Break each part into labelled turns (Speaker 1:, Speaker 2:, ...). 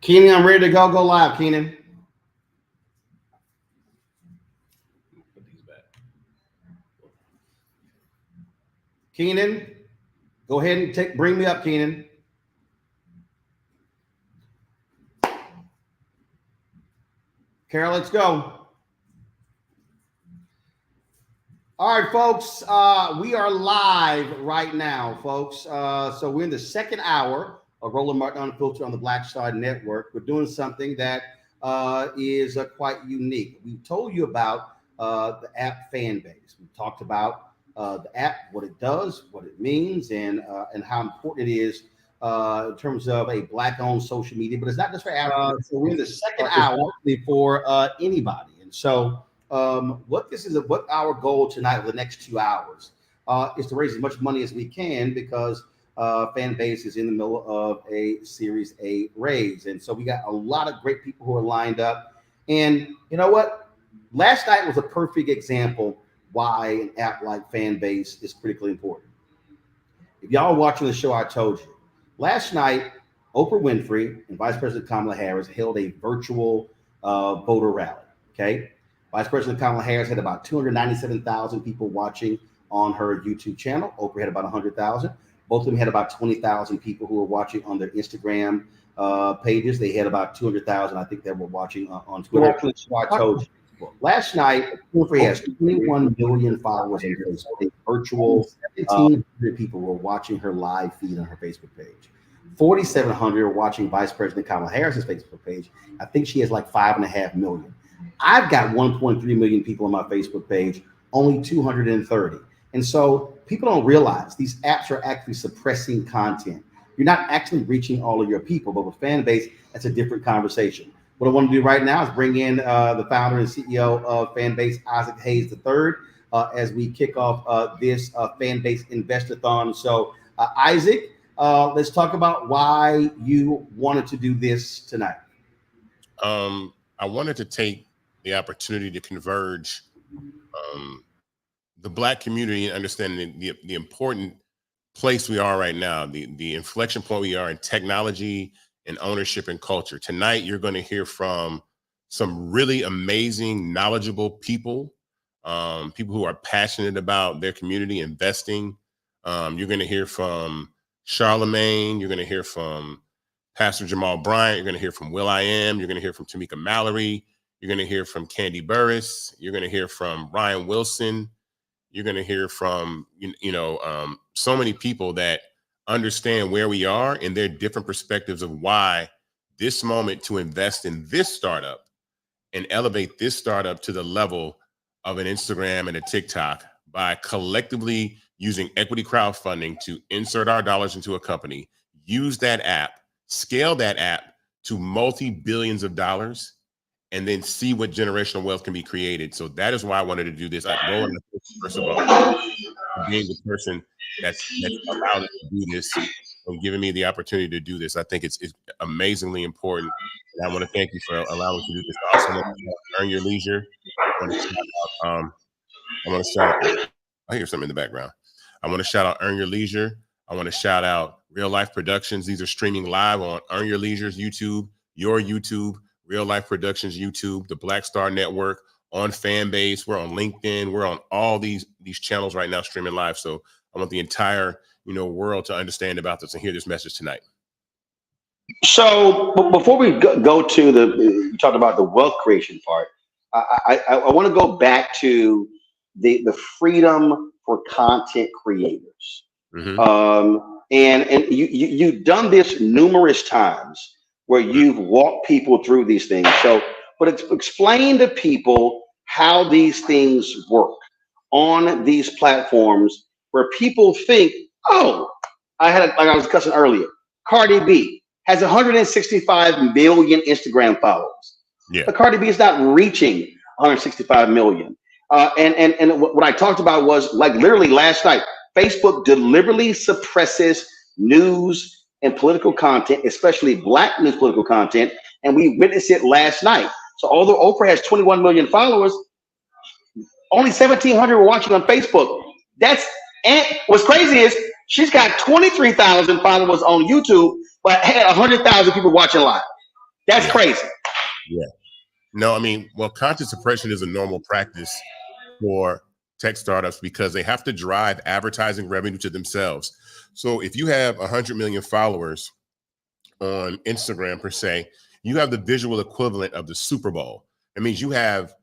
Speaker 1: Keenan, I'm ready to go. Go live, Keenan. Put these back. Keenan, go ahead and bring me up, Keenan. Carol, let's go. All right, folks, we are live right now, folks. So we're in the second hour of Roland Martin Unfiltered on the Black Star Network. We're doing something that is quite unique. We told you about the app Fanbase. We talked about the app, what it does, what it means, and how important it is in terms of a Black-owned social media. But it's not just for Africans. So we're in the second hour for anybody. And so what our goal tonight for the next 2 hours is to raise as much money as we can, because Fanbase is in the middle of a Series A raise. And so we got a lot of great people who are lined up. And you know what? Last night was a perfect example why an app like Fanbase is critically important. If y'all are watching the show, I told you. Last night, Oprah Winfrey and Vice President Kamala Harris held a virtual voter rally, okay? Vice President Kamala Harris had about 297,000 people watching on her YouTube channel. Oprah had about 100,000. Both of them had about 20,000 people who were watching on their Instagram pages. They had about 200,000, I think, that were watching on Twitter. So I told you. Last night, Winfrey has 21 million followers on Facebook. Virtual 1,700 people were watching her live feed on her Facebook page. 4,700 are watching Vice President Kamala Harris's Facebook page. I think she has like 5.5 million. I've got 1.3 million people on my Facebook page, only 230. And so people don't realize these apps are actually suppressing content. You're not actually reaching all of your people, but with Fanbase, that's a different conversation. What I want to do right now is bring in the founder and CEO of Fanbase, Isaac Hayes III, as we kick off this Fanbase Invest-A-athon. So Isaac, let's talk about why you wanted to do this tonight.
Speaker 2: I wanted to take the opportunity to converge the Black community and understanding the important place we are right now, the inflection point we are in technology and ownership and culture. Tonight, you're going to hear from some really amazing, knowledgeable people, people who are passionate about their community, investing. You're going to hear from Charlamagne. You're going to hear from Pastor Jamal Bryant. You're going to hear from Will.I.Am. You're going to hear from Tamika Mallory. You're going to hear from Candy Burris. You're going to hear from Ryan Wilson. You're going to hear from, so many people that understand where we are and their different perspectives of why this moment to invest in this startup and elevate this startup to the level of an Instagram and a TikTok by collectively using equity crowdfunding to insert our dollars into a company, use that app, scale that app to multi-billions of dollars, and then see what generational wealth can be created. So that is why I wanted to do this. Roland, first of all, being the person that's allowed us to do this and giving me the opportunity to do this. I think it's amazingly important. And I want to thank you for allowing me to do this. I also want to Earn Your Leisure. I want to shout out, I hear something in the background. I want to shout out Earn Your Leisure. I want to shout out Real Life Productions. These are streaming live on Earn Your Leisure's YouTube your YouTube, Real Life Productions YouTube, the Black Star Network, on Fanbase. We're on LinkedIn. We're on all these channels right now streaming live. So I want the entire world to understand about this and hear this message tonight.
Speaker 3: So before we go to you talked about the wealth creation part. I want to go back to the freedom for content creators. And you've done this numerous times where you've walked people through these things. So, but explain to people how these things work on these platforms where people think, oh, like I was discussing earlier, Cardi B has 165 million Instagram followers.
Speaker 2: Yeah.
Speaker 3: But Cardi B is not reaching 165 million. And what I talked about was, like, literally last night, Facebook deliberately suppresses news and political content, especially Black news political content. And we witnessed it last night. So although Oprah has 21 million followers, only 1,700 were watching on Facebook. And what's crazy is she's got 23,000 followers on YouTube, but had 100,000 people watching live. That's crazy.
Speaker 2: Yeah. No, I mean, well, content suppression is a normal practice for tech startups because they have to drive advertising revenue to themselves. So if you have 100 million followers on Instagram per se, you have the visual equivalent of the Super Bowl. That means you have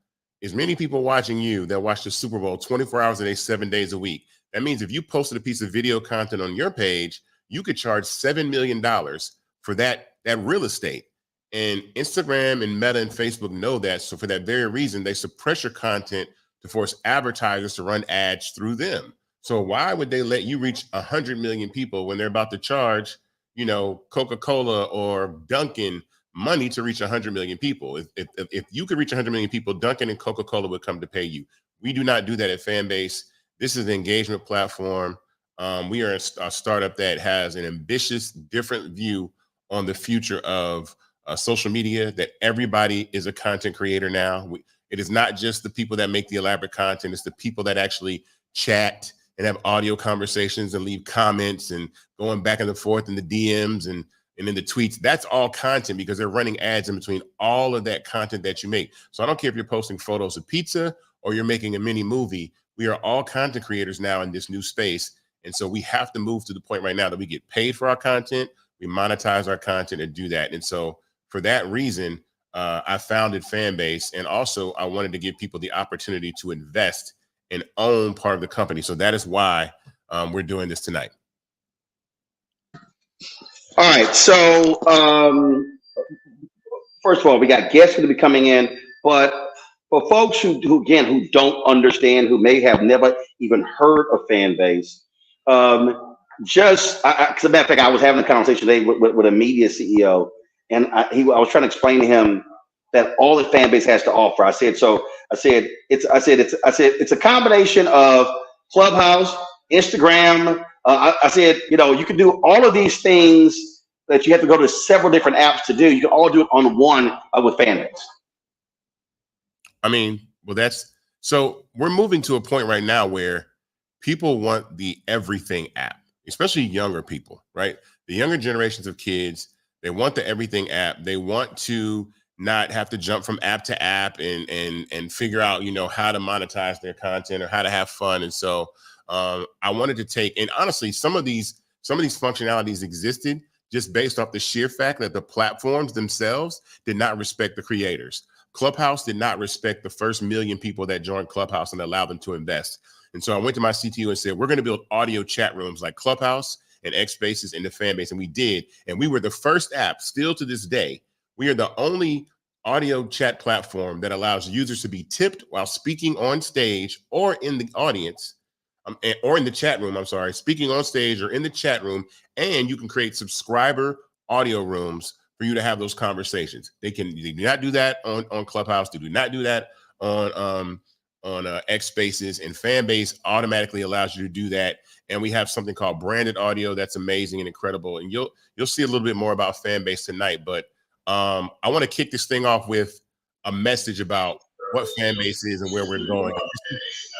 Speaker 2: as many people watching you that watch the Super Bowl 24 hours a day, 7 days a week. That means if you posted a piece of video content on your page, you could charge $7 million for that real estate. And Instagram and Meta and Facebook know that. So for that very reason, they suppress your content to force advertisers to run ads through them. So why would they let you reach 100 million people when they're about to charge, Coca-Cola or Dunkin' money to reach 100 million people? If you could reach 100 million people, Dunkin' and Coca-Cola would come to pay you. We do not do that at Fanbase. This is an engagement platform. We are a startup that has an ambitious, different view on the future of social media, that everybody is a content creator now. It is not just the people that make the elaborate content. It's the people that actually chat and have audio conversations and leave comments and going back and forth in the DMs and in the tweets. That's all content because they're running ads in between all of that content that you make. So I don't care if you're posting photos of pizza or you're making a mini movie. We are all content creators now in this new space. And so we have to move to the point right now that we get paid for our content, we monetize our content and do that. And so for that reason, I founded Fanbase. And also I wanted to give people the opportunity to invest and own part of the company. So that is why we're doing this tonight.
Speaker 3: All right. So first of all, we got guests going to be coming in, but for folks who don't understand, who may have never even heard of Fanbase, as a matter of fact, I was having a conversation today with a media CEO, and I was trying to explain to him that all that Fanbase has to offer. I said it's a combination of Clubhouse, Instagram. I said, you can do all of these things that you have to go to several different apps to do. You can all do it on one with Fanbase.
Speaker 2: I mean, well, so we're moving to a point right now where people want the everything app, especially younger people, right? The younger generations of kids, they want the everything app. They want to not have to jump from app to app and figure out, how to monetize their content or how to have fun. And so I wanted to take, and honestly, some of these functionalities existed just based off the sheer fact that the platforms themselves did not respect the creators. Clubhouse did not respect the first million people that joined Clubhouse and allowed them to invest. And so I went to my CTO and said, we're going to build audio chat rooms like Clubhouse and X Spaces in the Fanbase. And we did. And we were the first app, still to this day. We are the only audio chat platform that allows users to be tipped while speaking on stage or in the audience, or in the chat room, speaking on stage or in the chat room. And you can create subscriber audio rooms for you to have those conversations. They do not do that on Clubhouse. They do not do that on X Spaces, and Fanbase automatically allows you to do that. And we have something called branded audio that's amazing and incredible. And you'll see a little bit more about Fanbase tonight. But I want to kick this thing off with a message about what Fanbase is and where we're going.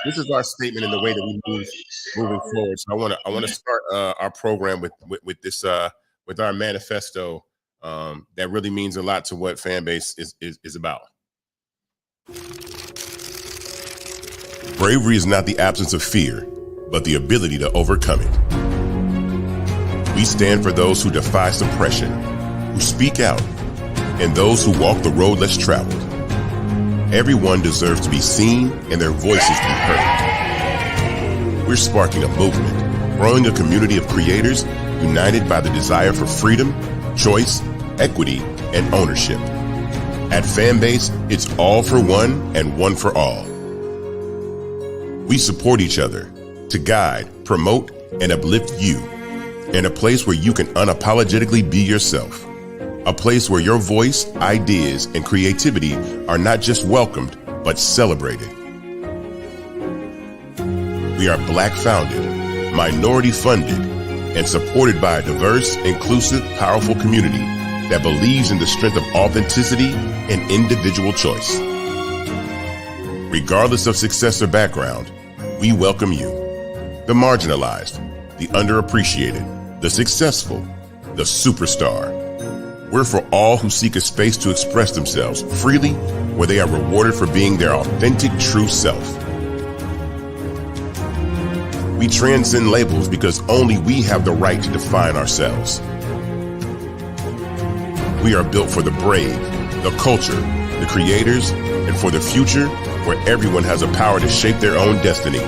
Speaker 2: This is our statement in the way that we move moving forward. So I want to start our program with this with our manifesto. that really means a lot to what Fanbase is about. Bravery is not the absence of fear, but the ability to overcome it. We stand for those who defy suppression, who speak out, and those who walk the road less traveled. Everyone deserves to be seen and their voices be heard. We're sparking a movement, growing a community of creators united by the desire for freedom, choice, equity, and ownership. At Fanbase, it's all for one and one for all. We support each other to guide, promote, and uplift you in a place where you can unapologetically be yourself. A place where your voice, ideas, and creativity are not just welcomed, but celebrated. We are Black founded, minority funded, and supported by a diverse, inclusive, powerful community that believes in the strength of authenticity and individual choice. Regardless of success or background, we welcome you. The marginalized, the underappreciated, the successful, the superstar. We're for all who seek a space to express themselves freely, where they are rewarded for being their authentic, true self. We transcend labels because only we have the right to define ourselves. We are built for the brave, the culture, the creators, and for the future where everyone has the power to shape their own destiny,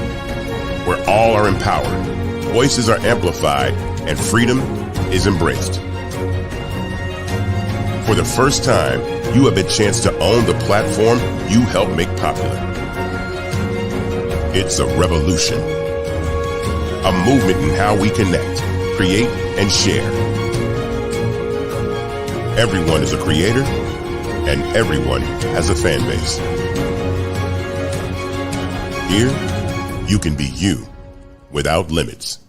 Speaker 2: where all are empowered, voices are amplified, and freedom is embraced. For the first time, you have a chance to own the platform you helped make popular. It's a revolution, a movement in how we connect, create, and share. Everyone is a creator, and everyone has a fan base. Here, you can be you without limits.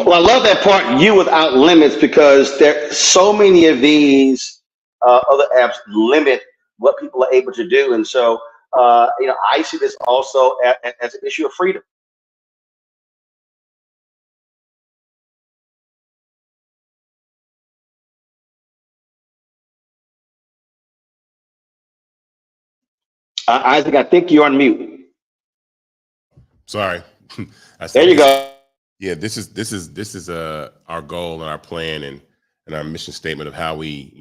Speaker 3: Well, I love that part, you without limits, because there so many of these other apps limit what people are able to do. And so, I see this also as an issue of freedom. Isaac, I think you're on mute.
Speaker 2: Sorry.
Speaker 3: There you go.
Speaker 2: Yeah, this is our goal and our plan and our mission statement of how we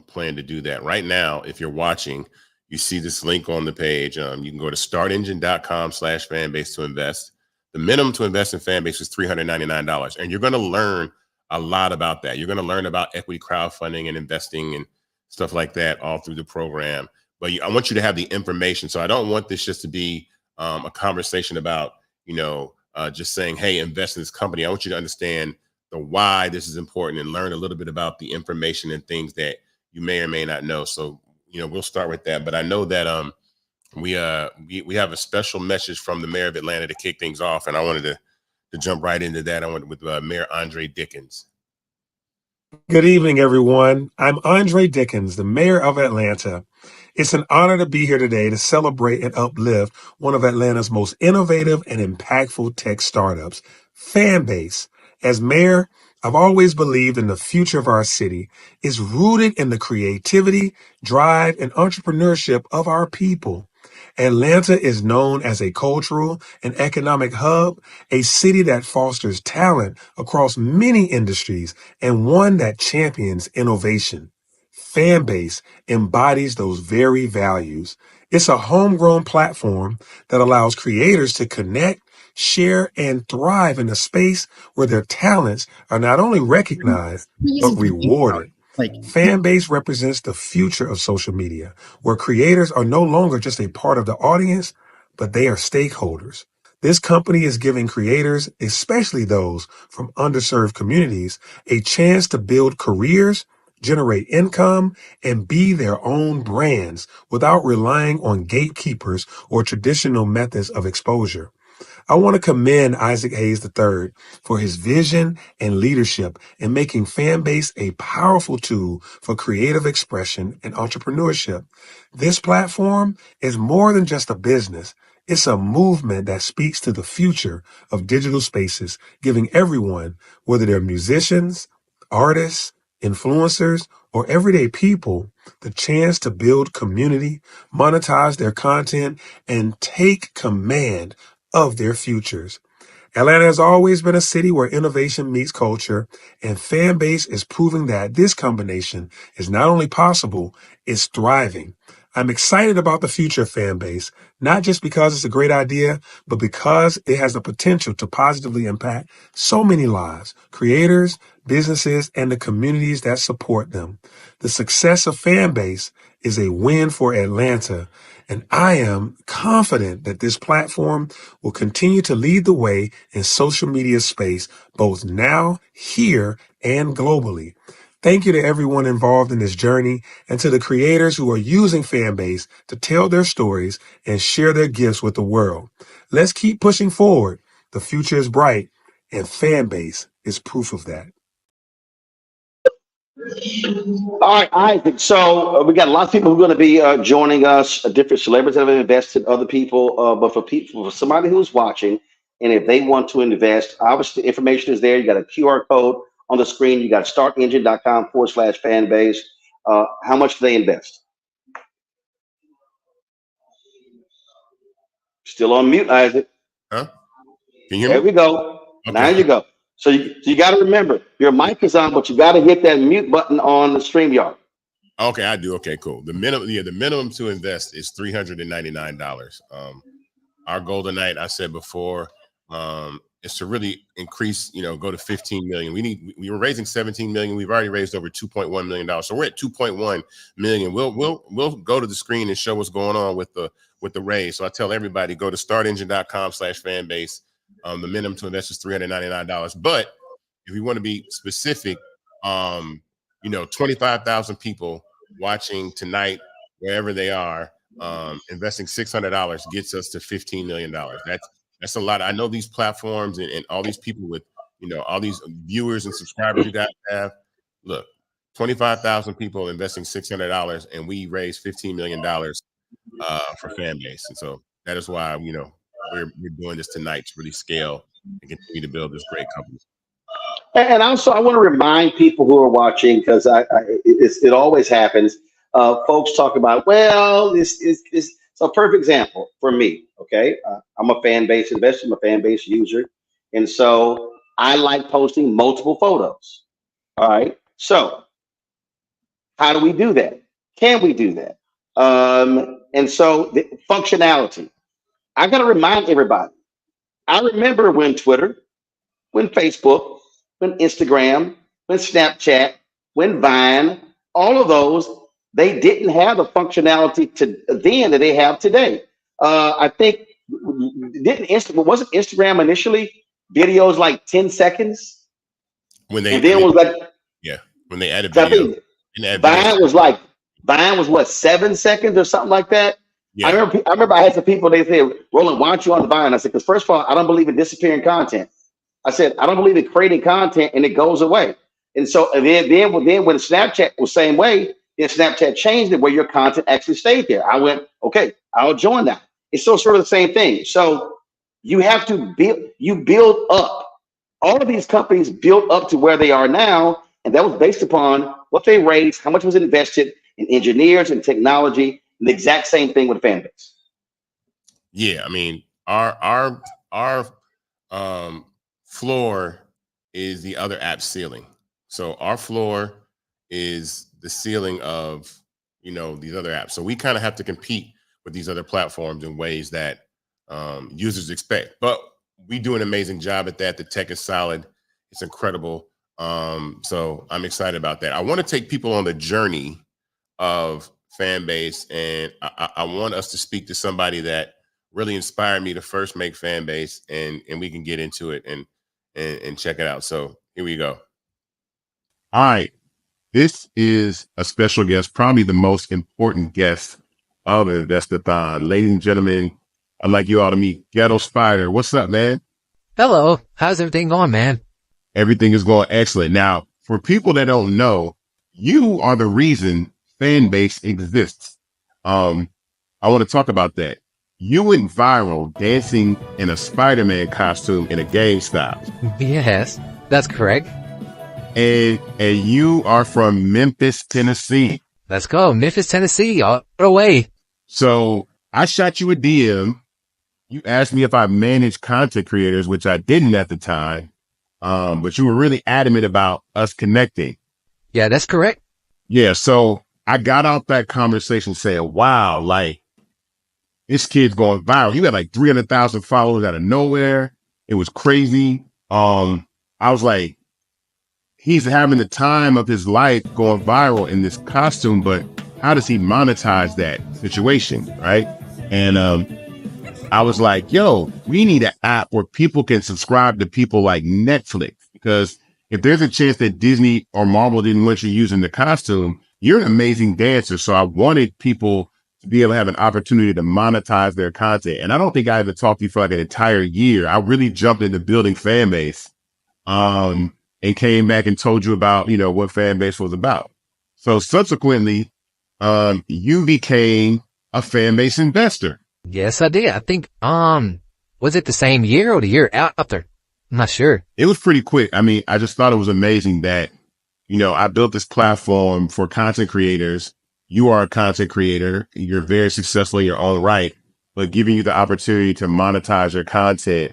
Speaker 2: plan to do that. Right now, if you're watching, you see this link on the page. You can go to startengine.com/fanbase to invest. The minimum to invest in Fanbase is $399, and you're going to learn a lot about that. You're going to learn about equity crowdfunding and investing and stuff like that all through the program. But I want you to have the information. So I don't want this just to be a conversation about just saying, hey, invest in this company. I want you to understand the why this is important and learn a little bit about the information and things that you may or may not know. So, we'll start with that. But I know that we have a special message from the mayor of Atlanta to kick things off. And I wanted to jump right into that. I went with Mayor Andre Dickens.
Speaker 4: Good evening, everyone. I'm Andre Dickens, the mayor of Atlanta. It's an honor to be here today to celebrate and uplift one of Atlanta's most innovative and impactful tech startups, Fanbase. As mayor, I've always believed in the future of our city is rooted in the creativity, drive, and entrepreneurship of our people. Atlanta is known as a cultural and economic hub, a city that fosters talent across many industries, and one that champions innovation. Fanbase embodies those very values. It's a homegrown platform that allows creators to connect, share, and thrive in a space where their talents are not only recognized, but rewarded. Fanbase represents the future of social media, where creators are no longer just a part of the audience, but they are stakeholders. This company is giving creators, especially those from underserved communities, a chance to build careers, generate income, and be their own brands without relying on gatekeepers or traditional methods of exposure. I want to commend Isaac Hayes III for his vision and leadership in making Fanbase a powerful tool for creative expression and entrepreneurship. This platform is more than just a business. It's a movement that speaks to the future of digital spaces, giving everyone, whether they're musicians, artists, influencers, or everyday people, the chance to build community, monetize their content, and take command of their futures. Atlanta has always been a city where innovation meets culture, and Fanbase is proving that this combination is not only possible, it's thriving. I'm excited about the future of Fanbase, not just because it's a great idea, but because it has the potential to positively impact so many lives, creators, businesses, and the communities that support them. The success of Fanbase is a win for Atlanta, and I am confident that this platform will continue to lead the way in social media space, both now, here, and globally. Thank you to everyone involved in this journey and to the creators who are using Fanbase to tell their stories and share their gifts with the world. Let's keep pushing forward. The future is bright, and Fanbase is proof of that.
Speaker 3: All right, Isaac. So we got a lot of people who are going to be joining us, different celebrities that have invested, other people. But for people, for somebody who's watching, and if they want to invest, obviously information is there. You got a QR code on the screen. You got startengine.com/fanbase. How much do they invest? Still on mute, Isaac.
Speaker 2: Huh? Can you hear
Speaker 3: There
Speaker 2: me?
Speaker 3: we go.
Speaker 2: Okay.
Speaker 3: Now you go. So you got to remember, your mic is on, but you got to hit that mute button on the StreamYard.
Speaker 2: Okay, I do. Okay, cool. The minimum to invest is $399. Our goal tonight, I said before, is to really increase, go to 15 million. We were raising 17 million. We've already raised over $2.1 million. So we're at 2.1 million. We'll go to the screen and show what's going on with the raise. So I tell everybody, go to startengine.com/fanbase. The minimum to invest is $399. But if you want to be specific, 25,000 people watching tonight, wherever they are, investing $600 gets us to $15 million. That's a lot. I know these platforms and all these people with, all these viewers and subscribers you guys have. Look, 25,000 people investing $600, and we raised $15 million for Fanbase. And so that is why, we're doing this tonight to really scale and continue to build this great company.
Speaker 3: And also, I want to remind people who are watching, because it always happens. Folks talk about, well, this is a perfect example for me. Okay, I'm a Fanbase investor, I'm a Fanbase user, and so I like posting multiple photos. All right, so how do we do that? Can we do that? And so the functionality. I got to remind everybody. I remember when Twitter, when Facebook, when Instagram, when Snapchat, when Vine, all of those, they didn't have the functionality to then that they have today. I think wasn't Instagram initially videos like 10 seconds?
Speaker 2: When
Speaker 3: then was like,
Speaker 2: yeah, when they added
Speaker 3: I
Speaker 2: video.
Speaker 3: think Vine was what, 7 seconds or something like that?
Speaker 2: Yeah.
Speaker 3: I remember I had some people, they said, Roland, why aren't you on Vine? I said, because first of all, I don't believe in disappearing content. I said, I don't believe in creating content and it goes away. And so then when Snapchat was the same way, then Snapchat changed it where your content actually stayed there. I went, okay, I'll join that. It's still sort of the same thing. So you have to build up. All of these companies built up to where they are now, and that was based upon what they raised, how much was invested in engineers and technology, and the exact same thing with Fanbase.
Speaker 2: Yeah, I mean, our floor is the other app's ceiling. So our floor is the ceiling of, these other apps. So we kind of have to compete with these other platforms in ways that users expect. But we do an amazing job at that. The tech is solid. It's incredible. So I'm excited about that. I want to take people on the journey of Fanbase, and I want us to speak to somebody that really inspired me to first make Fanbase, and we can get into it and check it out. So here we go. All right. This is a special guest, probably the most important guest of Invest-A-athon. Ladies and gentlemen, I'd like you all to meet Ghetto Spider. What's up, man?
Speaker 5: Hello. How's everything going, man?
Speaker 2: Everything is going excellent. Now, for people that don't know, you are the reason Fanbase exists. I want to talk about that. You went viral dancing in a Spider-Man costume in a GameStop.
Speaker 5: Yes, that's correct.
Speaker 2: And you are from Memphis, Tennessee.
Speaker 5: Let's go. Memphis, Tennessee, all the way.
Speaker 2: So I shot you a DM. You asked me if I managed content creators, which I didn't at the time. But you were really adamant about us connecting.
Speaker 5: Yeah, that's correct.
Speaker 2: Yeah. So I got out that conversation saying, wow, like this kid's going viral. He had like 300,000 followers out of nowhere. It was crazy. I was like, he's having the time of his life going viral in this costume, but how does he monetize that situation? Right. And, I was like, yo, we need an app where people can subscribe to people like Netflix, because if there's a chance that Disney or Marvel didn't want you using the costume, you're an amazing dancer. So I wanted people to be able to have an opportunity to monetize their content. And I don't think I had to talk to you for like an entire year. I really jumped into building Fanbase, and came back and told you about, you know, what Fanbase was about. So subsequently, you became a Fanbase investor.
Speaker 5: Yes, I did. I think, was it the same year or the year after? I'm not sure.
Speaker 2: It was pretty quick. I mean, I just thought it was amazing that, you know, I built this platform for content creators. You are a content creator. You're very successful in your own right, but giving you the opportunity to monetize your content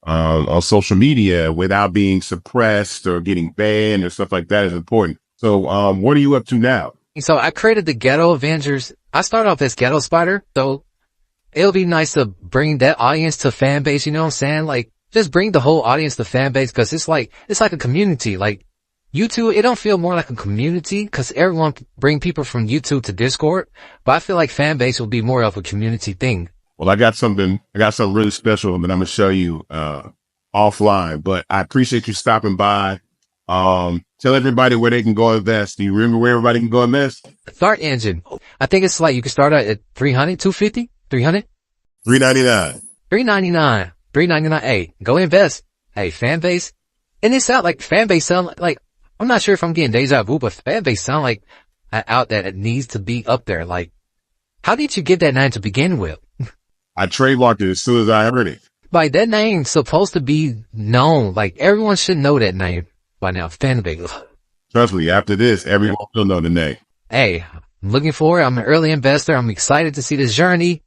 Speaker 2: on social media without being suppressed or getting banned or stuff like that is important. So what are you up to now?
Speaker 5: So I created the Ghetto Avengers. I started off as Ghetto Spider, so it'll be nice to bring that audience to Fanbase, you know what I'm saying? Like, just bring the whole audience to Fanbase, cause it's like a community. Like, YouTube, it don't feel more like a community, cause everyone bring people from YouTube to Discord, but I feel like Fanbase will be more of a community thing.
Speaker 2: Well, I got something really special that I'm gonna show you, offline, but I appreciate you stopping by. Tell everybody where they can go invest. Do you remember where everybody can go invest?
Speaker 5: Start Engine. I think it's like, you can start out at 300, 250, 300?
Speaker 2: $3.99.
Speaker 5: $3.99. $3.99. Hey, go invest. Hey, Fanbase. And it sound like Fanbase sound like, I'm not sure if I'm getting deja vu, but Fanbase sound like an out that it needs to be up there. Like, how did you get that name to begin with?
Speaker 2: I trademarked it as soon as I heard it.
Speaker 5: Like, that name's supposed to be known. Like, everyone should know that name by now. Fanbase.
Speaker 2: Trust me, after this, everyone will know the name.
Speaker 5: Hey, I'm looking forward. I'm an early investor. I'm excited to see this journey.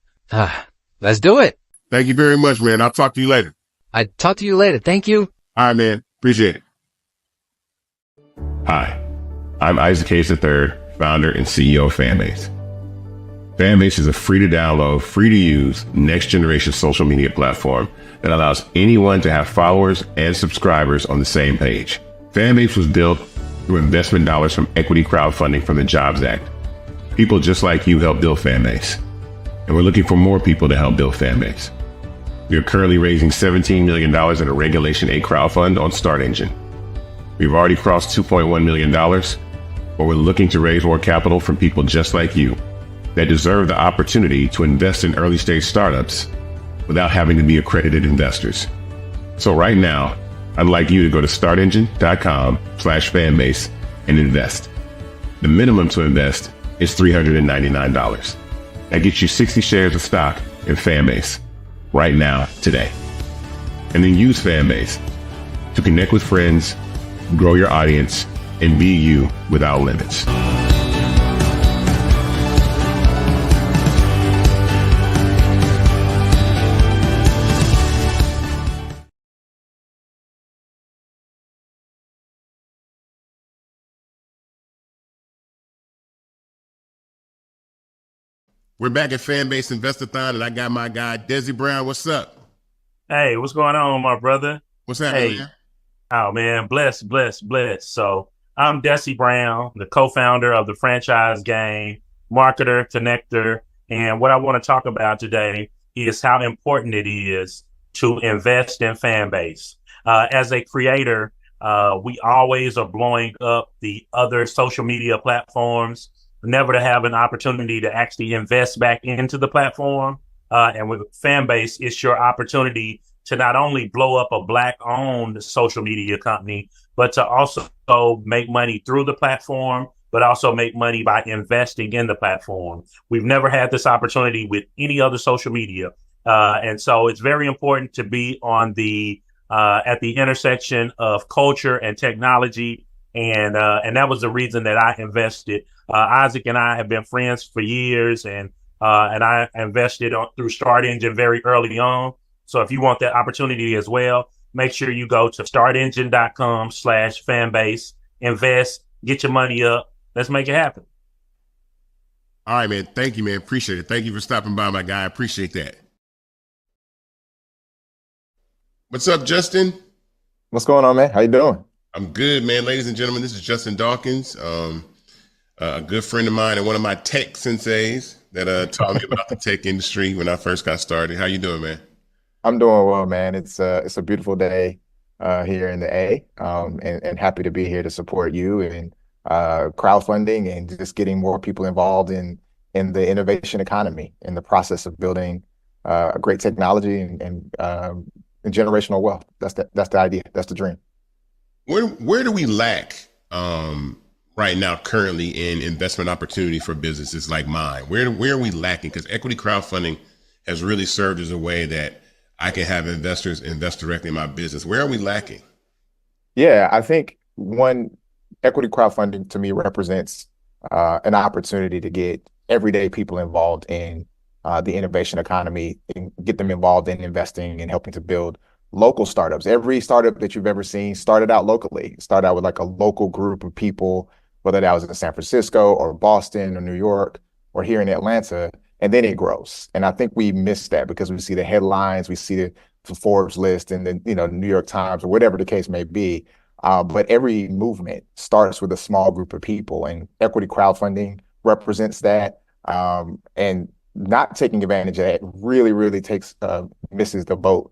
Speaker 5: Let's do it.
Speaker 2: Thank you very much, man. I'll talk to you later.
Speaker 5: I talk to you later. Thank you.
Speaker 2: All right, man. Appreciate it. Hi, I'm Isaac Hayes III, founder and CEO of Fanbase. Fanbase is a free to download, free to use, next generation social media platform that allows anyone to have followers and subscribers on the same page. Fanbase was built through investment dollars from equity crowdfunding from the Jobs Act. People just like you helped build Fanbase, and we're looking for more people to help build Fanbase. We are currently raising $17 million in a Regulation A crowdfund on Start Engine. We've already crossed $2.1 million, but we're looking to raise more capital from people just like you that deserve the opportunity to invest in early stage startups without having to be accredited investors. So right now, I'd like you to go to startengine.com/fanbase and invest. The minimum to invest is $399. That gets you 60 shares of stock in Fanbase right now, today. And then use Fanbase to connect with friends, grow your audience, and be you without limits. We're back at Fanbase Invest-A-athon, and I got my guy, Desi Brown. What's up?
Speaker 6: Hey, what's going on, my brother?
Speaker 2: What's happening,
Speaker 6: Hey,
Speaker 2: man?
Speaker 6: oh man, bless. So I'm Desi Brown, the co-founder of the franchise game, marketer, connector. And what I want to talk about today is how important it is to invest in Fanbase. As a creator, we always are blowing up the other social media platforms, never to have an opportunity to actually invest back into the platform. And with Fanbase, it's your opportunity to not only blow up a Black-owned social media company, but to also make money through the platform, but also make money by investing in the platform. We've never had this opportunity with any other social media. And so it's very important to be on at the intersection of culture and technology. And that was the reason that I invested. Isaac and I have been friends for years, and I invested through Start Engine very early on. So if you want that opportunity as well, make sure you go to startengine.com/fanbase, invest, get your money up. Let's make it happen.
Speaker 2: All right, man. Thank you, man. Appreciate it. Thank you for stopping by, my guy. I appreciate that. What's up, Justin?
Speaker 7: What's going on, man? How you doing?
Speaker 2: I'm good, man. Ladies and gentlemen, this is Justin Dawkins, a good friend of mine and one of my tech senseis that taught me about the tech industry when I first got started. How you doing, man?
Speaker 7: I'm doing well, man. It's a beautiful day here in the A, and happy to be here to support you and crowdfunding and just getting more people involved in the innovation economy, in the process of building a great technology and generational wealth. That's the idea. That's the dream.
Speaker 2: Where do we lack right now currently in investment opportunity for businesses like mine? Where are we lacking? Because equity crowdfunding has really served as a way that I can have investors invest directly in my business. Where are we lacking?
Speaker 7: Yeah, I think equity crowdfunding to me represents an opportunity to get everyday people involved in the innovation economy and get them involved in investing and helping to build local startups. Every startup that you've ever seen started out locally, started out with like a local group of people, whether that was in San Francisco or Boston or New York or here in Atlanta, and then it grows. And I think we miss that because we see the headlines, we see the Forbes list and the New York Times or whatever the case may be. But every movement starts with a small group of people, and equity crowdfunding represents that. And not taking advantage of that really, really misses the boat,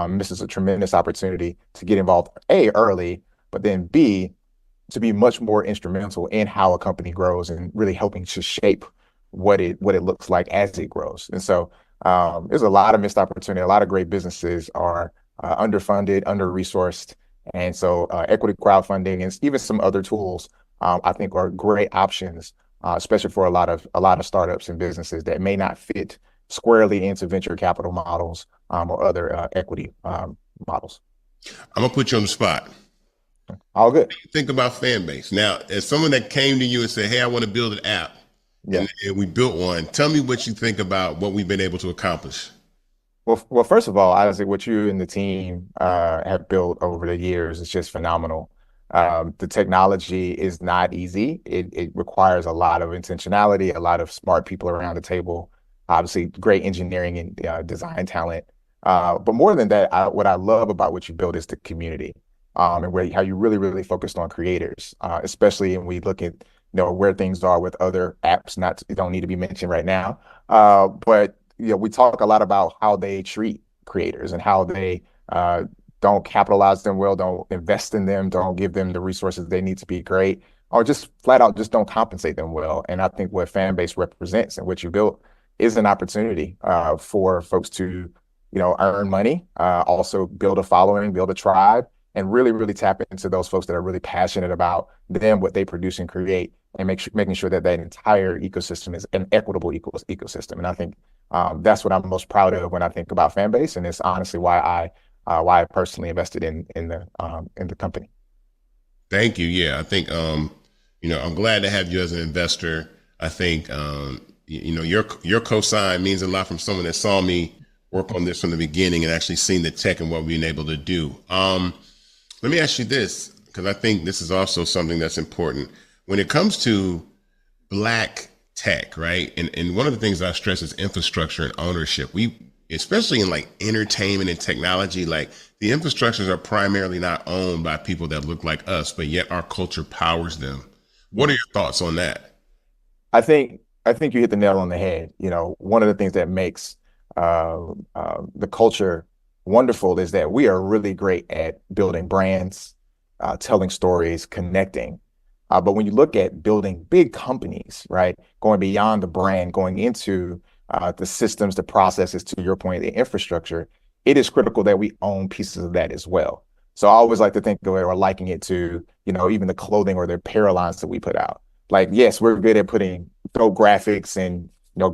Speaker 7: misses a tremendous opportunity to get involved, A, early, but then B, to be much more instrumental in how a company grows and really helping to shape what it looks like as it grows. And so there's a lot of missed opportunity. A lot of great businesses are underfunded, under-resourced. And so equity crowdfunding and even some other tools I think are great options, especially for a lot of startups and businesses that may not fit squarely into venture capital models or other equity models.
Speaker 2: I'm gonna put you on the spot.
Speaker 7: All good.
Speaker 2: Think about Fanbase. Now, as someone that came to you and said, hey, I want to build an app, and we built one, tell me what you think about what we've been able to accomplish.
Speaker 7: Well, first of all, honestly, what you and the team have built over the years is just phenomenal. The technology is not easy. It requires a lot of intentionality, a lot of smart people around the table, obviously great engineering and design talent. But more than that, what I love about what you build is the community, and how you really, really focused on creators, especially when we look at where things are with other apps. Don't need to be mentioned right now, but we talk a lot about how they treat creators and how they don't capitalize them well, don't invest in them, don't give them the resources they need to be great, or just flat out just don't compensate them well. And I think what Fanbase represents and what you built is an opportunity for folks to earn money, also build a following, build a tribe, and really, really tap into those folks that are really passionate about them, what they produce and create, and making sure that entire ecosystem is an equitable ecosystem. And I think that's what I'm most proud of when I think about Fanbase, and it's honestly why I personally invested in the company.
Speaker 2: Thank you. Yeah, I think I'm glad to have you as an investor. I think your cosign means a lot from someone that saw me work on this from the beginning and actually seen the tech and what we've been able to do. Let me ask you this, because I think this is also something that's important when it comes to Black tech, right? And one of the things I stress is infrastructure and ownership. Especially in like entertainment and technology, like the infrastructures are primarily not owned by people that look like us, but yet our culture powers them. What are your thoughts on that?
Speaker 7: I think you hit the nail on the head. One of the things that makes the culture wonderful is that we are really great at building brands, telling stories, connecting. But when you look at building big companies, right, going beyond the brand, going into the systems, the processes, to your point, the infrastructure, it is critical that we own pieces of that as well. So I always like to think of it or liking it to, even the clothing or the apparel lines that we put out. Like, yes, we're good at putting dope graphics and,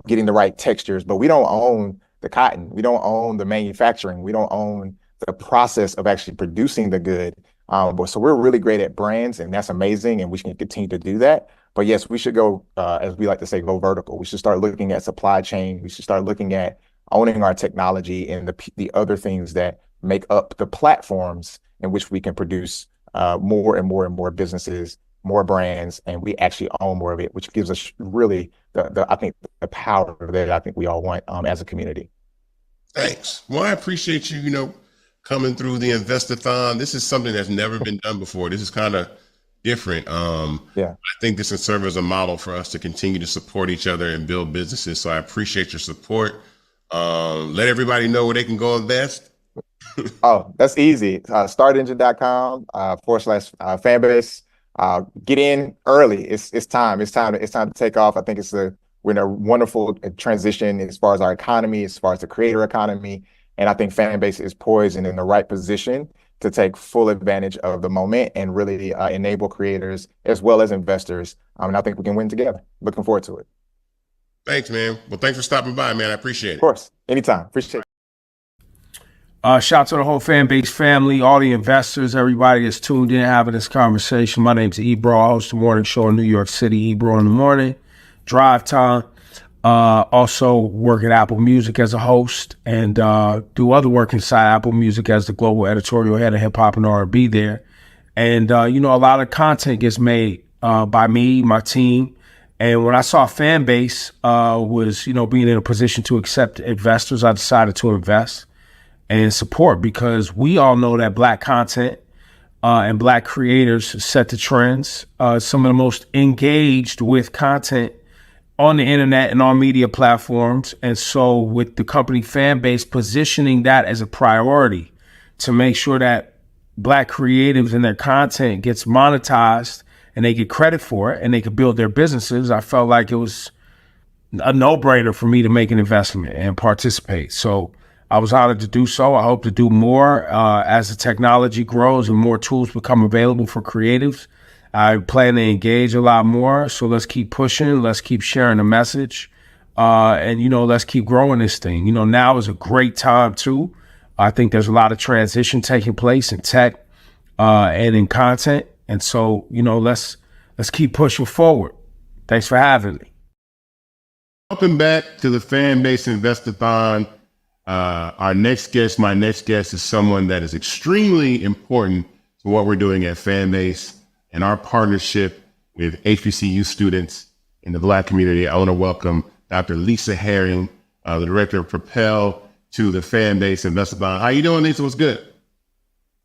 Speaker 7: getting the right textures, but we don't own the cotton. We don't own the manufacturing. We don't own the process of actually producing the good. So we're really great at brands, and that's amazing, and we can continue to do that. But yes, we should go, as we like to say, go vertical. We should start looking at supply chain. We should start looking at owning our technology and the other things that make up the platforms in which we can produce more and more and more businesses, more brands, and we actually own more of it, which gives us really I think the power that I think we all want as a community.
Speaker 2: Thanks. Well, I appreciate you, coming through the Invest-A-athon. This is something that's never been done before. This is kind of different. I think this can serve as a model for us to continue to support each other and build businesses. So I appreciate your support. Let everybody know where they can go invest.
Speaker 7: Oh, that's easy. Startengine.com /Fanbase. Get in early. It's time. It's time to take off. I think we're in a wonderful transition as far as our economy, as far as the creator economy. And I think Fanbase is poised and in the right position to take full advantage of the moment and really enable creators as well as investors. And I think we can win together. Looking forward to it.
Speaker 2: Thanks, man. Well, thanks for stopping by, man. I appreciate it.
Speaker 7: Of course. Anytime. Appreciate it.
Speaker 8: Shout out to the whole Fanbase family, all the investors, everybody that's tuned in having this conversation. My name's Ebro. I host the morning show in New York City, Ebro in the morning, drive time. Also work at Apple Music as a host and do other work inside Apple Music as the global editorial head of hip hop and R&B there. And, a lot of content gets made by me, my team. And when I saw Fanbase was, being in a position to accept investors, I decided to invest and support, because we all know that Black content and Black creators set the trends. Some of the most engaged with content on the internet and on media platforms. And so with the company Fanbase positioning that as a priority to make sure that Black creatives and their content gets monetized and they get credit for it and they can build their businesses, I felt like it was a no-brainer for me to make an investment and participate. So I was honored to do so. I hope to do more as the technology grows and more tools become available for creatives. I plan to engage a lot more. So let's keep pushing. Let's keep sharing the message. And let's keep growing this thing. Now is a great time too. I think there's a lot of transition taking place in tech and in content. And so, let's keep pushing forward. Thanks for having me.
Speaker 2: Welcome back to the Fanbase Invest-A-athon. My next guest is someone that is extremely important to what we're doing at Fanbase and our partnership with HBCU students in the Black community. I want to welcome Dr. Lisa Herring, the director of Propel, to the Fanbase Invest-A-athon. How you doing, Lisa? What's good?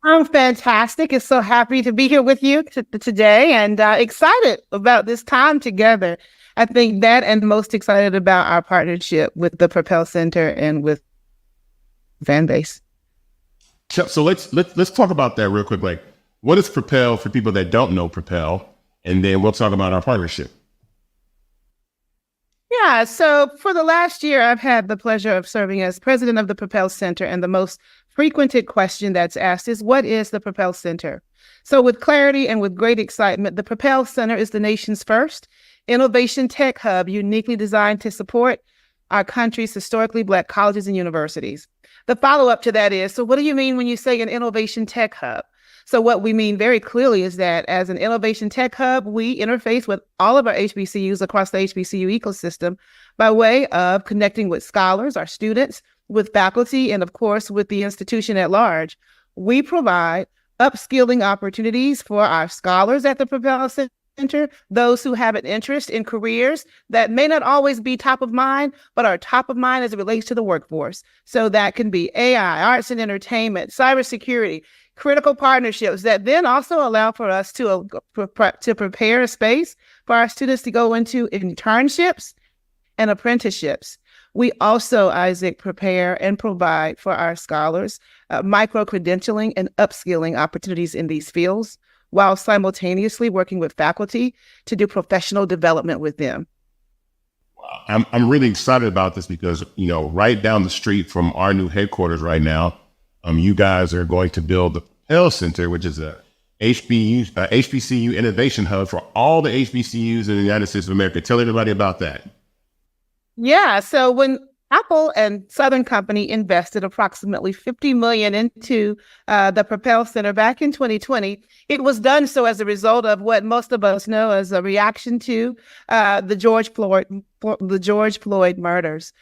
Speaker 9: I'm fantastic. It's so happy to be here with you today and excited about this time together. I think that and most excited about our partnership with the Propel Center and with Fanbase.
Speaker 2: So let's talk about that real quick. Like, what is Propel for people that don't know Propel? And then we'll talk about our partnership.
Speaker 9: Yeah, so for the last year, I've had the pleasure of serving as president of the Propel Center, and the most frequented question that's asked is, what is the Propel Center? So with clarity and with great excitement, the Propel Center is the nation's first innovation tech hub uniquely designed to support our country's historically Black colleges and universities. The follow-up to that is, so what do you mean when you say an innovation tech hub? So what we mean very clearly is that as an innovation tech hub, we interface with all of our HBCUs across the HBCU ecosystem by way of connecting with scholars, our students, with faculty, and of course, with the institution at large. We provide upskilling opportunities for our scholars at the Propel Center, those who have an interest in careers that may not always be top of mind, but are top of mind as it relates to the workforce. So that can be AI, arts and entertainment, cybersecurity, critical partnerships that then also allow for us to prepare a space for our students to go into internships and apprenticeships. We also, Isaac, prepare and provide for our scholars micro-credentialing and upskilling opportunities in these fields, while simultaneously working with faculty to do professional development with them.
Speaker 2: I'm really excited about this because, right down the street from our new headquarters right now, you guys are going to build the Propel Center, which is a HBCU innovation hub for all the HBCUs in the United States of America. Tell everybody about that.
Speaker 9: Yeah. So when Apple and Southern Company invested approximately $50 million into the Propel Center back in 2020, it was done so as a result of what most of us know as a reaction to the George Floyd murders.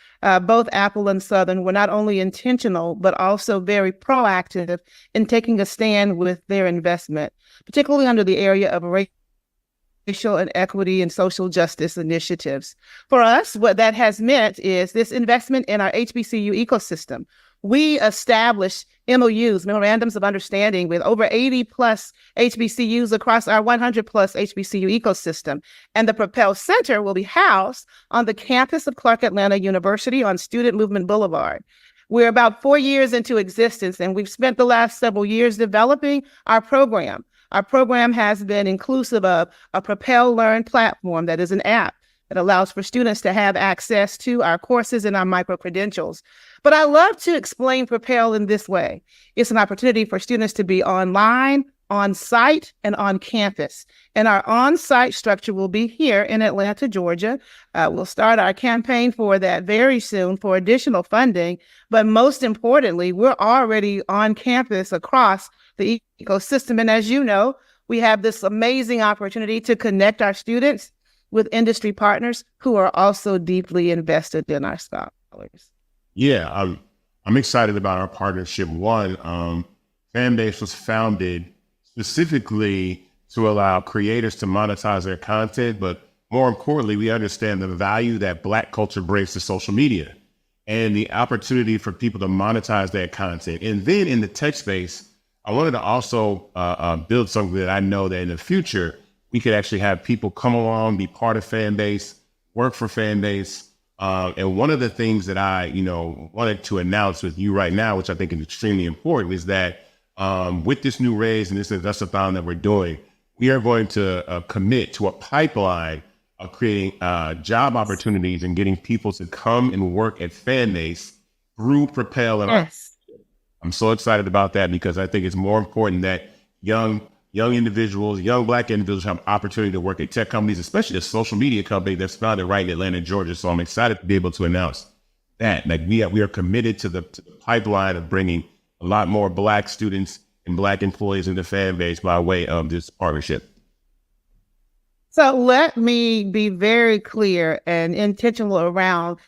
Speaker 9: Both Apple and Southern were not only intentional, but also very proactive in taking a stand with their investment, particularly under the area of racial and equity and social justice initiatives. For us, what that has meant is this investment in our HBCU ecosystem. We established MOUs, memorandums of understanding, with over 80 plus HBCUs across our 100 plus HBCU ecosystem. And the Propel Center will be housed on the campus of Clark Atlanta University on Student Movement Boulevard. We're about 4 years into existence, and we've spent the last several years developing our program. Our program has been inclusive of a Propel Learn platform that is an app that allows for students to have access to our courses and our micro-credentials. But I love to explain Propel in this way. It's an opportunity for students to be online, on-site, and on campus. And our on-site structure will be here in Atlanta, Georgia. We'll start our campaign for that very soon for additional funding. But most importantly, we're already on campus across the ecosystem. And as you know, we have this amazing opportunity to connect our students with industry partners who are also deeply invested in our scholars.
Speaker 2: Yeah, I'm excited about our partnership. One, Fanbase was founded specifically to allow creators to monetize their content, but more importantly, we understand the value that Black culture brings to social media and the opportunity for people to monetize their content. And then in the tech space, I wanted to also build something that I know that in the future, we could actually have people come along, be part of Fanbase, work for Fanbase. And one of the things that I, wanted to announce with you right now, which I think is extremely important, is that with this new raise and this Invest-A-athon that we're doing, we are going to commit to a pipeline of creating job opportunities and getting people to come and work at Fanbase through Propel. And
Speaker 9: yes.
Speaker 2: I'm so excited about that because I think it's more important that young individuals, young Black individuals have opportunity to work at tech companies, especially a social media company that's founded right in Atlanta, Georgia. So I'm excited to be able to announce that. Like we are committed to the pipeline of bringing a lot more Black students and Black employees into Fanbase by way of this partnership.
Speaker 9: So let me be very clear and intentional around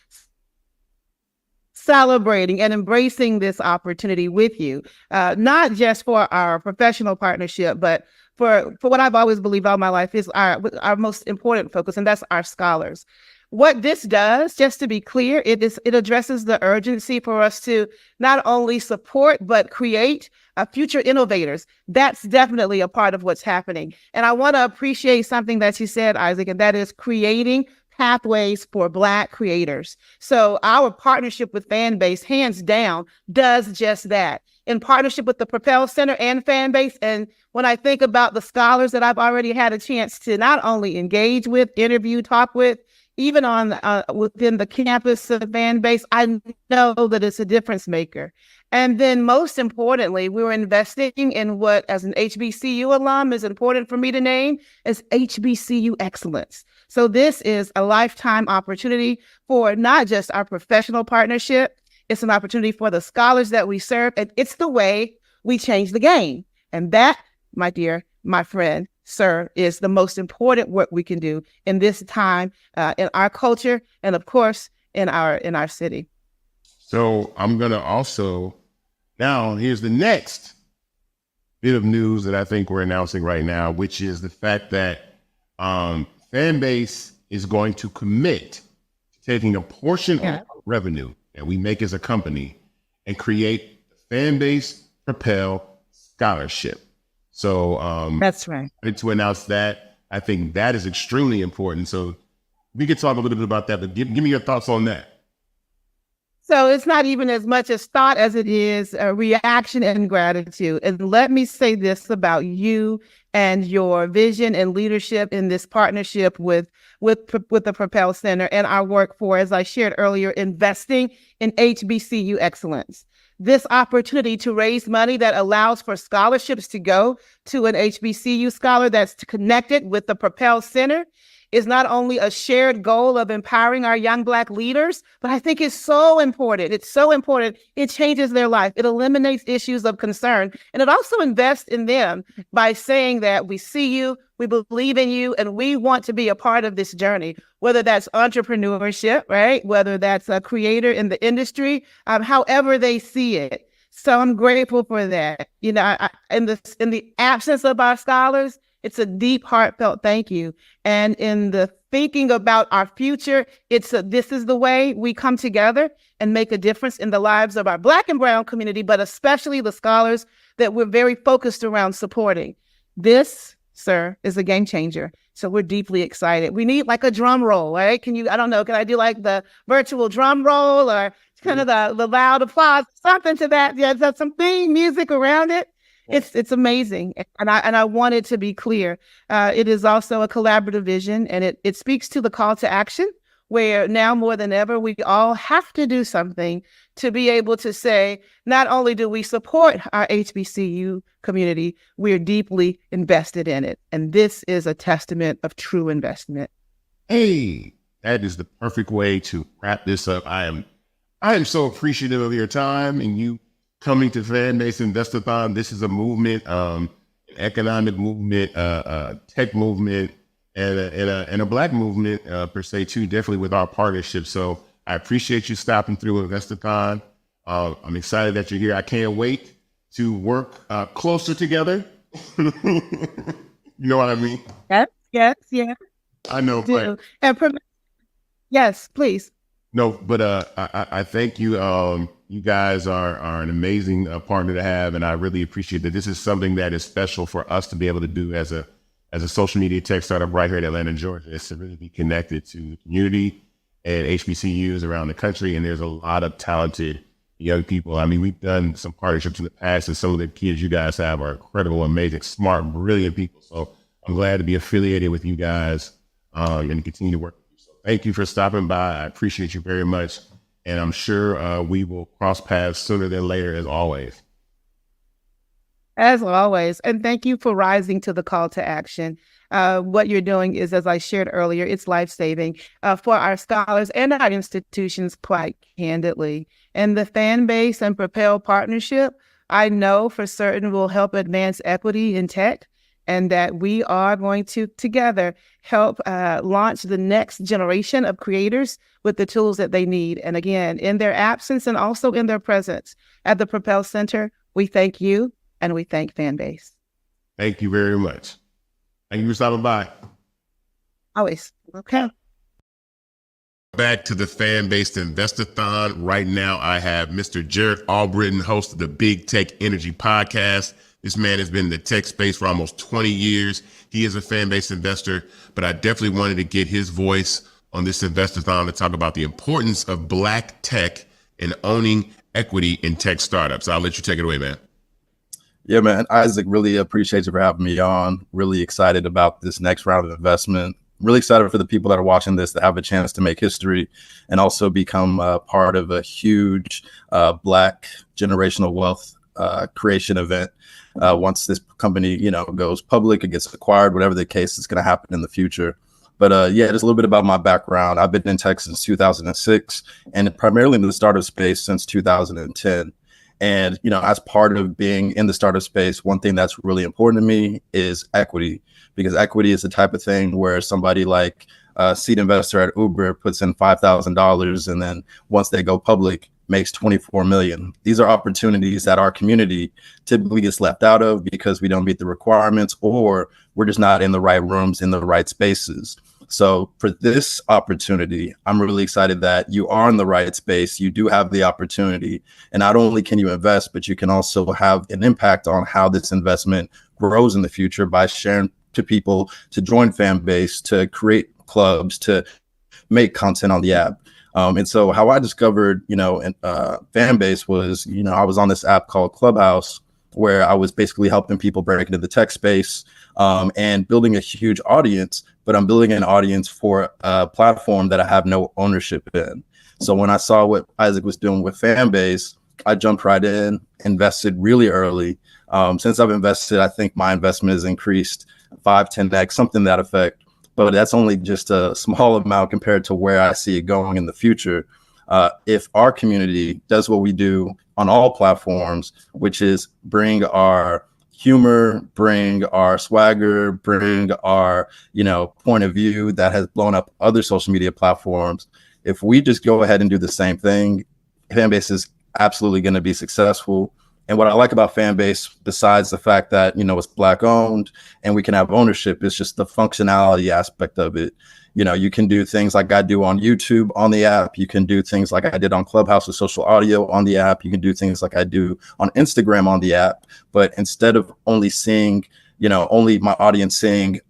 Speaker 9: celebrating and embracing this opportunity with you, not just for our professional partnership, but for what I've always believed all my life is our most important focus, and that's our scholars. What this does, just to be clear, it addresses the urgency for us to not only support, but create future innovators. That's definitely a part of what's happening. And I want to appreciate something that you said, Isaac, and that is creating pathways for Black creators. So our partnership with Fanbase, hands down, does just that. In partnership with the Propel Center and Fanbase, and when I think about the scholars that I've already had a chance to not only engage with, interview, talk with, even on within the campus of Fanbase, I know that it's a difference maker. And then most importantly, we're investing in what, as an HBCU alum, is important for me to name as HBCU excellence. So this is a lifetime opportunity for not just our professional partnership, it's an opportunity for the scholars that we serve, and it's the way we change the game. And that, my dear, my friend, sir, is the most important work we can do in this time, in our culture, and of course, in our city.
Speaker 2: So I'm going to also, now here's the next bit of news that I think we're announcing right now, which is the fact that Fanbase is going to commit to taking a portion of our revenue that we make as a company and create the Fanbase Propel Scholarship. So
Speaker 9: that's right.
Speaker 2: To announce that, I think that is extremely important. So we could talk a little bit about that, but give me your thoughts on that.
Speaker 9: So it's not even as much as thought as it is a reaction and gratitude. And let me say this about you and your vision and leadership in this partnership with the Propel Center and our work for, as I shared earlier, investing in HBCU excellence. This opportunity to raise money that allows for scholarships to go to an HBCU scholar that's connected with the Propel Center is not only a shared goal of empowering our young Black leaders, but I think it's so important. It's so important. It changes their life. It eliminates issues of concern. And it also invests in them by saying that we see you, we believe in you, and we want to be a part of this journey, whether that's entrepreneurship, right? Whether that's a creator in the industry, however they see it. So I'm grateful for that. You know, in the absence of our scholars, it's a deep, heartfelt thank you. And in the thinking about our future, this is the way we come together and make a difference in the lives of our Black and brown community, but especially the scholars that we're very focused around supporting. This, sir, is a game changer. So we're deeply excited. We need like a drum roll, right? Can I do like the virtual drum roll or kind of the loud applause, something to that? Yeah, some theme music around it. It's amazing. And I want it to be clear. It is also a collaborative vision, and it speaks to the call to action, where now more than ever, we all have to do something to be able to say, not only do we support our HBCU community, we're deeply invested in it. And this is a testament of true investment.
Speaker 2: Hey, that is the perfect way to wrap this up. I am so appreciative of your time and you coming to Fanbase Invest-A-athon. This is a movement, an economic movement, tech movement, and a Black movement per se too, definitely with our partnership. So I appreciate you stopping through Invest-A-athon. I'm excited that you're here. I can't wait to work closer together. You know what I mean?
Speaker 9: Yes.
Speaker 2: I know. But,
Speaker 9: yes, please.
Speaker 2: No, but I thank you. You guys are an amazing partner to have, and I really appreciate that. This is something that is special for us to be able to do as a social media tech startup right here in Atlanta, Georgia. It's to really be connected to the community and HBCUs around the country, and there's a lot of talented young people. I mean, we've done some partnerships in the past, and some of the kids you guys have are incredible, amazing, smart, brilliant people. So I'm glad to be affiliated with you guys and continue to work. Thank you for stopping by. I appreciate you very much. And I'm sure we will cross paths sooner than later, as always.
Speaker 9: As always. And thank you for rising to the call to action. What you're doing is, as I shared earlier, it's life-saving for our scholars and our institutions, quite candidly. And the Fanbase and Propel partnership, I know for certain will help advance equity in tech, and that we are going to together help launch the next generation of creators with the tools that they need. And again, in their absence and also in their presence at the Propel Center, we thank you and we thank Fanbase.
Speaker 2: Thank you very much. Thank you for stopping by.
Speaker 9: Always. Okay.
Speaker 2: Back to the Fanbase Invest-A-athon. Right now, I have Mr. Jared Albritton, host of the Big Tech Energy Podcast. This man has been in the tech space for almost 20 years. He is a Fanbase investor, but I definitely wanted to get his voice on this Invest-A-athon to talk about the importance of Black tech and owning equity in tech startups. I'll let you take it away, man.
Speaker 10: Yeah, man. Isaac, really appreciate you for having me on. Really excited about this next round of investment. Really excited for the people that are watching this to have a chance to make history and also become part of a huge Black generational wealth creation event. Once this company, goes public, it gets acquired, whatever the case is going to happen in the future. But just a little bit about my background. I've been in tech since 2006 and primarily in the startup space since 2010. And, as part of being in the startup space, one thing that's really important to me is equity, because equity is the type of thing where somebody like a seed investor at Uber puts in $5,000 and then once they go public, makes 24 million. These are opportunities that our community typically gets left out of because we don't meet the requirements or we're just not in the right rooms, in the right spaces. So for this opportunity, I'm really excited that you are in the right space. You do have the opportunity. And not only can you invest, but you can also have an impact on how this investment grows in the future by sharing to people to join Fanbase, to create clubs, to make content on the app. And so how I discovered, Fanbase was, I was on this app called Clubhouse, where I was basically helping people break into the tech space and building a huge audience, but I'm building an audience for a platform that I have no ownership in. So when I saw what Isaac was doing with Fanbase, I jumped right in, invested really early. Since I've invested, I think my investment has increased 5-10x, something to that effect. But that's only just a small amount compared to where I see it going in the future. If our community does what we do on all platforms, which is bring our humor, bring our swagger, bring our, point of view that has blown up other social media platforms. If we just go ahead and do the same thing, Fanbase is absolutely going to be successful. And what I like about Fanbase, besides the fact that, it's Black owned and we can have ownership, is just the functionality aspect of it. You can do things like I do on YouTube on the app. You can do things like I did on Clubhouse with social audio on the app. You can do things like I do on Instagram on the app. But instead of only seeing, only my audience seeing,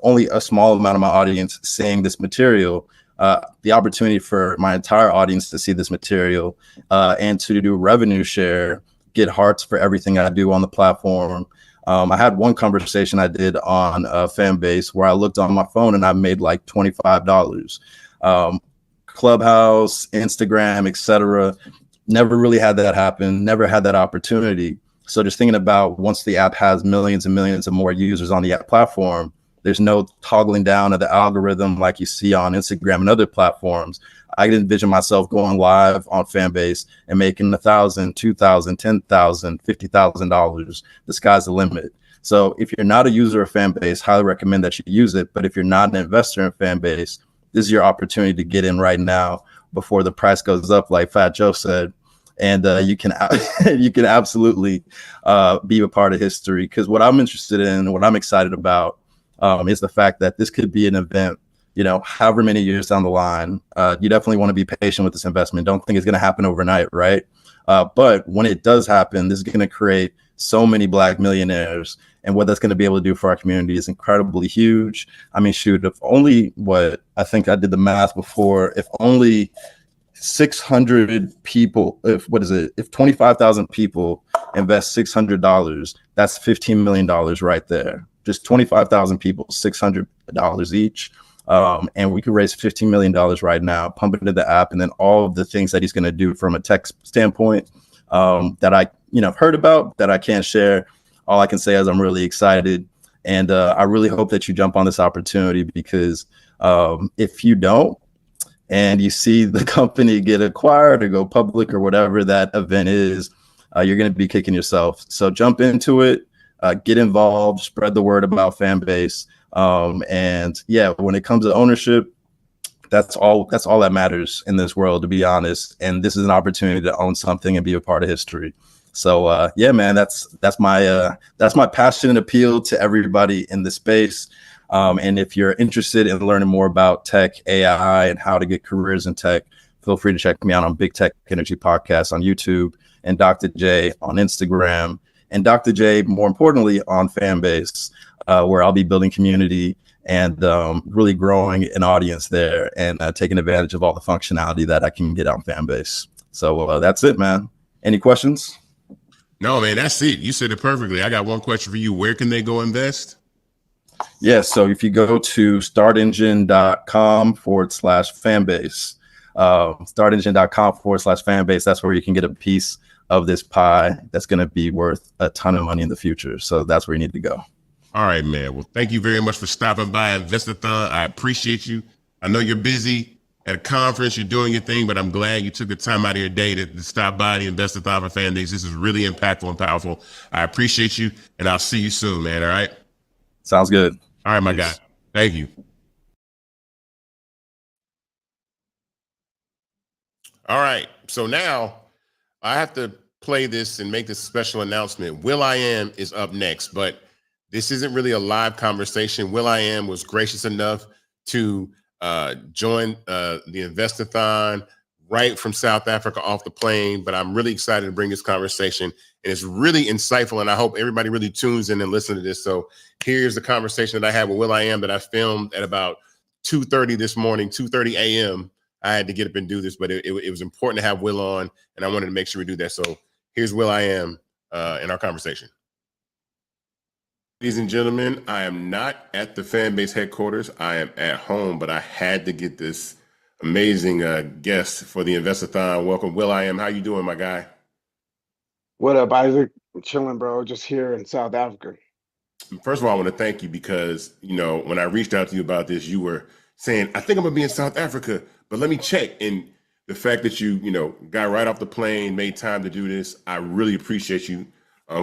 Speaker 10: only a small amount of my audience seeing this material, the opportunity for my entire audience to see this material and to do revenue share, get hearts for everything I do on the platform. I had one conversation I did on Fanbase where I looked on my phone and I made like $25. Clubhouse, Instagram, etc. Never really had that happen. Never had that opportunity. So just thinking about once the app has millions and millions of more users on the app platform, there's no toggling down of the algorithm like you see on Instagram and other platforms. I can envision myself going live on Fanbase and making $1,000, $2,000, $10,000, $50,000. The sky's the limit. So if you're not a user of Fanbase, highly recommend that you use it. But if you're not an investor in Fanbase, this is your opportunity to get in right now before the price goes up, like Fat Joe said. And you can absolutely be a part of history. Because what I'm interested in, what I'm excited about, is the fact that this could be an event, however many years down the line. You definitely want to be patient with this investment. Don't think it's going to happen overnight, right? But when it does happen, this is going to create so many Black millionaires. And what that's going to be able to do for our community is incredibly huge. I mean, shoot, if only I think I did the math before, if only 600 people, if 25,000 people invest $600, that's $15 million right there. Just 25,000 people, $600 each. And we could raise $15 million right now, pump it into the app, and then all of the things that he's going to do from a tech standpoint that I heard about that I can't share. All I can say is I'm really excited. And I really hope that you jump on this opportunity, because if you don't, and you see the company get acquired or go public or whatever that event is, you're going to be kicking yourself. So jump into it, get involved, spread the word about Fanbase. And yeah, when it comes to ownership, that's all that matters in this world, to be honest. And this is an opportunity to own something and be a part of history. So yeah, man, that's my passionate appeal to everybody in the space. And if you're interested in learning more about tech, AI, and how to get careers in tech, feel free to check me out on Big Tech Energy Podcast on YouTube, and Dr. J on Instagram, and Dr. J, more importantly, on Fanbase, where I'll be building community and really growing an audience there, and taking advantage of all the functionality that I can get on Fanbase. So that's it, man. Any questions?
Speaker 2: No, man, that's it. You said it perfectly. I got one question for you. Where can they go invest?
Speaker 10: Yeah, so if you go to startengine.com/Fanbase, startengine.com/Fanbase, that's where you can get a piece of this pie that's going to be worth a ton of money in the future. So that's where you need to go.
Speaker 2: All right, man. Well, thank you very much for stopping by Invest-A-athon. I appreciate you. I know you're busy at a conference, you're doing your thing, but I'm glad you took the time out of your day to stop by the Invest-A-athon for Fanbase. This is really impactful and powerful. I appreciate you, and I'll see you soon, man. All right?
Speaker 10: Sounds good.
Speaker 2: All right, my guy. Thank you. All right. So now I have to play this and make this special announcement. Will.I.Am is up next, but this isn't really a live conversation. Will.I.Am was gracious enough to join the Invest-A-athon right from South Africa off the plane, but I'm really excited to bring this conversation, and it's really insightful, and I hope everybody really tunes in and listen to this. So here's the conversation that I had with Will.I.Am that I filmed at about 2:30 this morning, 2:30 a.m. I had to get up and do this, but it was important to have Will on, and I wanted to make sure we do that. So here's Will.I.Am in our conversation. Ladies and gentlemen, I am not at the Fanbase headquarters. I am at home, but I had to get this amazing guest for the Invest-A-athon. Welcome, Will.I.Am. How you doing, my guy?
Speaker 11: What up, Isaac? I'm chilling, bro. Just here in South Africa.
Speaker 2: First of all, I want to thank you because, when I reached out to you about this, you were saying, I think I'm going to be in South Africa, but let me check. And the fact that you got right off the plane, made time to do this, I really appreciate you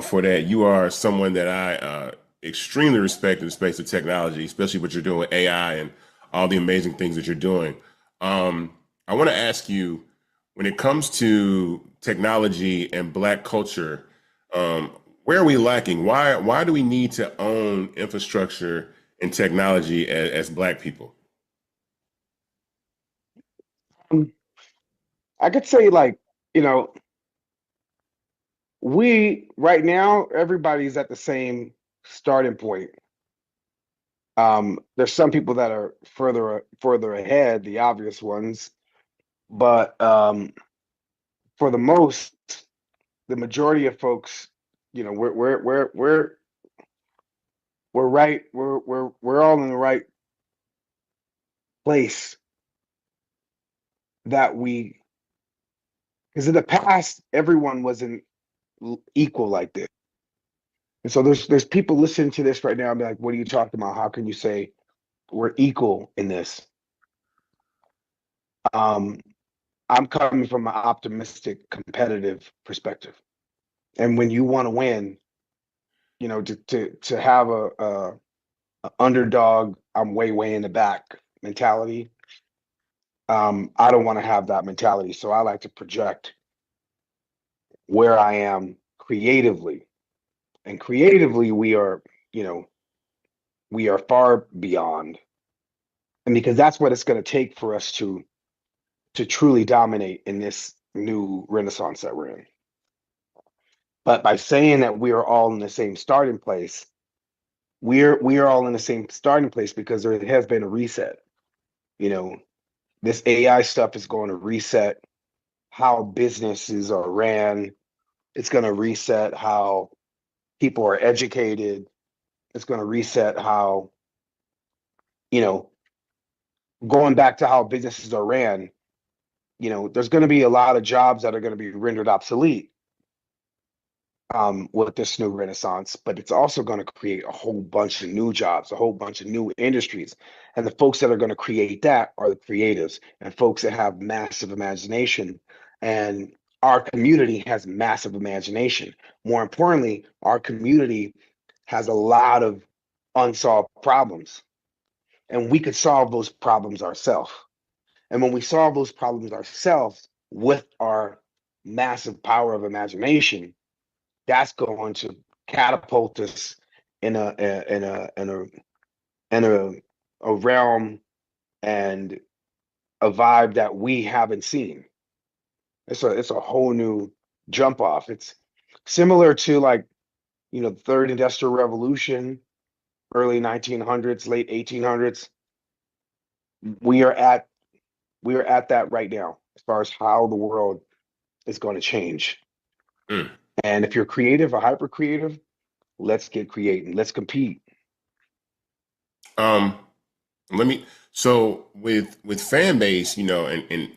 Speaker 2: for that. You are someone that I extremely respect in the space of technology, especially what you're doing with AI and all the amazing things that you're doing. I want to ask you, when it comes to technology and Black culture, where are we lacking? Why do we need to own infrastructure and technology as Black people?
Speaker 11: I could say, we right now, everybody's at the same starting point. There's some people that are further ahead, the obvious ones, but for the majority of folks, we're right, we're all in the right place because in the past, everyone wasn't equal like this. And so there's people listening to this right now and be like, what are you talking about? How can you say we're equal in this? I'm coming from an optimistic, competitive perspective. And when you want to win, to have a underdog, I'm way in the back mentality. I don't want to have that mentality. So I like to project where I am creatively. And creatively, we are far beyond. And because that's what it's going to take for us to truly dominate in this new renaissance that we're in. But by saying that we are all in the same starting place, we are all in the same starting place because there has been a reset. This AI stuff is going to reset how businesses are ran. It's going to reset how people are educated. It's going to reset how, going back to how businesses are ran, there's going to be a lot of jobs that are going to be rendered obsolete with this new renaissance, but it's also going to create a whole bunch of new jobs, a whole bunch of new industries. And the folks that are going to create that are the creatives and folks that have massive imagination. And our community has massive imagination. More importantly, our community has a lot of unsolved problems, and we could solve those problems ourselves. And when we solve those problems ourselves with our massive power of imagination, that's going to catapult us in a realm and a vibe that we haven't seen. It's a whole new jump off. It's similar to the third industrial revolution, early 1900s, late 1800s. We are at that right now as far as how the world is going to change. And if you're creative or hyper creative, let's get creative. Let's compete.
Speaker 2: So with Fanbase, and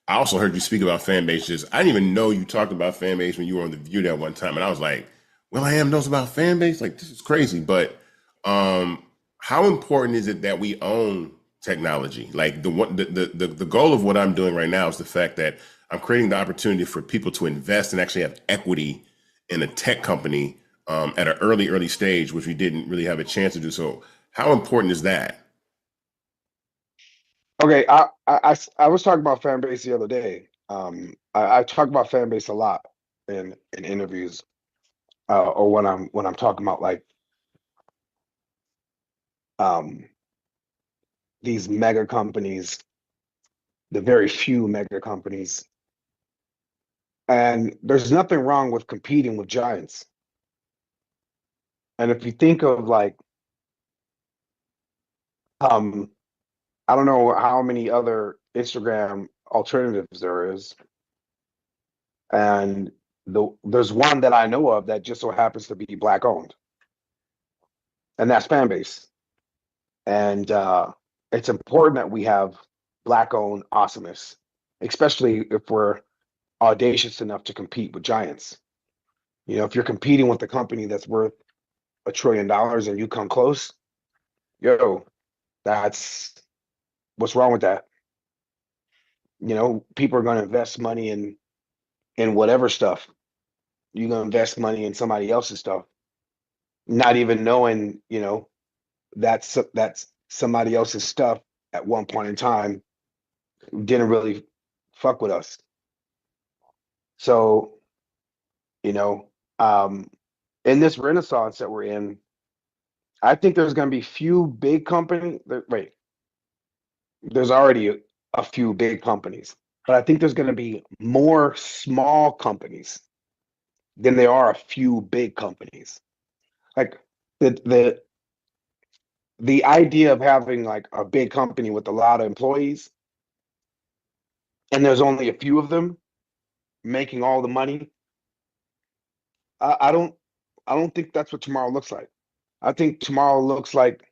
Speaker 2: I also heard you speak about Fanbase. I didn't even know you talked about Fanbase when you were on The View that one time, and I was like, Will.I.Am knows about Fanbase? Like, this is crazy. But how important is it that we own technology? Like the goal of what I'm doing right now is the fact that I'm creating the opportunity for people to invest and actually have equity in a tech company at an early stage, which we didn't really have a chance to do. So how important is that?
Speaker 11: Okay, I was talking about Fanbase the other day. I talk about Fanbase a lot in interviews, or when I'm talking about these mega companies, the very few mega companies. And there's nothing wrong with competing with giants. And if you think of I don't know how many other Instagram alternatives there is. And there's one that I know of that just so happens to be Black owned, and that's Fanbase. And it's important that we have Black owned awesomeness, especially if we're audacious enough to compete with giants. You know, if you're competing with a company that's worth $1 trillion and you come close, yo, that's what's wrong with that. You know, people are going to invest money in whatever stuff. You're going to invest money in somebody else's stuff, not even knowing, you know, that's somebody else's stuff at one point in time didn't really fuck with us. So, you know, in this renaissance that we're in, I think there's going to be few big companies. Wait, there's already a few big companies, but I think there's going to be more small companies than there are a few big companies. Like the idea of having like a big company with a lot of employees and there's only a few of them making all the money. I don't think that's what tomorrow looks like. I think tomorrow looks like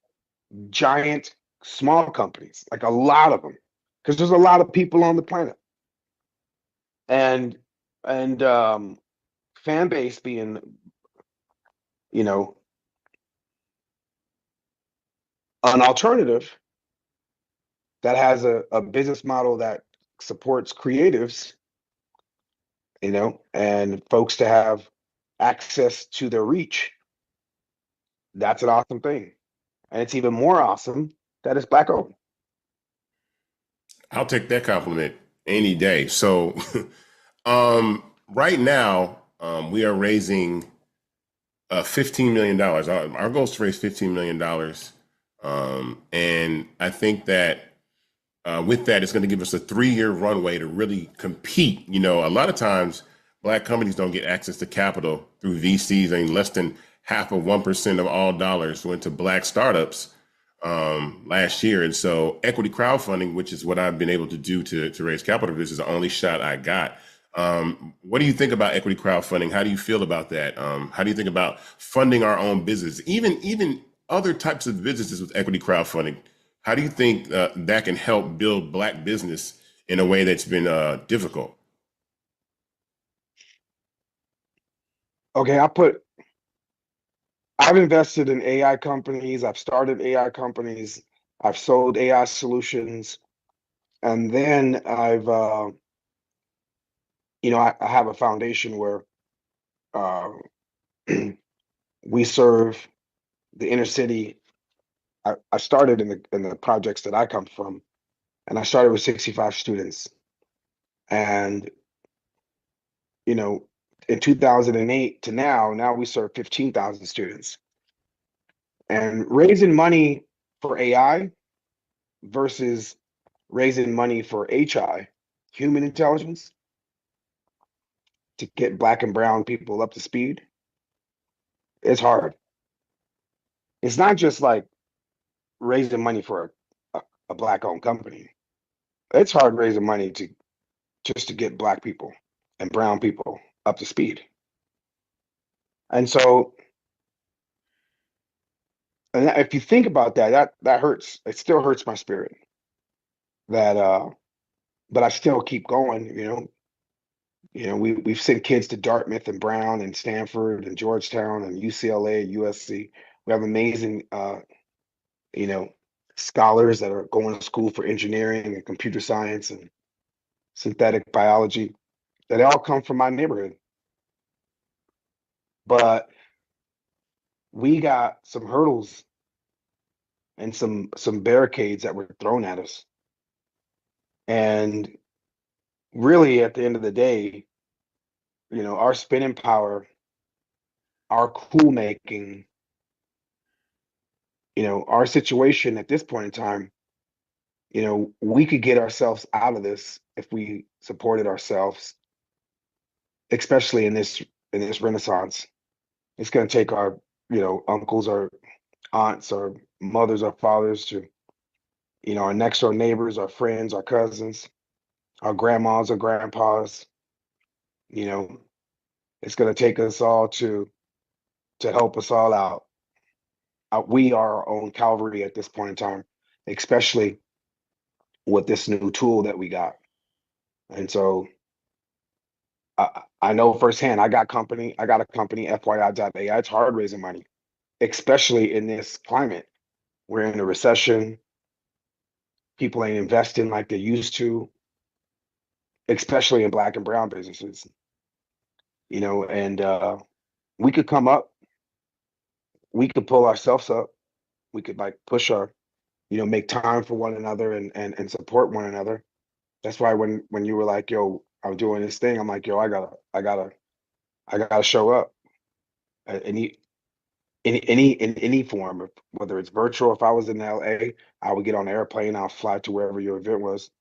Speaker 11: giant small companies, like a lot of them, because there's a lot of people on the planet. And Fanbase being, you know, an alternative that has a business model that supports creatives, you know, and folks to have access to their reach. That's an awesome thing. And it's even more awesome that it's Black owned.
Speaker 2: I'll take that compliment any day. So right now, we are raising $15 million. Our goal is to raise $15 million. And I think that with that, it's going to give us a 3-year runway to really compete. You know, a lot of times Black companies don't get access to capital through VCs. I mean, less than 0.5% of all dollars went to Black startups last year. And so equity crowdfunding, which is what I've been able to do to raise capital, this is the only shot I got. What do you think about equity crowdfunding? How do you feel about that? How do you think about funding our own business, even other types of businesses with equity crowdfunding? How do you think that can help build Black business in a way that's been difficult?
Speaker 11: Okay, I've invested in AI companies. I've started AI companies. I've sold AI solutions. And then I've, you know, I have a foundation where we serve the inner city. I started in the projects that I come from, and I started with 65 students. And, you know, in 2008 to now we serve 15,000 students. And raising money for AI versus raising money for HI, human intelligence, to get Black and brown people up to speed, it's hard. It's not just like raising money for a Black owned company. It's hard raising money to just to get Black people and brown people up to speed. And so, and if you think about that hurts. It still hurts my spirit that but I still keep going, you know. You know, we've sent kids to Dartmouth and Brown and Stanford and Georgetown and UCLA and USC. We have amazing you know, scholars that are going to school for engineering and computer science and synthetic biology that all come from my neighborhood. But we got some hurdles and some barricades that were thrown at us. And really at the end of the day, you know, our spinning power, our cool making, you know, our situation at this point in time, you know, we could get ourselves out of this if we supported ourselves, especially in this renaissance. It's going to take our, you know, uncles, our aunts, our mothers, our fathers to, you know, our next door neighbors, our friends, our cousins, our grandmas, our grandpas. You know, it's going to take us all to help us all out. We are our own cavalry at this point in time, especially with this new tool that we got. And so I know firsthand, I got a company, FYI.ai. It's hard raising money, especially in this climate. We're in a recession. People ain't investing like they used to, especially in Black and brown businesses. You know, and we could come up, we could pull ourselves up, we could like push our, you know, make time for one another and support one another. That's why when you were like, yo, I'm doing this thing, I'm like, yo, I gotta show up. Any in any form, whether it's virtual. If I was in LA, I would get on an airplane, I'll fly to wherever your event was.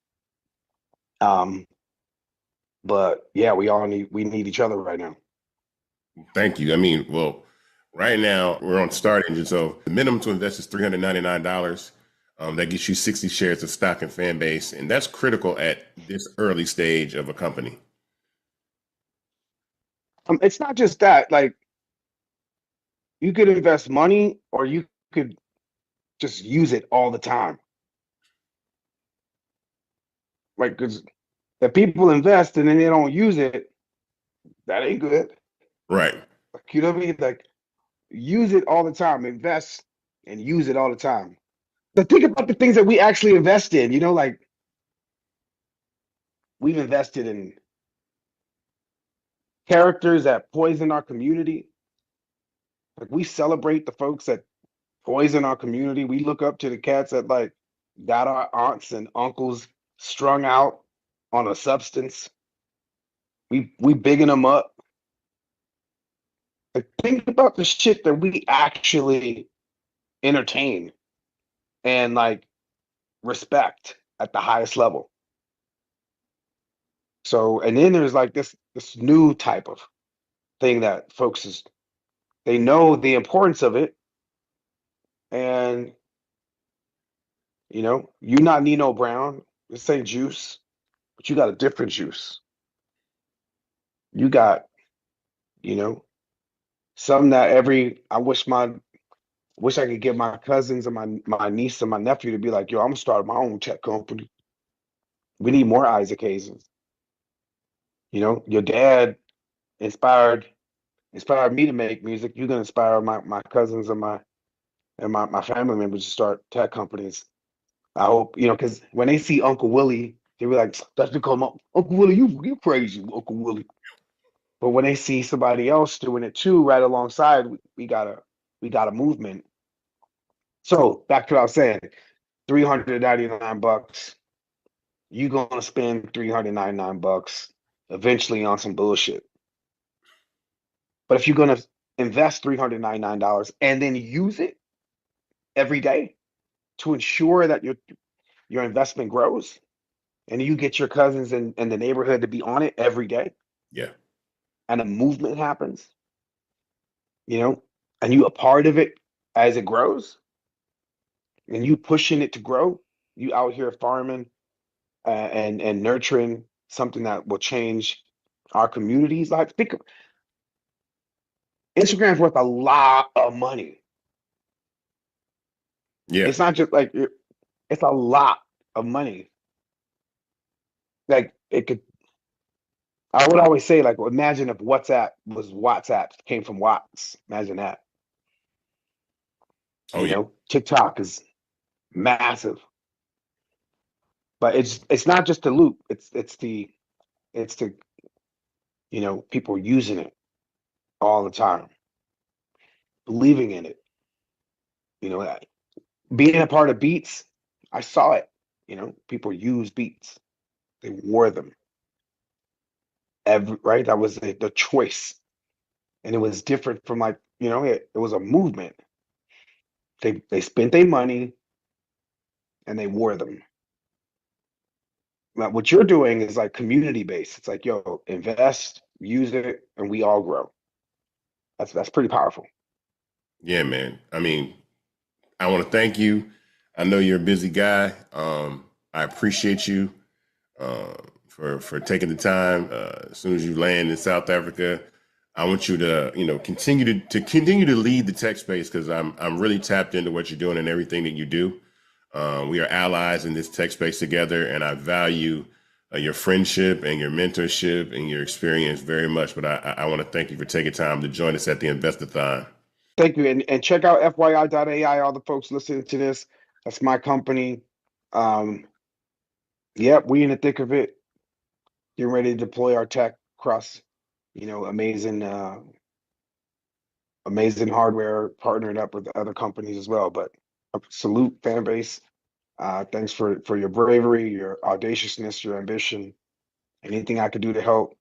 Speaker 11: But yeah, we need each other right now.
Speaker 2: Thank you. I mean, well, right now we're on Start Engine, so the minimum to invest is $399. That gets you 60 shares of stock in Fanbase, and that's critical at this early stage of a company.
Speaker 11: It's not just that. Like, you could invest money, or you could just use it all the time. Like, because if people invest and then they don't use it, that ain't good.
Speaker 2: Right.
Speaker 11: Like, you know what I mean? Like, use it all the time. Invest and use it all the time. But think about the things that we actually invest in. You know, like, we've invested in characters that poison our community. Like, we celebrate the folks that poison our community. We look up to the cats that like got our aunts and uncles strung out on a substance. We bigging them up. Like, think about the shit that we actually entertain and like respect at the highest level. So, and then there's like this new type of thing that folks they know the importance of it, and you know, you not Nino Brown, this ain't juice, but you got a different juice. You got, you know, something that I wish I could get my cousins and my niece and my nephew to be like, yo, I'm gonna start my own tech company. We need more Isaac Hayes. You know, your dad inspired me to make music. You're gonna inspire my cousins and my family members to start tech companies. I hope, you know, because when they see Uncle Willie, they be like, that's because Uncle Willie, you crazy, Uncle Willie. But when they see somebody else doing it too, right alongside, we got a movement. So back to what I was saying, $399. You gonna spend $399 eventually on some bullshit. But if you're gonna invest $399 and then use it every day to ensure that your investment grows, and you get your cousins in the neighborhood to be on it every day,
Speaker 2: Yeah.
Speaker 11: and a movement happens, you know, and you a part of it as it grows, and you pushing it to grow, you out here farming and nurturing something that will change our communities. Like, think of Instagram's worth a lot of money.
Speaker 2: Yeah.
Speaker 11: It's not just like it's a lot of money. Like, it could. I would always say, like, imagine if WhatsApp came from Watts. Imagine that.
Speaker 2: Oh,
Speaker 11: You
Speaker 2: yeah.
Speaker 11: know, TikTok is massive, but it's not just the loop. It's the you know, people using it all the time, believing in it. You know, being a part of Beats, I saw it. You know, people use Beats. They wore them. Right? That was the choice. And it was different from, like, you know, it was a movement. They spent their money and they wore them. Now, what you're doing is like community based. It's like, yo, invest, use it, and we all grow. That's pretty powerful.
Speaker 2: Yeah, man. I mean, I want to thank you. I know you're a busy guy. I appreciate you for taking the time. As soon as you land in South Africa, I want you to continue to lead the tech space, because I'm really tapped into what you're doing and everything that you do. We are allies in this tech space together, and I value your friendship and your mentorship and your experience very much. But I want to thank you for taking time to join us at the Invest-A-athon.
Speaker 11: Thank you. And check out FYI.ai, all the folks listening to this. That's my company. Yep, we in the thick of it. Getting ready to deploy our tech across, amazing hardware, partnering up with other companies as well. But salute Fanbase. Thanks for your bravery, your audaciousness, your ambition. Anything I could do to help,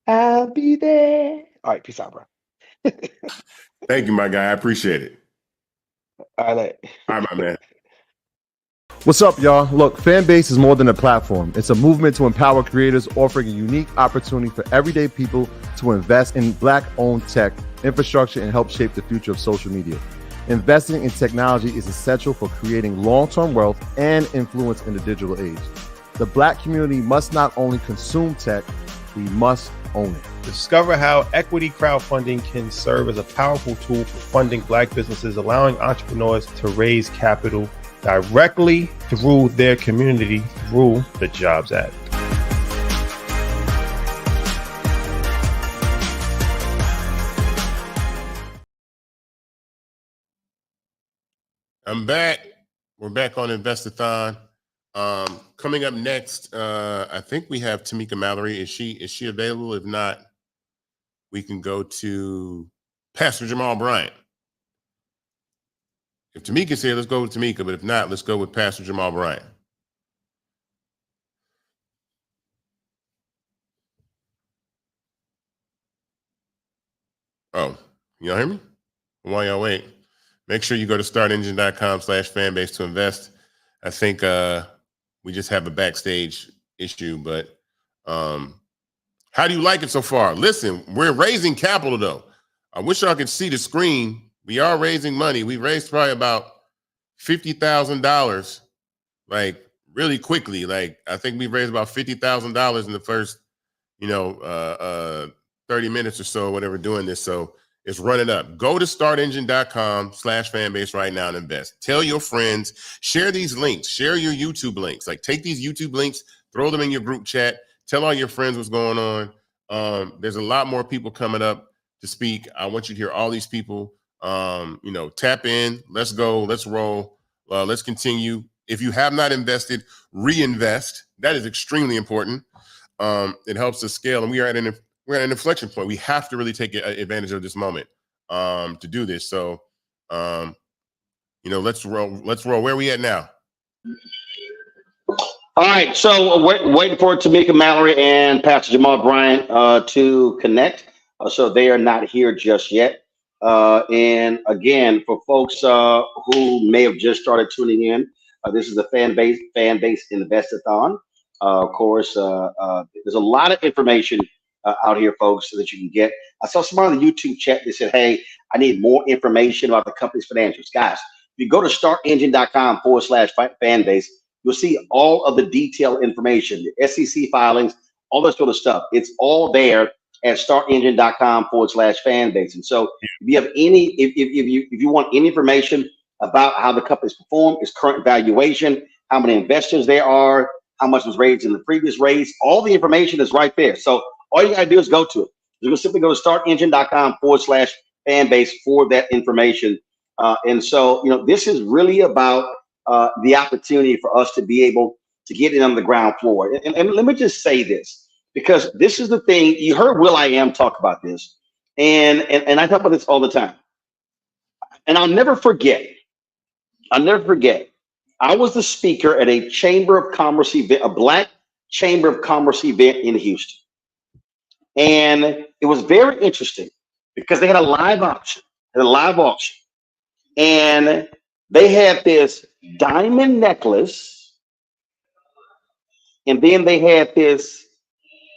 Speaker 11: I'll be there. All right, peace out, bro.
Speaker 2: Thank you, my guy. I appreciate it.
Speaker 11: All right,
Speaker 2: my man.
Speaker 12: What's up, y'all? Look, Fanbase is more than a platform. It's a movement to empower creators, offering a unique opportunity for everyday people to invest in Black-owned tech, infrastructure, and help shape the future of social media. Investing in technology is essential for creating long-term wealth and influence in the digital age. The Black community must not only consume tech, we must own it.
Speaker 13: Discover how equity crowdfunding can serve as a powerful tool for funding Black businesses, allowing entrepreneurs to raise capital directly through their community through the Jobs Act.
Speaker 2: I'm back. We're back on Invest-A-thon. Coming up next, I think we have Tamika Mallory. Is she available? If not, we can go to Pastor Jamal Bryant. If Tamika's here, let's go with Tamika. But if not, let's go with Pastor Jamal Bryant. Oh, y'all hear me? While y'all wait, make sure you go to startengine.com/fanbase to invest. I think we just have a backstage issue, but how do you like it so far? Listen, we're raising capital though. I wish y'all could see the screen. We are raising money. We raised probably about $50,000, like really quickly. Like I think we raised about $50,000 in the first, 30 minutes or so, whatever, doing this. So it's running up. Go to startengine.com/fanbase right now and invest. Tell your friends, share these links, share your YouTube links. Like take these YouTube links, throw them in your group chat, tell all your friends what's going on. There's a lot more people coming up to speak. I want you to hear all these people. Tap in, let's go, let's roll, let's continue. If you have not invested, reinvest. That is extremely important. It helps us scale, and we're at an inflection point. We have to really take advantage of this moment to do this. So, let's roll. Where are we at now?
Speaker 3: All right, so waiting for Tamika Mallory and Pastor Jamal Bryant to connect. So they are not here just yet. And again, for folks who may have just started tuning in, this is the Fanbase Invest-A-thon. Of course, there's a lot of information out here, folks, so that you can get. I saw someone on the YouTube chat that said, hey, I need more information about the company's financials. Guys, if you go to startengine.com/fanbase, you'll see all of the detailed information, the SEC filings, all that sort of stuff. It's all there at startengine.com/fanbase. And so if you have if you want any information about how the company's performed, its current valuation, how many investors there are, how much was raised in the previous raise, all the information is right there. So all you gotta do is go to it. You're gonna simply go to startengine.com/fanbase for that information. And so, this is really about the opportunity for us to be able to get in on the ground floor. And let me just say this, because this is the thing. You heard Will.I.Am talk about this, and I talk about this all the time. And I'll never forget. I was the speaker at a Chamber of Commerce event, a Black Chamber of Commerce event in Houston. And it was very interesting because they had a live auction. And they had this diamond necklace. And then they had this,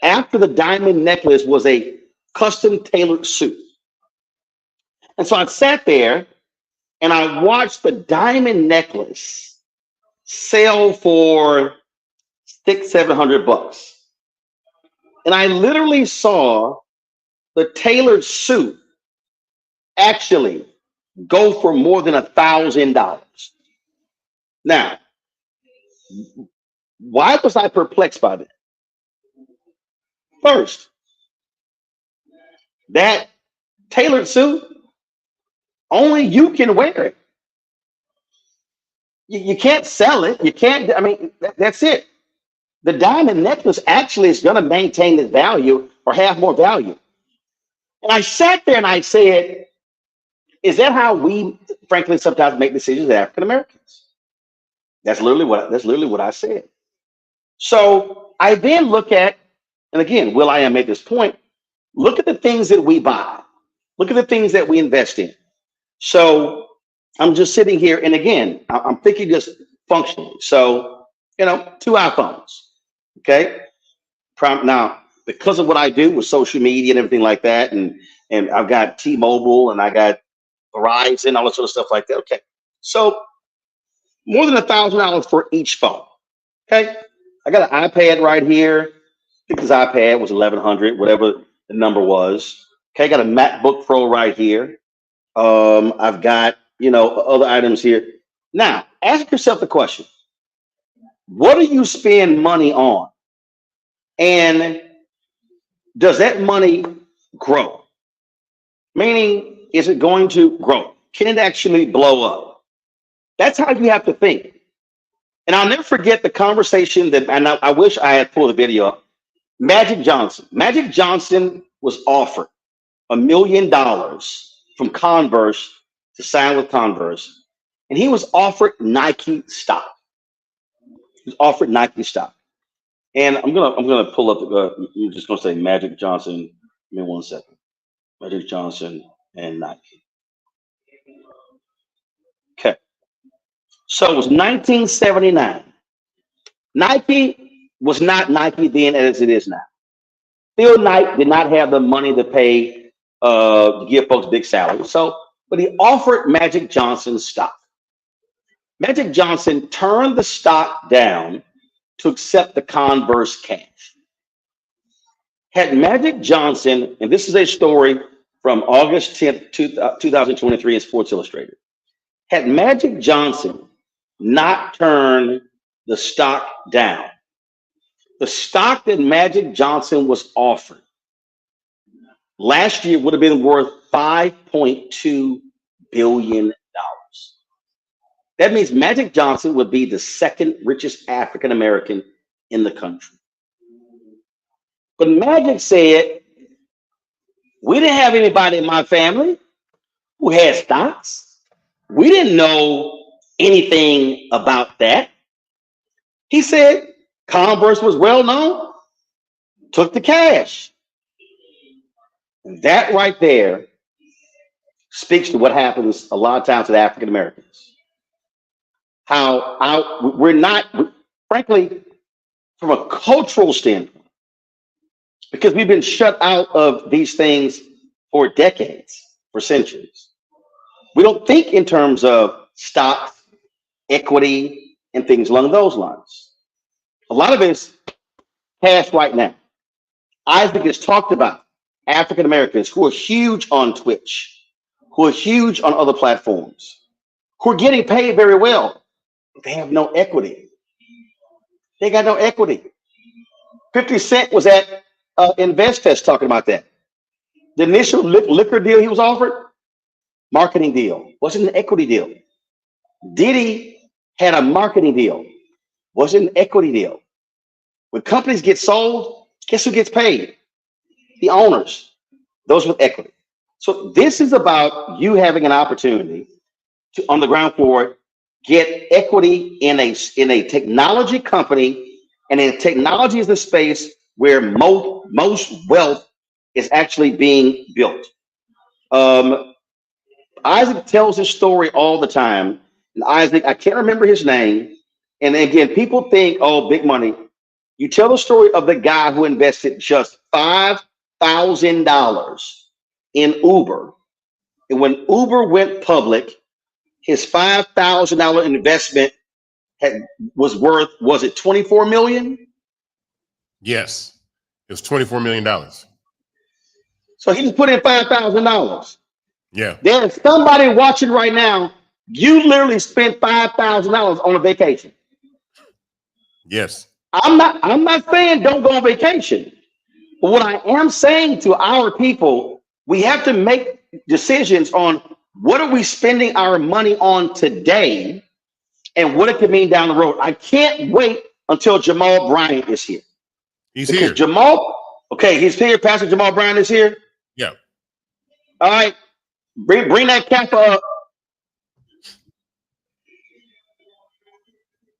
Speaker 3: after the diamond necklace was a custom tailored suit. And so I sat there and I watched the diamond necklace sell for $600-700. And I literally saw the tailored suit actually go for more than $1,000. Now, why was I perplexed by that? First, that tailored suit, only you can wear it. You can't sell it. You can't, I mean, that's it. The diamond necklace actually is going to maintain its value or have more value. And I sat there and I said, is that how we, frankly, sometimes make decisions as African Americans? That's literally what I said. So I then look at, and again, Will.I.Am made this point, look at the things that we buy. Look at the things that we invest in. So I'm just sitting here, and again, I'm thinking just functionally. So, 2 iPhones, okay? Now, because of what I do with social media and everything like that, and I've got T-Mobile and I got Verizon, all that sort of stuff like that, okay? So more than $1,000 for each phone, okay? I got an iPad right here. I think this iPad was $1,100, whatever the number was. Okay, I got a MacBook Pro right here. I've got, other items here. Now, ask yourself the question, what do you spend money on? And does that money grow? Meaning, is it going to grow? Can it actually blow up? That's how you have to think. And I'll never forget the conversation that, and I wish I had pulled the video up. Magic Johnson. Magic Johnson was offered $1 million from Converse to sign with Converse, and he was offered Nike stock. He was offered Nike stock, and I'm gonna pull up. I'm just gonna say Magic Johnson. Give me 1 second. Magic Johnson and Nike. Okay, so it was 1979. Nike was not Nike then as it is now. Still, Nike did not have the money to pay to give folks big salaries. But he offered Magic Johnson stock. Magic Johnson turned the stock down to accept the Converse cash. Had Magic Johnson, and this is a story from August 10th, 2023 in Sports Illustrated. Had Magic Johnson not turned the stock down, the stock that Magic Johnson was offered last year would have been worth $5.2 billion. That means Magic Johnson would be the second richest African American in the country. But Magic said, we didn't have anybody in my family who had stocks. We didn't know anything about that. He said Converse was well known, took the cash. And that right there speaks to what happens a lot of times with African Americans. How we're not, frankly, from a cultural standpoint, because we've been shut out of these things for decades, for centuries. We don't think in terms of stocks, equity, and things along those lines. A lot of it's cash right now. Isaac has talked about African Americans who are huge on Twitch, who are huge on other platforms, who are getting paid very well, but they have no equity. They got no equity. 50 Cent was at Invest-A talking about that. The initial liquor deal he was offered, marketing deal, wasn't an equity deal. Diddy had a marketing deal, wasn't an equity deal. When companies get sold, guess who gets paid? The owners, those with equity. So this is about you having an opportunity to, on the ground floor, get equity in a technology company, and in technology is the space where most wealth is actually being built. Isaac tells his story all the time, and Isaac, I can't remember his name. And again, people think, oh, big money. You tell the story of the guy who invested just $5,000 in Uber. And when Uber went public, his $5,000 investment was it 24 million?
Speaker 2: Yes, it was $24 million.
Speaker 3: So he just put in $5,000.
Speaker 2: Yeah.
Speaker 3: There's somebody watching right now. You literally spent $5,000 on a vacation.
Speaker 2: Yes.
Speaker 3: I'm not saying don't go on vacation. But what I am saying to our people, we have to make decisions on what are we spending our money on today and what it could mean down the road. I can't wait until Jamal Bryant is here.
Speaker 2: He's
Speaker 3: because
Speaker 2: here.
Speaker 3: Jamal, okay, he's here. Pastor Jamal Bryant is here.
Speaker 2: Yeah.
Speaker 3: All right. Bring that cap up.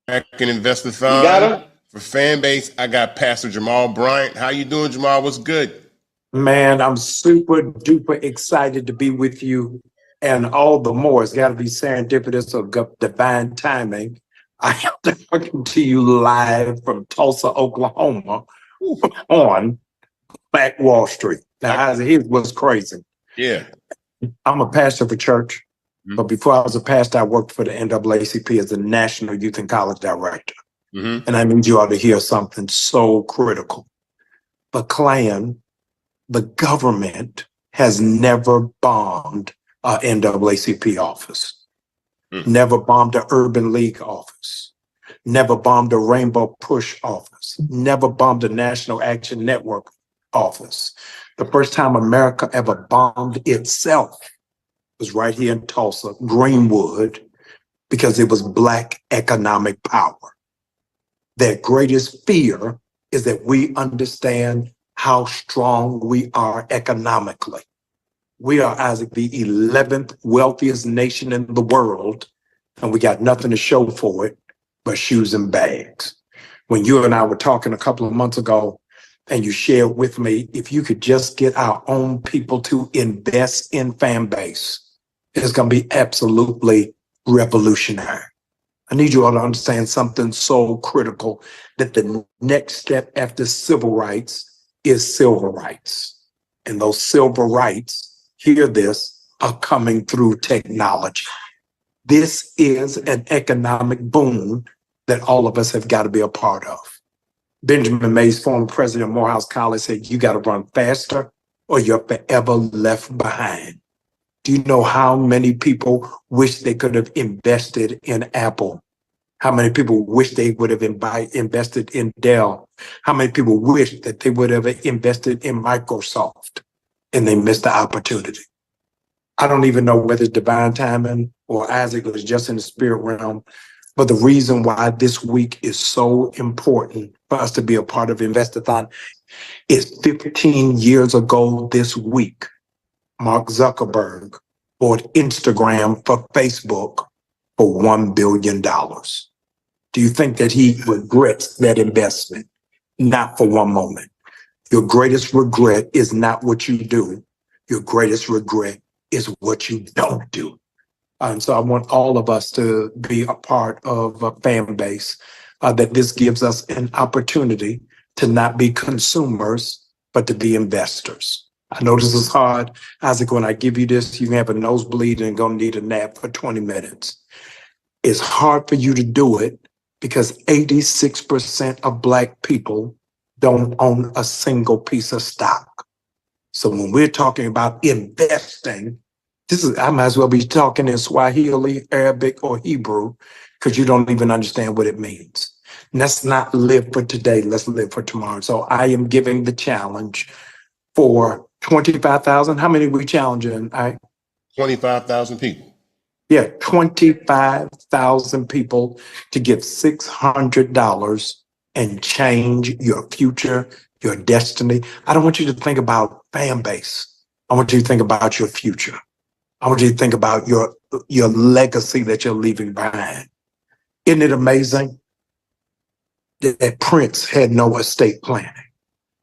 Speaker 2: I can invest the
Speaker 3: You got
Speaker 2: fund
Speaker 3: him?
Speaker 2: for Fanbase. I got Pastor Jamal Bryant. How you doing, Jamal? What's good?
Speaker 14: Man, I'm super duper excited to be with you, and all the more it's got to be serendipitous or divine timing. I am talking to you live from Tulsa, Oklahoma, on Black Wall Street. Now, here's what's crazy.
Speaker 2: Yeah.
Speaker 14: I'm a pastor of a church, but before I was a pastor, I worked for the NAACP as the National Youth and College Director. And I need you all to hear something so critical. The Klan, the government has never bombed an NAACP office, never bombed an Urban League office, never bombed a Rainbow Push office, never bombed a National Action Network office. The first time America ever bombed itself was right here in Tulsa, Greenwood, because it was Black economic power. Their greatest fear is that we understand how strong we are economically. We are, Isaac, the 11th wealthiest nation in the world, and we got nothing to show for it but shoes and bags. When you and I were talking a couple of months ago, and you shared with me, if you could just get our own people to invest in Fanbase, it's going to be absolutely revolutionary. I need you all to understand something so critical, that the next step after civil rights is civil rights. And those civil rights, hear this, are coming through technology. This is an economic boom that all of us have got to be a part of. Benjamin Mays, former president of Morehouse College, said, you got to run faster or you're forever left behind. Do you know how many people wish they could have invested in Apple? How many people wish they would have invested in Dell? How many people wish that they would have invested in Microsoft and they missed the opportunity? I don't even know whether it's divine timing or Isaac was just in the spirit realm. But the reason why this week is so important for us to be a part of Invest-A-athon is 15 years ago this week, Mark Zuckerberg bought Instagram for Facebook for $1 billion. Do you think that he regrets that investment? Not for one moment. Your greatest regret is not what you do. Your greatest regret is what you don't do. And so I want all of us to be a part of a fan base, that this gives us an opportunity to not be consumers, but to be investors. I know this is hard. Isaac, when I give you this, you can have a nosebleed and gonna need a nap for 20 minutes. It's hard for you to do it because 86% of Black people don't own a single piece of stock. So when we're talking about investing, I might as well be talking in Swahili, Arabic, or Hebrew, because you don't even understand what it means. Let's not live for today, let's live for tomorrow. So I am giving the challenge for 25,000. How many are we challenging?
Speaker 2: 25,000 people.
Speaker 14: Yeah, 25,000 people to give $600 and change your future, your destiny. I don't want you to think about Fanbase. I want you to think about your future. I want you to think about your legacy that you're leaving behind. Isn't it amazing that Prince had no estate planning?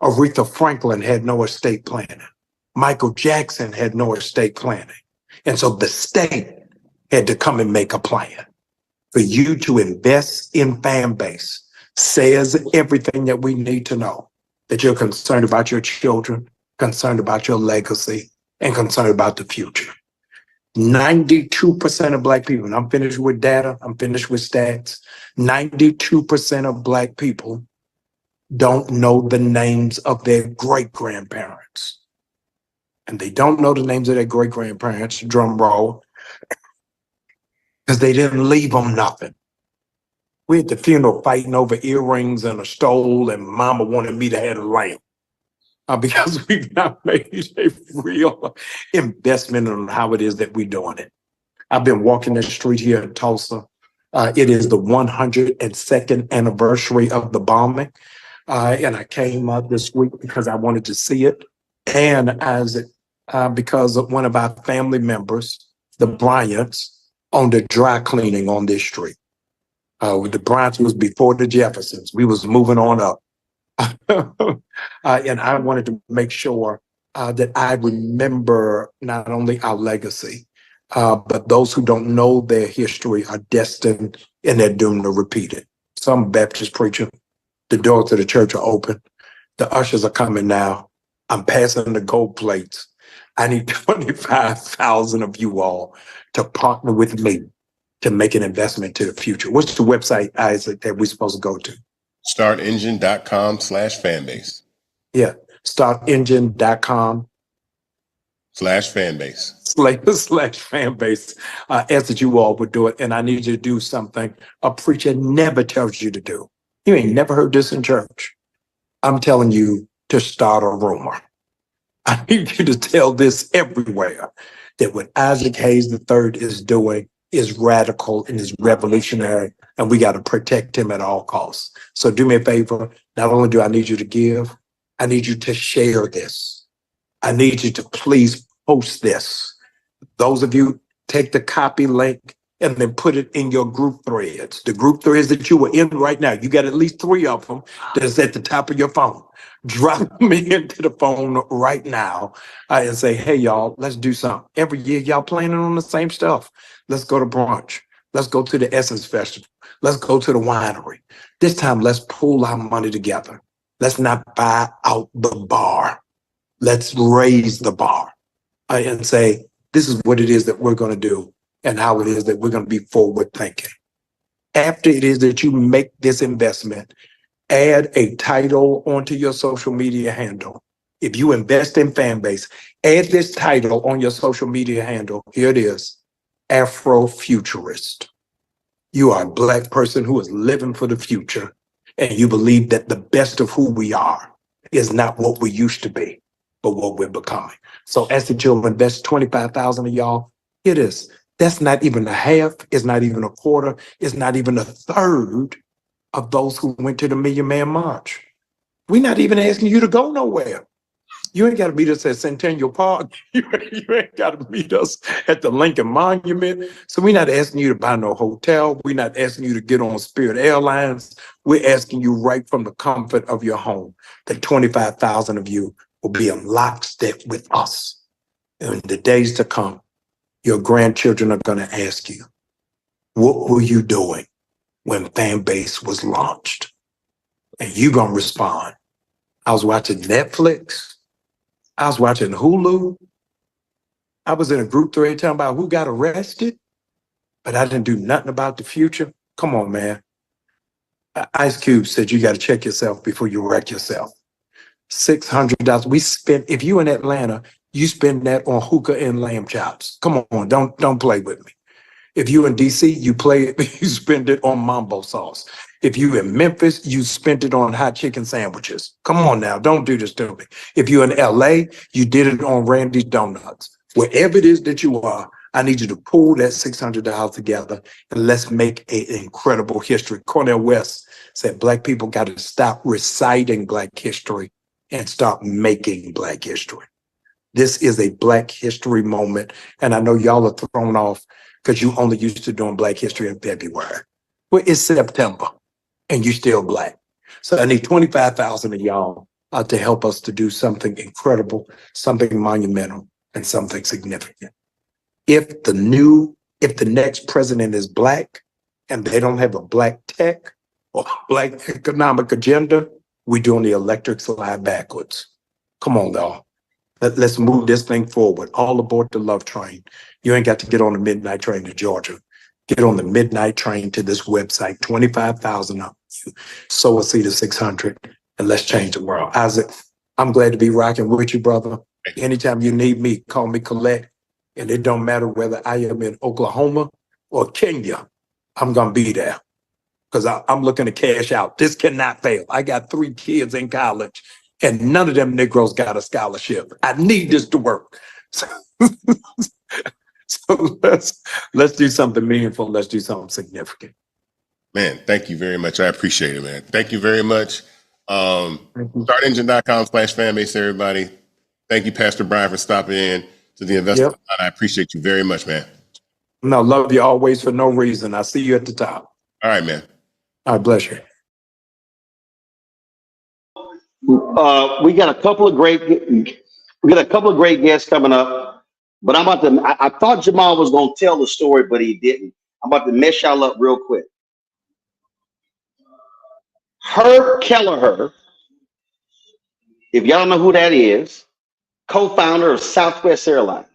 Speaker 14: Aretha Franklin had no estate planning. Michael Jackson had no estate planning. And so the state had to come and make a plan. For you to invest in Fanbase says everything that we need to know, that you're concerned about your children, concerned about your legacy, and concerned about the future. 92% of Black people, and I'm finished with data, I'm finished with stats, 92% of Black people don't know the names of their great-grandparents. And they don't know the names of their great-grandparents, drum roll, because they didn't leave them nothing. We at the funeral fighting over earrings and a stole, and mama wanted me to have a lamp. Because we've not made a real investment on how it is that we're doing it. I've been walking the street here in Tulsa. It is the 102nd anniversary of the bombing. And I came up this week because I wanted to see it. And because of one of our family members, the Bryants, owned a dry cleaning on this street. The Bryants was before the Jeffersons. We was moving on up. And I wanted to make sure that I remember not only our legacy, but those who don't know their history are destined and they're doomed to repeat it. Some Baptist preacher, the doors to the church are open. The ushers are coming now. I'm passing the gold plates. I need 25,000 of you all to partner with me to make an investment to the future. What's the website, Isaac, that we're supposed to go to?
Speaker 2: Startengine.com/fanbase.
Speaker 14: Yeah,
Speaker 2: startengine.com/fanbase.
Speaker 14: /fanbase. Ask that you all would do it. And I need you to do something a preacher never tells you to do. You ain't never heard this in church. I'm telling you to start a rumor. I need you to tell this everywhere, that what Isaac Hayes III is doing is radical and is revolutionary, and we got to protect him at all costs. So do me a favor. Not only do I need you to give, I need you to share this. I need you to please post this. Those of you, take the copy link and then put it in your group threads. The group threads that you are in right now, you got at least 3 of them that's at the top of your phone. Drop them into the phone right now and say, hey, y'all, let's do something. Every year, y'all planning on the same stuff. Let's go to brunch. Let's go to the Essence Festival. Let's go to the winery. This time, let's pool our money together. Let's not buy out the bar. Let's raise the bar and say, this is what it is that we're going to do and how it is that we're going to be forward thinking. After it is that you make this investment, add a title onto your social media handle. If you invest in Fanbase, add this title on your social media handle. Here it is, Afrofuturist. You are a Black person who is living for the future, and you believe that the best of who we are is not what we used to be, but what we're becoming. So as the children invest 25,000 of y'all, here it is. That's not even a half, it's not even a quarter, it's not even a third of those who went to the Million Man March. We're not even asking you to go nowhere. You ain't got to meet us at Centennial Park. You ain't got to meet us at the Lincoln Monument. So we're not asking you to buy no hotel. We're not asking you to get on Spirit Airlines. We're asking you right from the comfort of your home that 25,000 of you will be in lockstep with us. And in the days to come, your grandchildren are going to ask you, what were you doing when Fanbase was launched? And you're going to respond, I was watching Netflix. I was watching Hulu. I was in a group thread talking about who got arrested, but I didn't do nothing about the future. Come on, man. Ice Cube said you got to check yourself before you wreck yourself. $600. We spent, if you in Atlanta, you spend that on hookah and lamb chops. Come on, don't play with me. If you in DC, you spend it on mambo sauce. If you in Memphis, you spent it on hot chicken sandwiches. Come on now, don't do this to me. If you in LA, you did it on Randy's Donuts. Wherever it is that you are, I need you to pull that $600 together and let's make an incredible history. Cornel West said Black people got to stop reciting Black history and start making Black history. This is a Black history moment, and I know y'all are thrown off because you only used to doing Black history in February. Well, it's September, and you still Black. So I need 25,000 of y'all to help us to do something incredible, something monumental, and something significant. If the next president is Black, and they don't have a Black tech or Black economic agenda, we're doing the electric slide backwards. Come on, y'all. Let's move this thing forward. All aboard the love train. You ain't got to get on the midnight train to Georgia. Get on the midnight train to this website. 25,000 of you. Sow a seed of 600, and let's change the world. Isaac, I'm glad to be rocking with you, brother. Anytime you need me, call me Colette. And it don't matter whether I am in Oklahoma or Kenya. I'm gonna be there because I'm looking to cash out. This cannot fail. I got 3 kids in college, and none of them Negroes got a scholarship. I need this to work. So let's do something meaningful. Let's do something significant.
Speaker 2: Man, thank you very much. I appreciate it, man. Thank you very much. StartEngine.com/fanbase, everybody. Thank you, Pastor Bryant, for stopping in to the Invest-A-athon. I appreciate you very much, man.
Speaker 14: No, love you always for no reason. I see you at the top.
Speaker 2: All right, man.
Speaker 14: God bless you.
Speaker 3: We got a couple of great guests coming up, but I thought Jamal was gonna tell the story, but he didn't. I'm about to mess y'all up real quick. Herb Kelleher, if y'all don't know who that is, co-founder of Southwest Airlines.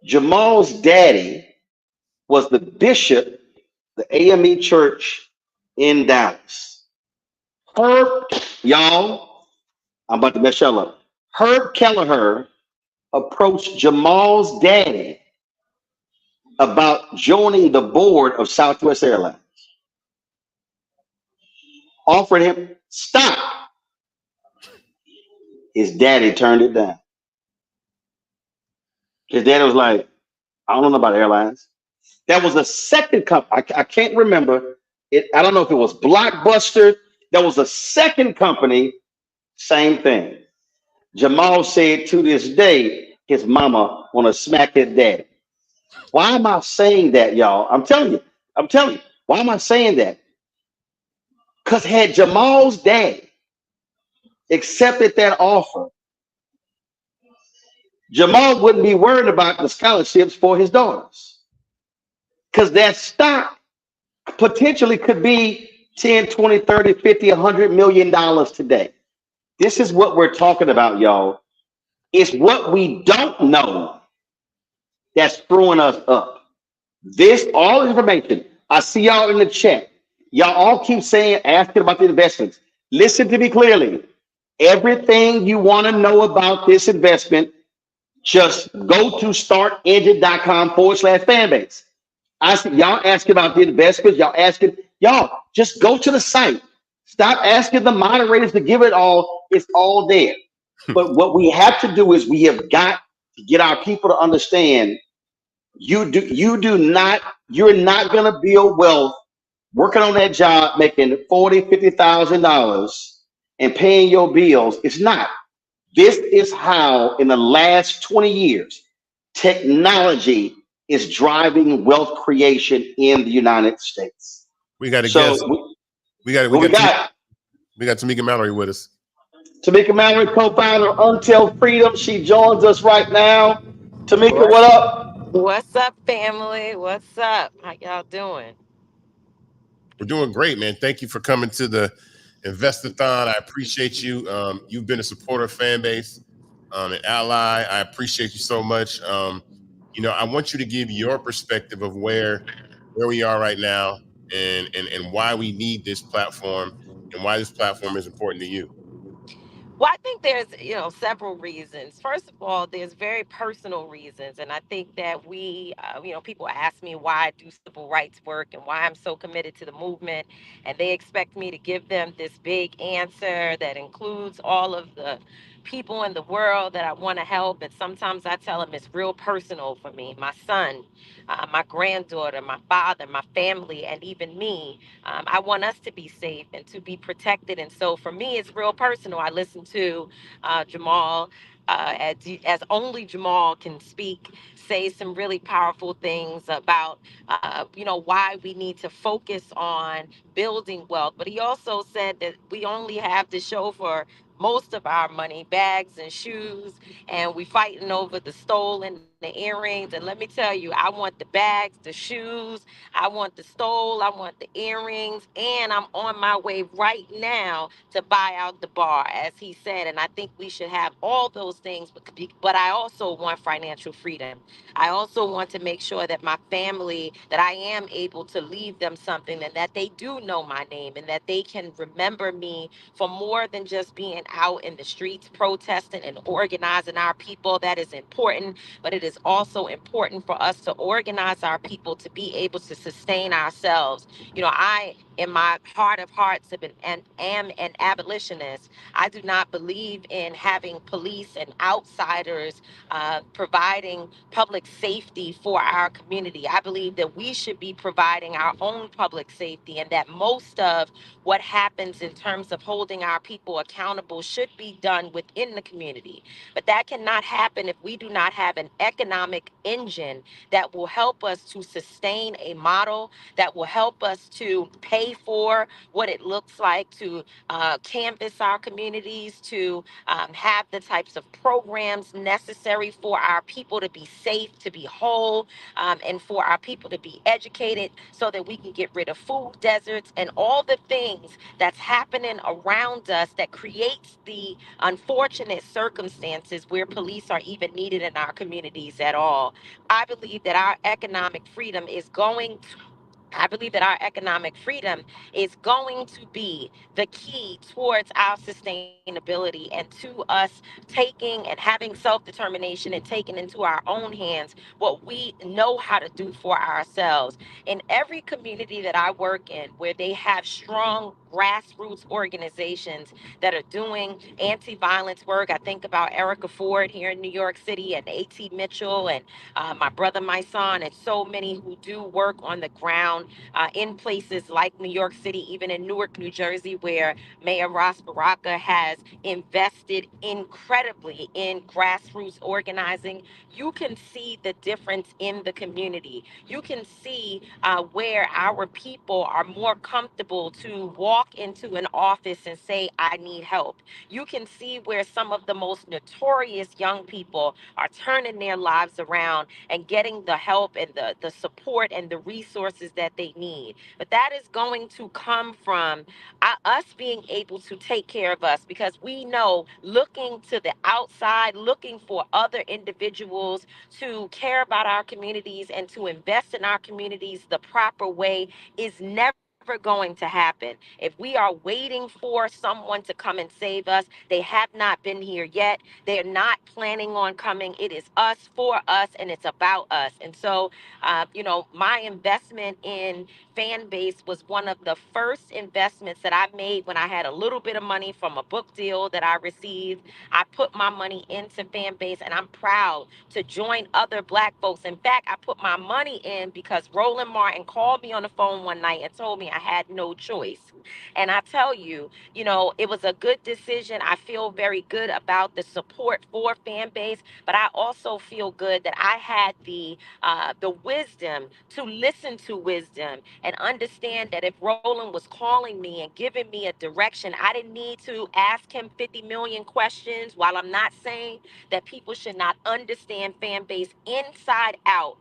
Speaker 3: Jamal's daddy was the bishop, the AME Church in Dallas. Herb, y'all, I'm about to mess y'all up. Herb Kelleher approached Jamal's daddy about joining the board of Southwest Airlines. Offered him, stop. His daddy turned it down. His daddy was like, I don't know about airlines. That was a second company. I can't remember it. I don't know if it was Blockbuster. There was a second company, same thing. Jamal said to this day, his mama want to smack his daddy. Why am I saying that, y'all? I'm telling you. Why am I saying that? Because had Jamal's daddy accepted that offer, Jamal wouldn't be worried about the scholarships for his daughters. Because that stock potentially could be 10, 20, 30, 50, $100 million today. This is what we're talking about, y'all. It's what we don't know that's throwing us up. This, all information. I see y'all in the chat. Y'all all keep saying, asking about the investments. Listen to me clearly. Everything you want to know about this investment, just go to startengine.com/fanbase. I see y'all asking about the investments. Y'all just go to the site. Stop asking the moderators to give it all. It's all there. But what we have to do is we have got to get our people to understand you're not gonna build wealth working on that job, making $40,000, $50,000 and paying your bills. It's not. This is how, in the last 20 years, technology is driving wealth creation in the United States.
Speaker 2: We got a guest. We got Tamika Mallory with us.
Speaker 3: Tamika Mallory, co-founder of Until Freedom. She joins us right now. Tamika, what up?
Speaker 15: What's up, family? What's up? How y'all doing?
Speaker 2: We're doing great, man. Thank you for coming to the Invest-A-thon. I appreciate you. You've been a supporter of Fanbase, an ally. I appreciate you so much. I want you to give your perspective of where we are right now and why we need this platform and why this platform is important to you.
Speaker 15: Well, I think there's, several reasons. First of all, there's very personal reasons. And I think that people ask me why I do civil rights work and why I'm so committed to the movement. And they expect me to give them this big answer that includes all of the people in the world that I want to help. And sometimes I tell them it's real personal for me, my son, my granddaughter, my father, my family, and even me. I want us to be safe and to be protected. And so for me, it's real personal. I listen to Jamal, as only Jamal can speak, say some really powerful things about, why we need to focus on building wealth. But he also said that we only have to show for most of our money, bags and shoes, and we fighting over the stolen, the earrings. And let me tell you, I want the bags, the shoes, I want the stole, I want the earrings, and I'm on my way right now to buy out the bar, as he said. And I think we should have all those things, but I also want financial freedom. I also want to make sure that my family, that I am able to leave them something, and that they do know my name, and that they can remember me for more than just being out in the streets protesting and organizing our people. That is important, but it is also important for us to organize our people to be able to sustain ourselves. You know, I, in my heart of hearts, am an abolitionist. I do not believe in having police and outsiders providing public safety for our community. I believe that we should be providing our own public safety, and that most of what happens in terms of holding our people accountable should be done within the community. But that cannot happen if we do not have an economic engine that will help us to sustain a model, that will help us to pay for what it looks like to canvass our communities, to have the types of programs necessary for our people to be safe, to be whole, and for our people to be educated so that we can get rid of food deserts and all the things that's happening around us that creates the unfortunate circumstances where police are even needed in our communities at all. I believe that our economic freedom is going I believe that our economic freedom is going to be the key towards our sustainability and to us taking and having self-determination and taking into our own hands what we know how to do for ourselves. In every community that I work in, where they have strong grassroots organizations that are doing anti-violence work, I think about Erica Ford here in New York City and A.T. Mitchell and my brother, my son, and so many who do work on the ground in places like New York City, even in Newark, New Jersey, where Mayor Ross Baraka has invested incredibly in grassroots organizing. You can see the difference in the community. You can see where our people are more comfortable to walk into an office and say, I need help. You can see where some of the most notorious young people are turning their lives around and getting the help and the support and the resources that they need. But that is going to come from us being able to take care of us, because we know looking to the outside, looking for other individuals to care about our communities and to invest in our communities the proper way is never going to happen. If we are waiting for someone to come and save us, they have not been here yet. They're not planning on coming. It is us for us, and it's about us. And so, my investment in Fanbase was one of the first investments that I made when I had a little bit of money from a book deal that I received. I put my money into Fanbase, and I'm proud to join other Black folks. In fact, I put my money in because Roland Martin called me on the phone one night and told me I had no choice. And I tell you, it was a good decision. I feel very good about the support for Fanbase, but I also feel good that I had the wisdom to listen to wisdom and understand that if Roland was calling me and giving me a direction, I didn't need to ask him 50 million questions. While I'm not saying that people should not understand Fanbase inside out,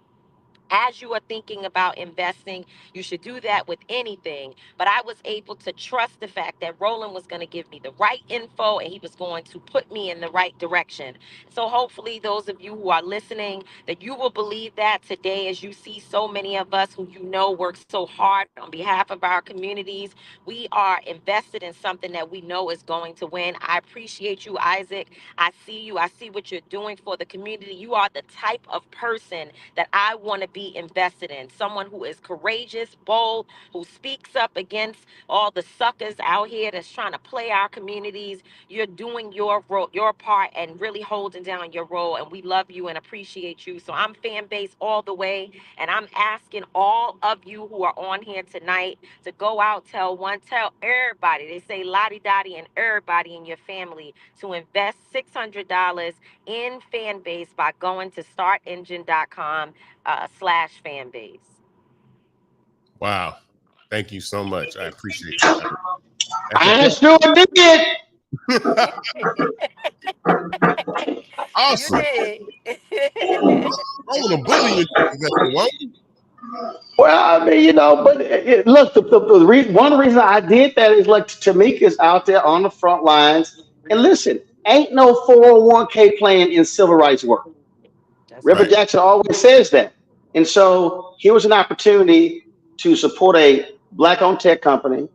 Speaker 15: as you are thinking about investing, you should do that with anything. But I was able to trust the fact that Roland was going to give me the right info and he was going to put me in the right direction. So hopefully those of you who are listening, that you will believe that today, as you see so many of us who work so hard on behalf of our communities. We are invested in something that we know is going to win. I appreciate you, Isaac. I see you. I see what you're doing for the community. You are the type of person that I want to be invested in. Someone who is courageous, bold, who speaks up against all the suckers out here that's trying to play our communities. You're doing your role, your part, and really holding down your role. And we love you and appreciate you. So I'm Fanbase all the way. And I'm asking all of you who are on here tonight to go out, tell everybody. They say lottie dottie and everybody in your family to invest $600 in Fanbase by going to startengine.com/Fanbase.
Speaker 2: Wow. Thank you so much. I appreciate that.
Speaker 3: I sure did.
Speaker 2: Awesome.
Speaker 15: You did.
Speaker 2: Roland, a bully in investment, won't you?
Speaker 3: Well, I mean, but look, the reason, one of the reasons I did that is like Tamika's out there on the front lines. And listen, ain't no 401k plan in civil rights work.
Speaker 15: That's
Speaker 3: Reverend
Speaker 2: Right.
Speaker 15: right.
Speaker 3: Jackson always says that. And so here was an opportunity to support a black owned tech company,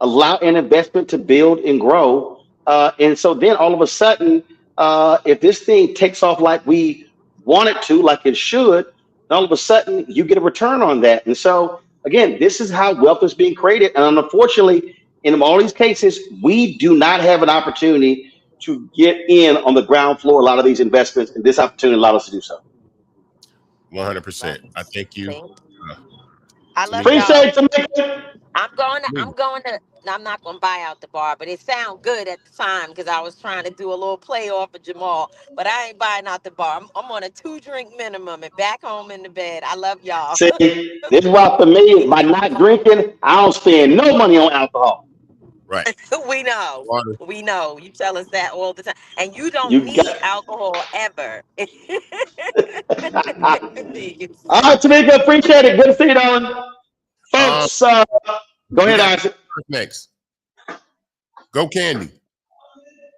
Speaker 3: allow an investment to build and grow. And so then all of a sudden, if this thing takes off like we want it to, like it should, then all of a sudden you get a return on that. And so again, this is how wealth is being created. And unfortunately, in all these cases, we do not have an opportunity to get in on the ground floor, a lot of these investments, and this opportunity allowed us to do so.
Speaker 2: 100%. I thank you,
Speaker 15: Thank
Speaker 2: uh,
Speaker 15: I love
Speaker 2: Tamika.
Speaker 15: y'all.
Speaker 3: Appreciate it, Tamika.
Speaker 15: I'm not gonna buy out the bar, but it sounded good at the time because I was trying to do a little play off of Jamal. But I ain't buying out the bar. I'm on a 2-drink minimum and back home in the bed. I love y'all.
Speaker 3: See, this is why for me, by not drinking, I don't spend no money on alcohol.
Speaker 2: Right.
Speaker 15: We know.
Speaker 2: Water.
Speaker 15: We know. You tell us that all the time. And you don't
Speaker 3: You got
Speaker 15: need alcohol ever.
Speaker 3: all right, Tamika, appreciate it. Good to see you, darling.
Speaker 2: Um,
Speaker 3: Folks, go
Speaker 2: we
Speaker 3: ahead,
Speaker 2: got
Speaker 3: Isaac.
Speaker 2: next. Go Candy.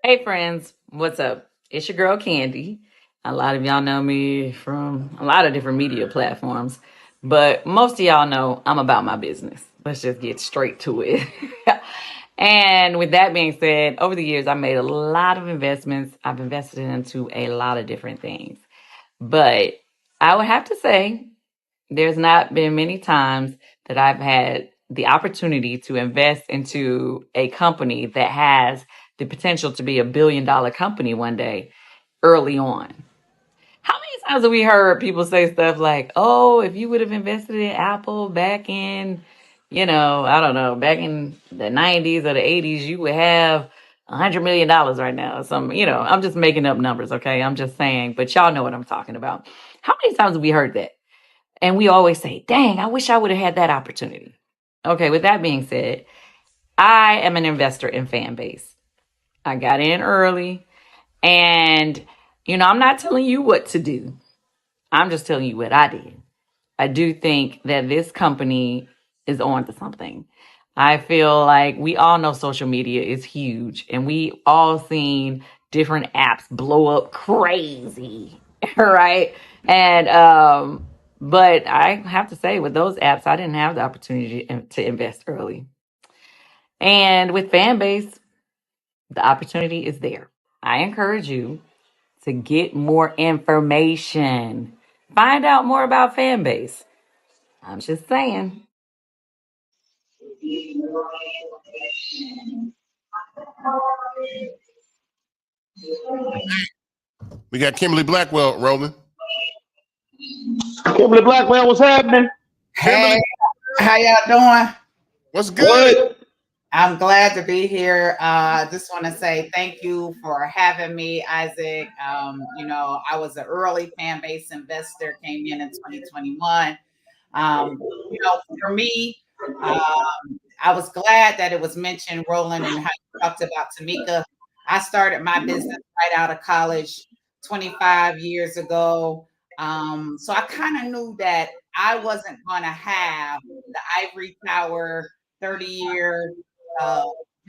Speaker 16: Hey friends, what's up? It's your girl Candy. A lot of y'all know me from a lot of different media platforms, but most of y'all know I'm about my business. Let's just get straight to it. And with that being said, over the years, I made a lot of investments. I've invested into a lot of different things, but I would have to say there's not been many times that I've had the opportunity to invest into a company that has the potential to be $1 billion company one day early on. How many times have we heard people say stuff like, oh, if you would have invested in Apple back in, I don't know, back in the 90s or the 80s, you would have $100 million right now. I'm just making up numbers, okay? I'm just saying, but y'all know what I'm talking about. How many times have we heard that? And we always say, dang, I wish I would have had that opportunity. Okay, with that being said, I am an investor in Fanbase. I got in early, and I'm not telling you what to do. I'm just telling you what I did. I do think that this company is on to something. I feel like we all know social media is huge, and we all seen different apps blow up crazy, right? And but I have to say, with those apps, I didn't have the opportunity to invest early. And with Fanbase, the opportunity is there. I encourage you to get more information. Find out more about Fanbase. I'm just saying.
Speaker 2: We got Kimberly Blackwell rolling.
Speaker 3: Kimberly Blackwell, what's happening?
Speaker 2: Kimberly,
Speaker 17: Hey, how y'all doing?
Speaker 2: what's good?
Speaker 3: Good.
Speaker 17: I'm glad to be here. Just want to say thank you for having me, Isaac. I was an early fan base investor, came in 2021. For me, I was glad that it was mentioned, Roland, and how you talked about Tamika. I started my business right out of college 25 years ago. So I kind of knew that I wasn't going to have the ivory tower 30-year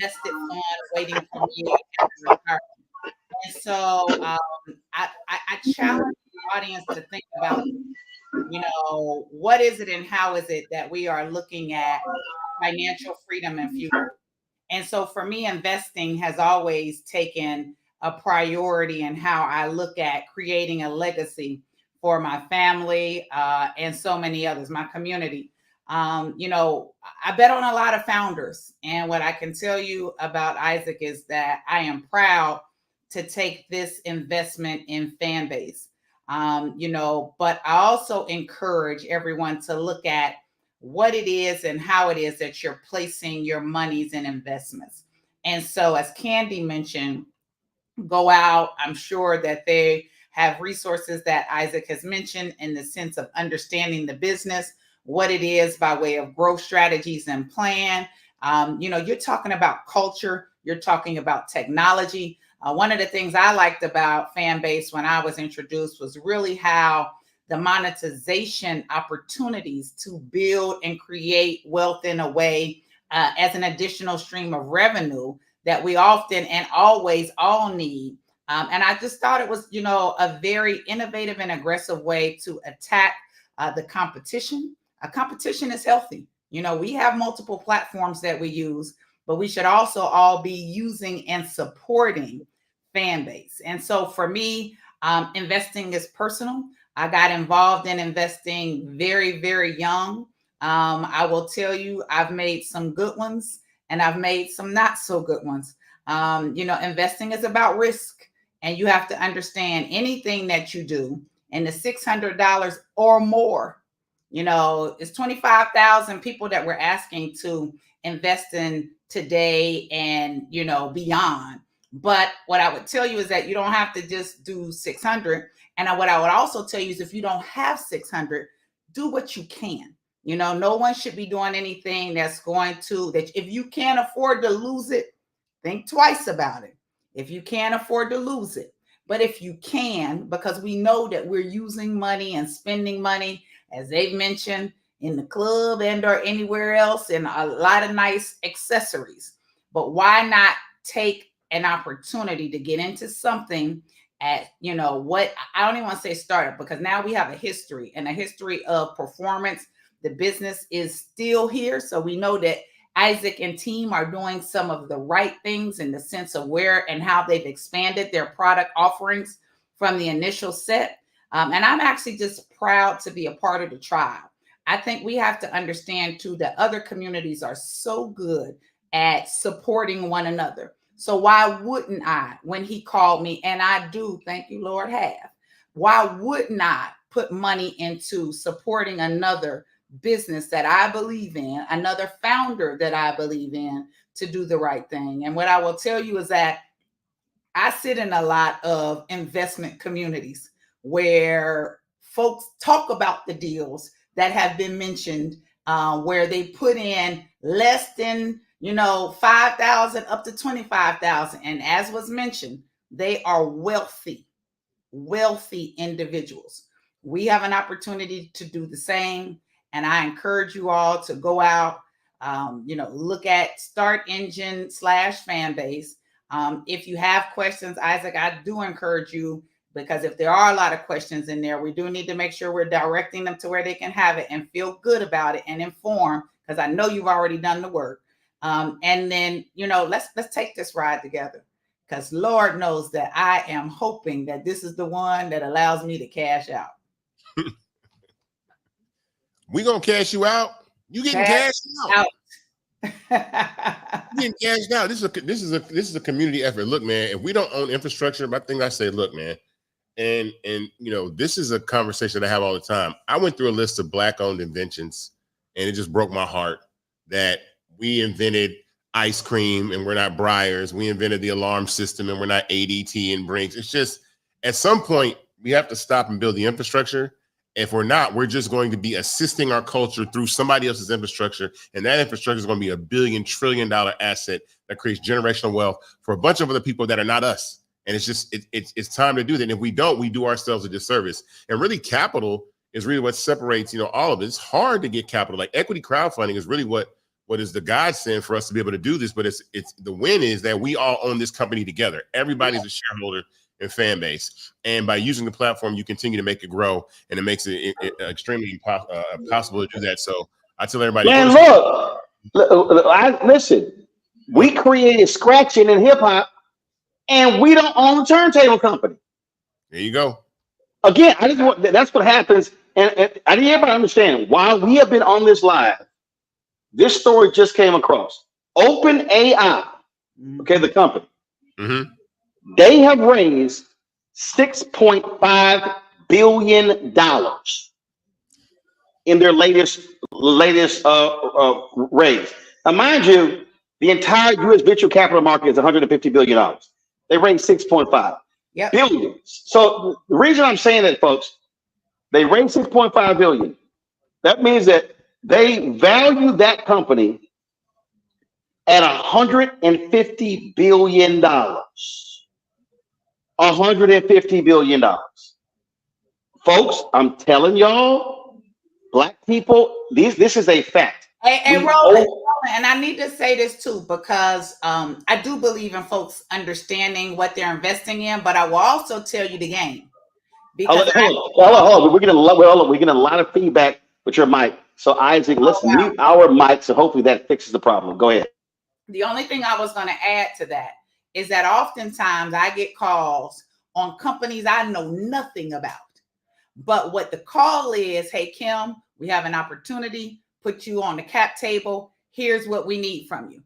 Speaker 17: vested fund waiting for me after retirement. And so I challenge the audience to think about, what is it and how is it that we are looking at financial freedom and future? And so for me, investing has always taken a priority in how I look at creating a legacy for my family and so many others, my community. I bet on a lot of founders. And what I can tell you about Isaac is that I am proud to take this investment in Fanbase. But I also encourage everyone to look at what it is and how it is that you're placing your monies and investments. And so, as Candy mentioned, go out. I'm sure that they have resources that Isaac has mentioned in the sense of understanding the business, what it is by way of growth strategies and plan. You're talking about culture. you're talking about technology. One of the things I liked about Fanbase when I was introduced was really how the monetization opportunities to build and create wealth in a way as an additional stream of revenue that we often and always all need. And I just thought it was, a very innovative and aggressive way to attack the competition. Competition is healthy. We have multiple platforms that we use, but we should also all be using and supporting Fanbase. And so for me, investing is personal. I got involved in investing very, very young. I will tell you, I've made some good ones and I've made some not so good ones. Investing is about risk, and you have to understand anything that you do, and the $600 or more, it's 25,000 people that we're asking to invest in today and, beyond. But what I would tell you is that you don't have to just do 600. And what I would also tell you is if you don't have 600, do what you can. No one should be doing anything that if you can't afford to lose it, think twice about it. If you can't afford to lose it. But if you can, because we know that we're using money and spending money, as they've mentioned, in the club and or anywhere else, and a lot of nice accessories. But why not take an opportunity to get into something at, what I don't even want to say startup, because now we have a history of performance. The business is still here. So we know that Isaac and team are doing some of the right things in the sense of where and how they've expanded their product offerings from the initial set. And I'm actually just proud to be a part of the tribe. I think we have to understand too that other communities are so good at supporting one another. So why wouldn't I, when he called me, and I do, thank you, Lord, have, why wouldn't I put money into supporting another business that I believe in, another founder that I believe in, to do the right thing? And what I will tell you is that I sit in a lot of investment communities where folks talk about the deals that have been mentioned, where they put in less than 5,000 up to 25,000. And as was mentioned, they are wealthy individuals. We have an opportunity to do the same. And I encourage you all to go out, look at Start Engine /Fanbase. If you have questions, Isaac, I do encourage you, because if there are a lot of questions in there, we do need to make sure we're directing them to where they can have it and feel good about it and inform, because I know you've already done the work. And then, let's take this ride together, because Lord knows that I am hoping that this is the one that allows me to cash out.
Speaker 2: We gonna cash you out. You getting cashed out. You getting cashed out. This is a community effort. Look, man, if we don't own infrastructure, I think I say, look, man, and this is a conversation that I have all the time. I went through a list of Black-owned inventions, and it just broke my heart that we invented ice cream and we're not Breyers. We invented the alarm system and we're not ADT and Brinks. It's just, at some point, we have to stop and build the infrastructure. If we're not, we're just going to be assisting our culture through somebody else's infrastructure. And that infrastructure is going to be $1 billion trillion asset that creates generational wealth for a bunch of other people that are not us. And it's just, it's time to do that. And if we don't, we do ourselves a disservice. And really, capital is really what separates, all of it. It's hard to get capital. Like equity crowdfunding is really what is the godsend for us to be able to do this. But it's the win is that we all own this company together. Everybody's a shareholder in Fanbase, and by using the platform, you continue to make it grow, and it makes it extremely possible to do that. So I tell everybody,
Speaker 3: man, listen, we created scratching in hip hop, and we don't own the turntable company.
Speaker 2: There you go.
Speaker 3: Again, that's what happens, and I need everybody to understand why we have been on this live. This story just came across. OpenAI, okay, the company.
Speaker 2: Mm-hmm.
Speaker 3: They have raised $6.5 billion in their latest raise. Now, mind you, the entire U.S. venture capital market is $150 billion. They raised 6.5 billion. So the reason I'm saying that, folks, they raised 6.5 billion. That means that they value that company at $150 billion. $150 billion. Folks, I'm telling y'all, black people, this is a fact.
Speaker 17: Hey,
Speaker 3: We
Speaker 17: Roland,
Speaker 3: owe-
Speaker 17: and I need to say this too, because I do believe in folks understanding what they're investing in, but I will also tell you the game. Because
Speaker 3: hold on. We're getting a lot of feedback with your mic. So Isaac, let's mute our mic. So hopefully that fixes the problem. Go ahead.
Speaker 17: The only thing I was going to add to that is that oftentimes I get calls on companies I know nothing about. But what the call is, hey, Kim, we have an opportunity, put you on the cap table. Here's what we need from you.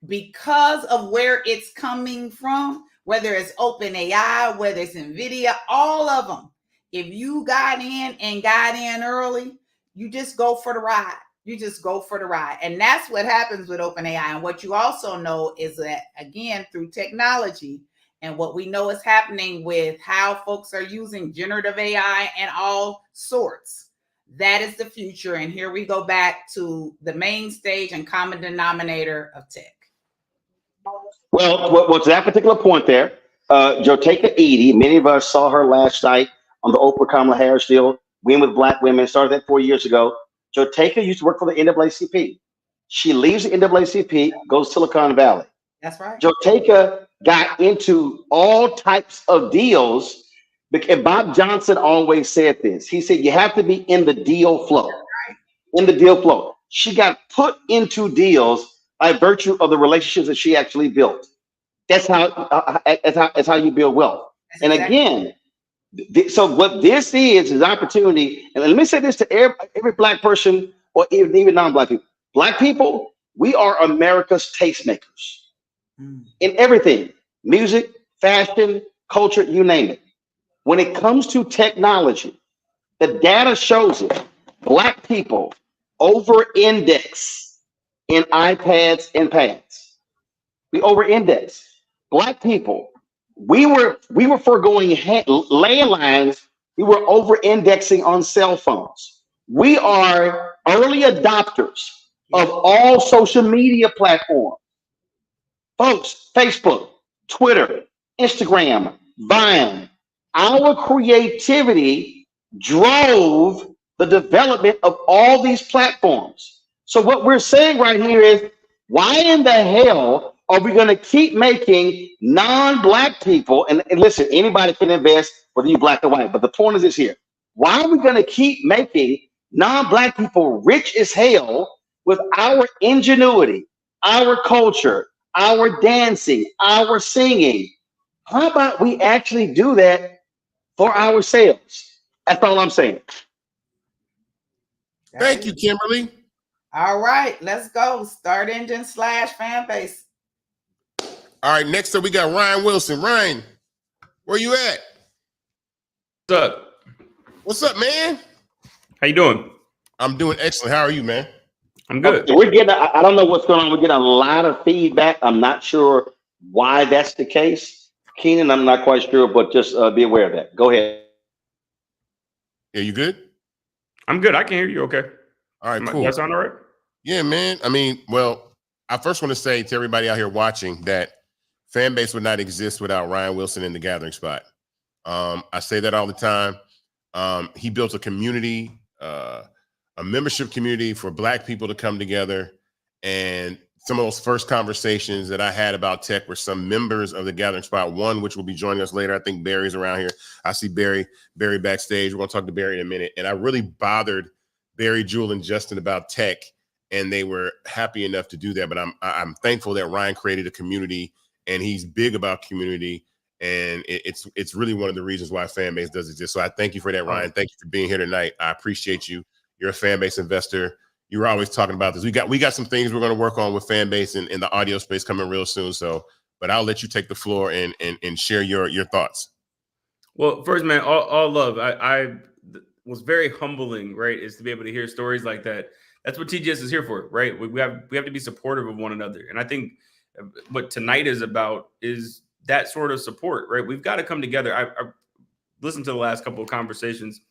Speaker 17: Because of where it's coming from, whether it's OpenAI, whether it's NVIDIA, all of them, if you got in early, you just go for the ride. You just go for the ride. And that's what happens with OpenAI. And what you also know is that, again, through technology and what we know is happening with how folks are using generative AI and all sorts, that is the future. And here we go back to the main stage and common denominator of tech.
Speaker 3: Well, to that particular point there, Joteka Edie, many of us saw her last night on the Oprah Kamala Harris deal, Win with Black Women, started that 4 years ago. Joteka used to work for the NAACP. She leaves the NAACP, goes to Silicon Valley.
Speaker 17: That's right.
Speaker 3: Joteka got into all types of deals. And Bob Johnson always said this. He said, you have to be in the deal flow. In the deal flow. She got put into deals by virtue of the relationships that she actually built. That's how you build wealth. And again, so what this is opportunity. And let me say this to every black person, or even non-black people. Black people, we are America's tastemakers in everything: music, fashion, culture, you name it. When it comes to technology, the data shows it. Black people over-index in iPads and pads. We over-index. Black people, we were foregoing landlines. We were over-indexing on cell phones. We are early adopters of all social media platforms. Folks, Facebook, Twitter, Instagram, Vine. Our creativity drove the development of all these platforms. So what we're saying right here is, why in the hell are we going to keep making non-black people, and listen, anybody can invest, whether you're black or white, but the point is this here. Why are we going to keep making non-black people rich as hell with our ingenuity, our culture, our dancing, our singing? How about we actually do that for ourselves? That's all I'm saying.
Speaker 2: Thank you, Kimberly.
Speaker 17: All right, let's go. Start engine / Fanbase.
Speaker 2: All right, next up we got Ryan Wilson. Ryan, where you at?
Speaker 18: What's up?
Speaker 2: What's up, man?
Speaker 18: How you doing?
Speaker 2: I'm doing excellent. How are you, man?
Speaker 18: I'm good.
Speaker 3: We're getting, I don't know what's going on. We're getting a lot of feedback. I'm not sure why that's the case. Keenan, I'm not quite sure, but just be aware of that. Go ahead.
Speaker 2: Yeah, you good?
Speaker 18: I'm good. I can hear you okay.
Speaker 2: All right, cool.
Speaker 18: That sound all right?
Speaker 2: Yeah, man. I mean, well, I first want to say to everybody out here watching that Fanbase would not exist without Ryan Wilson in the gathering spot. I say that all the time. He built a community, a membership community for black people to come together. And some of those first conversations that I had about tech were some members of the gathering spot, one which will be joining us later. I think Barry's around here. I see Barry backstage. We're going to talk to Barry in a minute. And I really bothered Barry, Jewel, and Justin about tech, and they were happy enough to do that. But I'm thankful that Ryan created a community, and he's big about community. And it's really one of the reasons why Fanbase does exist. So I thank you for that, Ryan. Thank you for being here tonight. I appreciate you. You're a Fanbase investor. You were always talking about this. We got some things we're going to work on with Fanbase and in the audio space coming real soon. So, but I'll let you take the floor and share your thoughts.
Speaker 18: Well, first, man, all love. I was very humbling, right? Is to be able to hear stories like that. That's what TGS is here for, right? We have to be supportive of one another. And I think what tonight is about is that sort of support, right? We've got to come together. I listened to the last couple of conversations,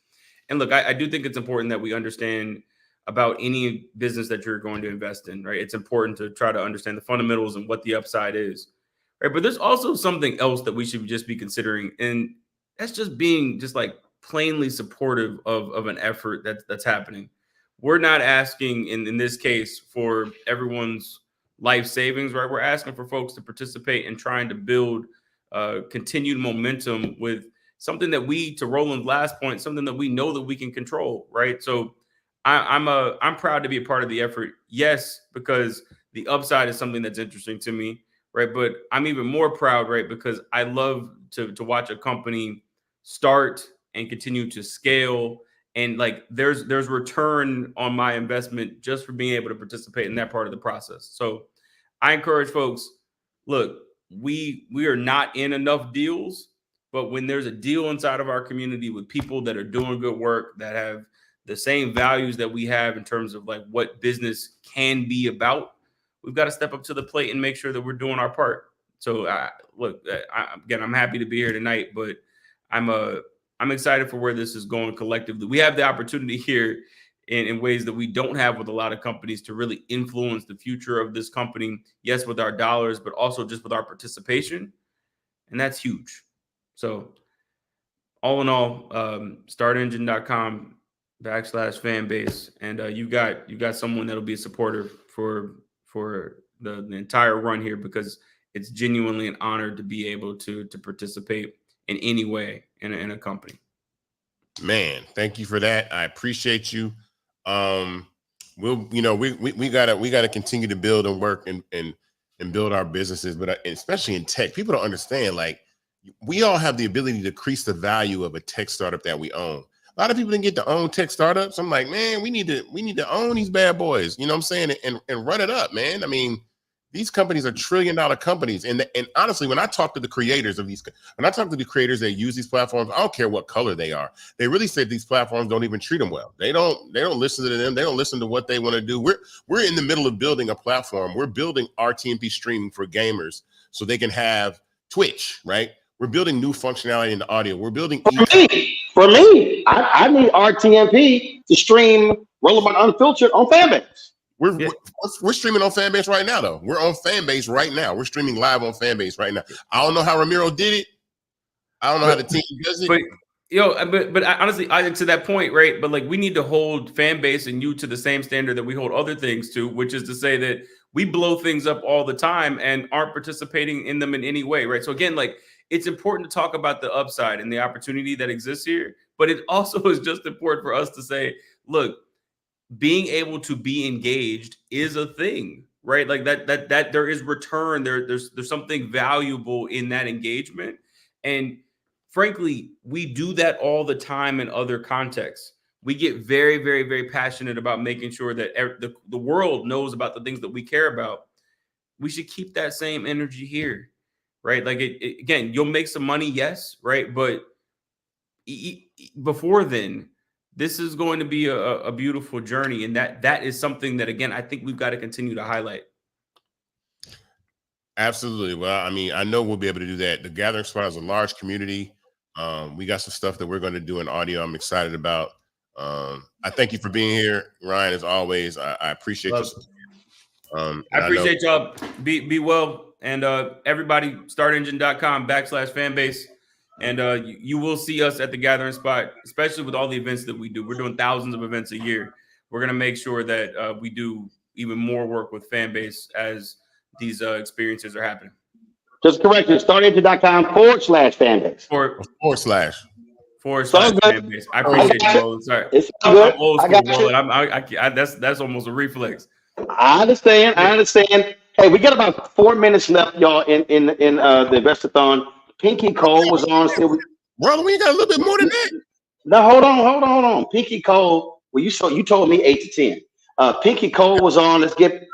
Speaker 18: and look, I do think it's important that we understand about any business that you're going to invest in, right? It's important to try to understand the fundamentals and what the upside is, right? But there's also something else that we should just be considering, and that's just being just like plainly supportive of an effort that's happening. We're not asking in this case for everyone's life savings, right? We're asking for folks to participate in trying to build continued momentum with something that we, to Roland's last point, something that we know that we can control, right? So I'm proud to be a part of the effort. Yes, because the upside is something that's interesting to me, right? But I'm even more proud, right? Because I love to watch a company start and continue to scale, and like there's return on my investment just for being able to participate in that part of the process. So I encourage folks, look, we are not in enough deals, but when there's a deal inside of our community with people that are doing good work, that have the same values that we have in terms of like what business can be about, we've got to step up to the plate and make sure that we're doing our part. So again, I'm happy to be here tonight, but I'm excited for where this is going collectively. We have the opportunity here in ways that we don't have with a lot of companies to really influence the future of this company. Yes, with our dollars, but also just with our participation. And that's huge. So all in all, startengine.com/fanbase. And you got someone that'll be a supporter for the entire run here, because it's genuinely an honor to be able to participate in any way in a company.
Speaker 2: Man, thank you for that. I appreciate you. We gotta continue to build and work and build our businesses, but especially in tech, people don't understand, like, we all have the ability to increase the value of a tech startup that we own. A lot of people didn't get to own tech startups. I'm like, man, we need to own these bad boys, you know what I'm saying? And run it up, man. I mean, these companies are $1 trillion companies. And honestly, when I talk to the creators of when I talk to the creators that use these platforms, I don't care what color they are. They really say these platforms don't even treat them well. They don't listen to them. They don't listen to what they want to do. We're in the middle of building a platform. We're building RTMP streaming for gamers so they can have Twitch, right? We're building new functionality in the audio. We're building
Speaker 3: For me, I need RTMP to stream Roland Unfiltered on Fanbase.
Speaker 2: We're streaming on Fanbase right now, though. We're on Fanbase right now. We're streaming live on Fanbase right now. I don't know how Ramiro did it. I don't know how the team does it.
Speaker 18: But honestly, I to that point, right? But like, we need to hold Fanbase and you to the same standard that we hold other things to, which is to say that we blow things up all the time and aren't participating in them in any way, right? So again, like, it's important to talk about the upside and the opportunity that exists here, but it also is just important for us to say, look, being able to be engaged is a thing, right? Like that there is return. There's something valuable in that engagement. And frankly, we do that all the time in other contexts. We get very, very, very passionate about making sure that the world knows about the things that we care about. We should keep that same energy here, right? Like, again, you'll make some money, yes, right? But before then, this is going to be a beautiful journey. And that is something that, again, I think we've got to continue to highlight.
Speaker 2: Absolutely. Well, I mean, I know we'll be able to do that. The Gathering Spot is a large community. We got some stuff that we're going to do in audio I'm excited about. I thank you for being here, Ryan, as always. I appreciate you.
Speaker 18: I appreciate y'all. Be well. And everybody, startengine.com/fanbase. And you will see us at the Gathering Spot, especially with all the events that we do. We're doing thousands of events a year. We're going to make sure that we do even more work with Fanbase as these experiences are happening.
Speaker 3: Just correct it. Startengine.com/fanbase.
Speaker 18: /Fanbase. I appreciate you, Roland. Sorry.
Speaker 3: It's good.
Speaker 18: I'm old
Speaker 3: I
Speaker 18: school,
Speaker 3: got you.
Speaker 18: Roland. That's almost a reflex.
Speaker 3: I understand. Hey, we got about 4 minutes left, y'all, in the Invest-A-athon. Pinky Cole was on.
Speaker 2: Roland, we got a little bit more than that.
Speaker 3: No, hold on. Pinky Cole. Well, you told me 8 to 10. Pinky Cole was on. Let's get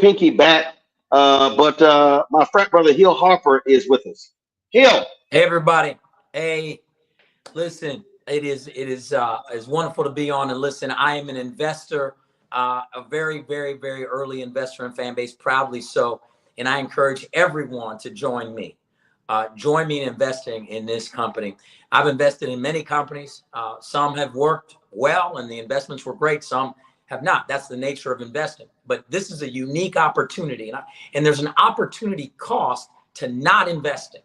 Speaker 3: Pinky back. But my frat brother Hill Harper is with us. Hill.
Speaker 19: Hey everybody. Hey, listen. It is wonderful to be on and listen. I am an investor, a very, very, very early investor in Fanbase, proudly so. And I encourage everyone to join me. join me in investing in this company. I've invested in many companies. Some have worked well and the investments were great. Some have not. That's the nature of investing. But this is a unique opportunity. And there's an opportunity cost to not investing.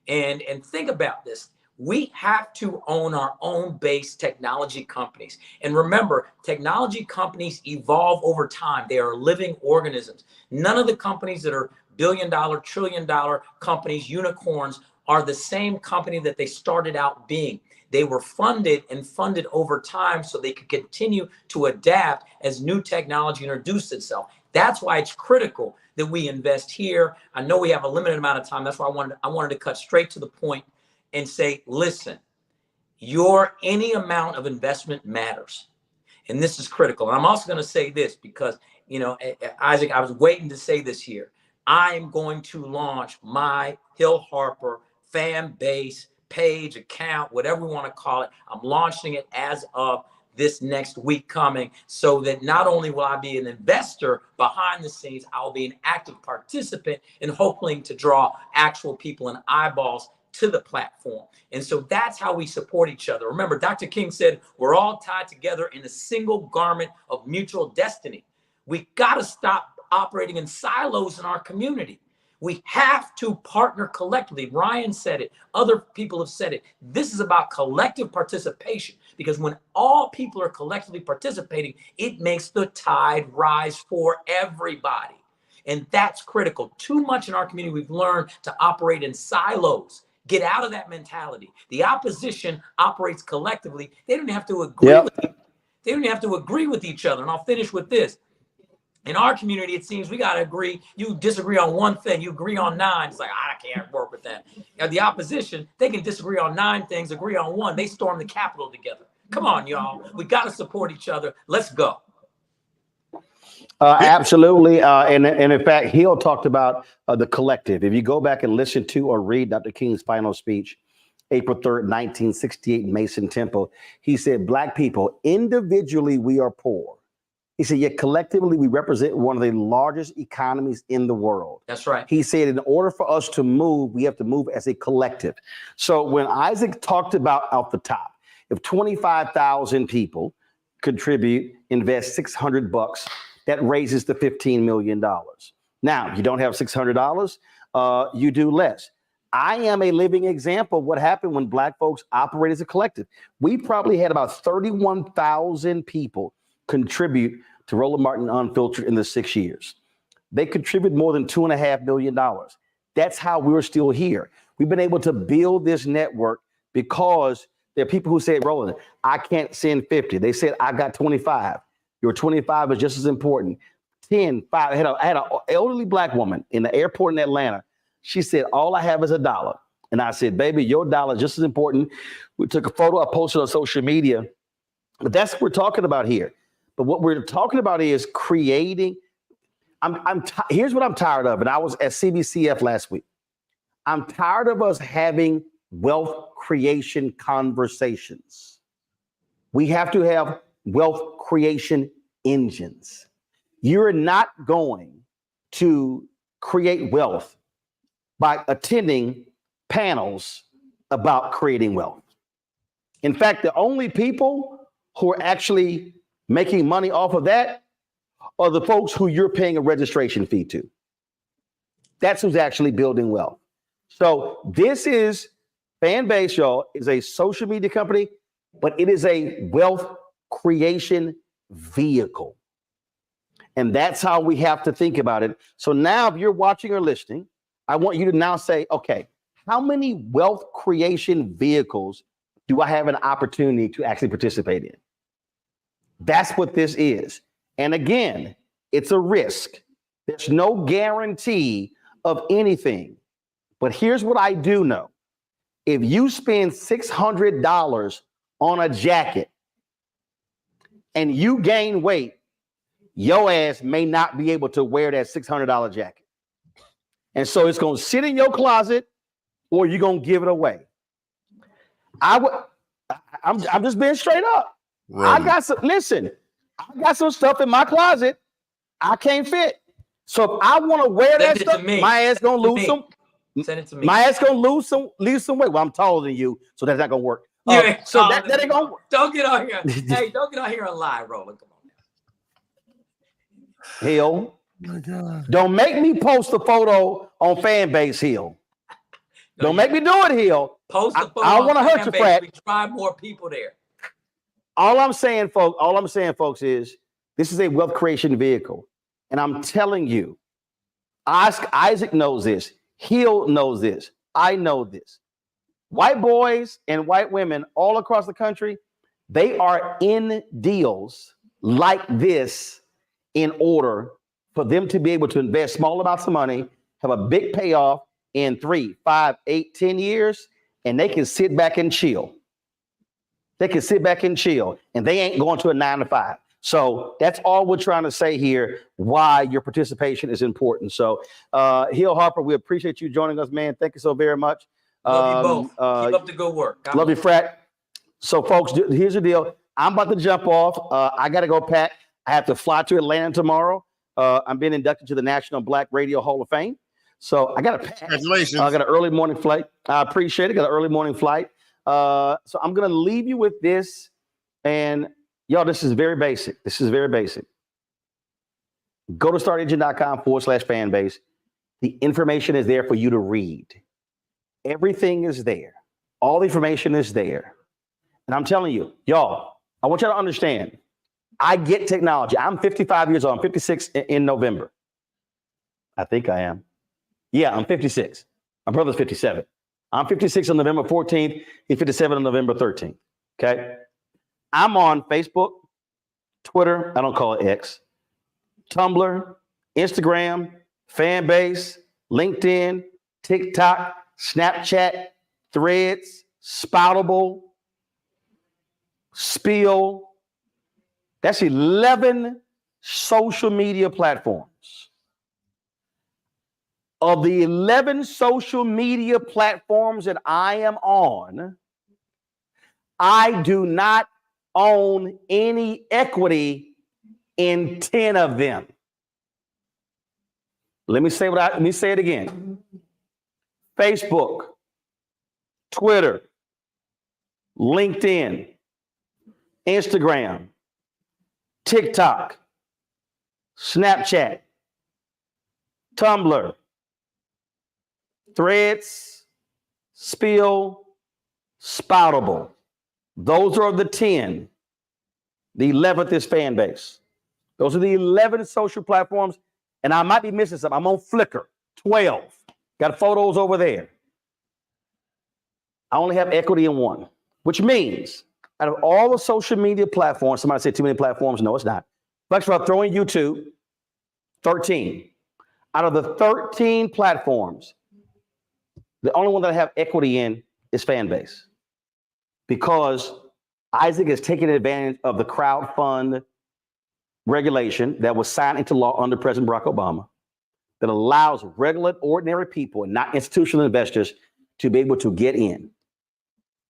Speaker 19: And think about this. We have to own our own base technology companies. And remember, technology companies evolve over time. They are living organisms. None of the companies that are billion-dollar, trillion-dollar companies, unicorns, are the same company that they started out being. They were funded over time so they could continue to adapt as new technology introduced itself. That's why it's critical that we invest here. I know we have a limited amount of time. That's why I wanted to cut straight to the point and say, listen, any amount of investment matters. And this is critical. And I'm also going to say this because, Isaac, I was waiting to say this here. I am going to launch my Hill Harper fan base page, account, whatever we want to call it. I'm launching it as of this next week coming, so that not only will I be an investor behind the scenes, I'll be an active participant in hoping to draw actual people and eyeballs to the platform. And so that's how we support each other. Remember, Dr. King said, we're all tied together in a single garment of mutual destiny. We got to stop operating in silos in our community. We have to partner collectively. Ryan said it. Other people have said it. This is about collective participation, because when all people are collectively participating, it makes the tide rise for everybody. And that's critical. Too much in our community, we've learned to operate in silos. Get out of that mentality. The opposition operates collectively. They don't have to agree They don't have to agree with each other. And I'll finish with this. In our community, it seems we got to agree. You disagree on one thing, you agree on 9. It's like, I can't work with that. The opposition, they can disagree on 9 things, agree on 1. They storm the Capitol together. Come on, y'all. We got to support each other. Let's go.
Speaker 1: Absolutely. And in fact, Hill talked about the collective. If you go back and listen to or read Dr. King's final speech, April 3rd, 1968, in Mason Temple, he said, Black people, individually, we are poor. He said, yet collectively, we represent one of the largest economies in the world.
Speaker 19: That's right.
Speaker 1: He said, in order for us to move, we have to move as a collective. So when Isaac talked about off the top, if 25,000 people contribute, invest $600, that raises to $15 million. Now, you don't have $600, you do less. I am a living example of what happened when Black folks operate as a collective. We probably had about 31,000 people contribute to Roland Martin Unfiltered in the 6 years. They contribute more than $2.5 million. That's how we're still here. We've been able to build this network because there are people who say, Roland, I can't send 50. They said, I got 25. Your 25 is just as important. 10, 5. I had an elderly Black woman in the airport in Atlanta. She said, all I have is $1. And I said, baby, your dollar is just as important. We took a photo, I posted on social media. But that's what we're talking about here. But what we're talking about is creating. Here's what I'm tired of. And I was at CBCF last week. I'm tired of us having wealth creation conversations. We have to have wealth creation engines. You're not going to create wealth by attending panels about creating wealth. In fact, the only people who are actually making money off of that are the folks who you're paying a registration fee to. That's who's actually building wealth. So this is Fanbase, y'all, is a social media company, but it is a wealth creation vehicle. And that's how we have to think about it. So now if you're watching or listening, I want you to now say, okay, how many wealth creation vehicles do I have an opportunity to actually participate in? That's what this is. And again, it's a risk. There's no guarantee of anything. But here's what I do know. If you spend $600 on a jacket and you gain weight, your ass may not be able to wear that $600 jacket. And so it's going to sit in your closet or you're going to give it away. I'm just being straight up. Right. I got some stuff in my closet I can't fit. So if I want to wear that stuff, my ass gonna lose some.
Speaker 19: Send it to me.
Speaker 3: My ass gonna lose some weight. Well, I'm taller than you, so that's not gonna work. So that ain't gonna work.
Speaker 19: Don't get on here. Hey, don't get on here and lie, Roland. Come on.
Speaker 3: Hill. Oh my God. Don't make me post a photo on Fanbase, Hill. Don't make me do it, Hill.
Speaker 19: Post a photo.
Speaker 3: I don't want to hurt you, Frat.
Speaker 19: We try more people there.
Speaker 3: All I'm saying, folks, is this is a wealth creation vehicle. And I'm telling you, Isaac knows this. Hill knows this. I know this. White boys and white women all across the country, they are in deals like this in order for them to be able to invest small amounts of money, have a big payoff in 3, 5, 8, 10 years, and they can sit back and chill. They can sit back and chill, and they ain't going to a 9 to 5. So that's all we're trying to say here, why your participation is important. So Hill, Harper, we appreciate you joining us, man. Thank you so very much.
Speaker 19: Love you both. Keep up the good work.
Speaker 3: Love you, Frat. So, folks, here's the deal. I'm about to jump off. I got to go pack. I have to fly to Atlanta tomorrow. I'm being inducted to the National Black Radio Hall of Fame. So I got to pack.
Speaker 2: Congratulations.
Speaker 3: I got an early morning flight. I appreciate it. Got an early morning flight. So I'm going to leave you with this. And y'all, this is very basic. This is very basic. Go to startengine.com/fanbase. The information is there for you to read. Everything is there. All the information is there. And I'm telling you, y'all, I want y'all to understand, I get technology. I'm 55 years old. I'm 56 in November. I think I am. Yeah, I'm 56. My brother's 57. I'm 56 on November 14th. He's 57 on November 13th. Okay. I'm on Facebook, Twitter, I don't call it X, Tumblr, Instagram, Fanbase, LinkedIn, TikTok, Snapchat, Threads, Spoutable, Spill. That's 11 social media platforms. Of the 11 social media platforms that I am on, I do not own any equity in 10 of them. Let me say it again. Facebook, Twitter, LinkedIn, Instagram, TikTok, Snapchat, Tumblr, Threads, Spill, Spoutable. Those are the 10. The 11th is Fanbase. Those are the 11 social platforms. And I might be missing some. I'm on Flickr, 12. Got photos over there. I only have equity in one, which means out of all the social media platforms, somebody said too many platforms. No, it's not. But I'll throw in YouTube, 13. Out of the 13 platforms, the only one that I have equity in is Fanbase. Because Isaac has taken advantage of the crowd fund regulation that was signed into law under President Barack Obama that allows regular, ordinary people and not institutional investors to be able to get in.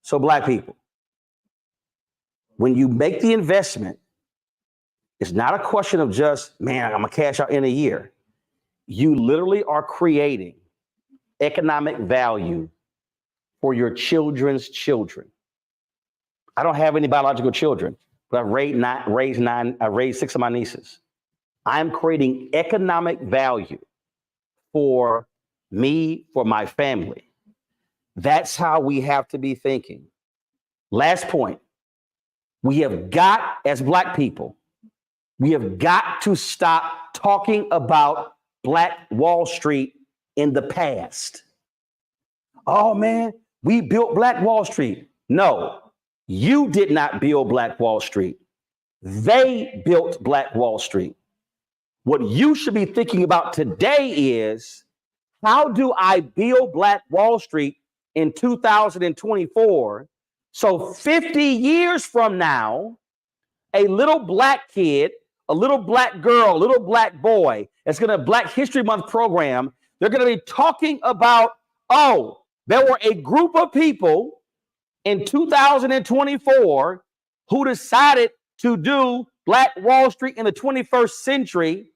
Speaker 3: So Black people, when you make the investment, it's not a question of just, man, I'm gonna cash out in a year. You literally are creating economic value for your children's children. I don't have any biological children, but I raised 6 of my nieces. I'm creating economic value for me, for my family. That's how we have to be thinking. Last point. We have got, as Black people, we have got to stop talking about Black Wall Street in the past. Oh man, we built Black Wall Street. No, you did not build Black Wall Street. They built Black Wall Street. What you should be thinking about today is, how do I build Black Wall Street in 2024? So 50 years from now, a little Black kid, a little Black girl, a little Black boy, that's going to Black History Month program, they're going to be talking about, oh, there were a group of people in 2024 who decided to do Black Wall Street in the 21st century,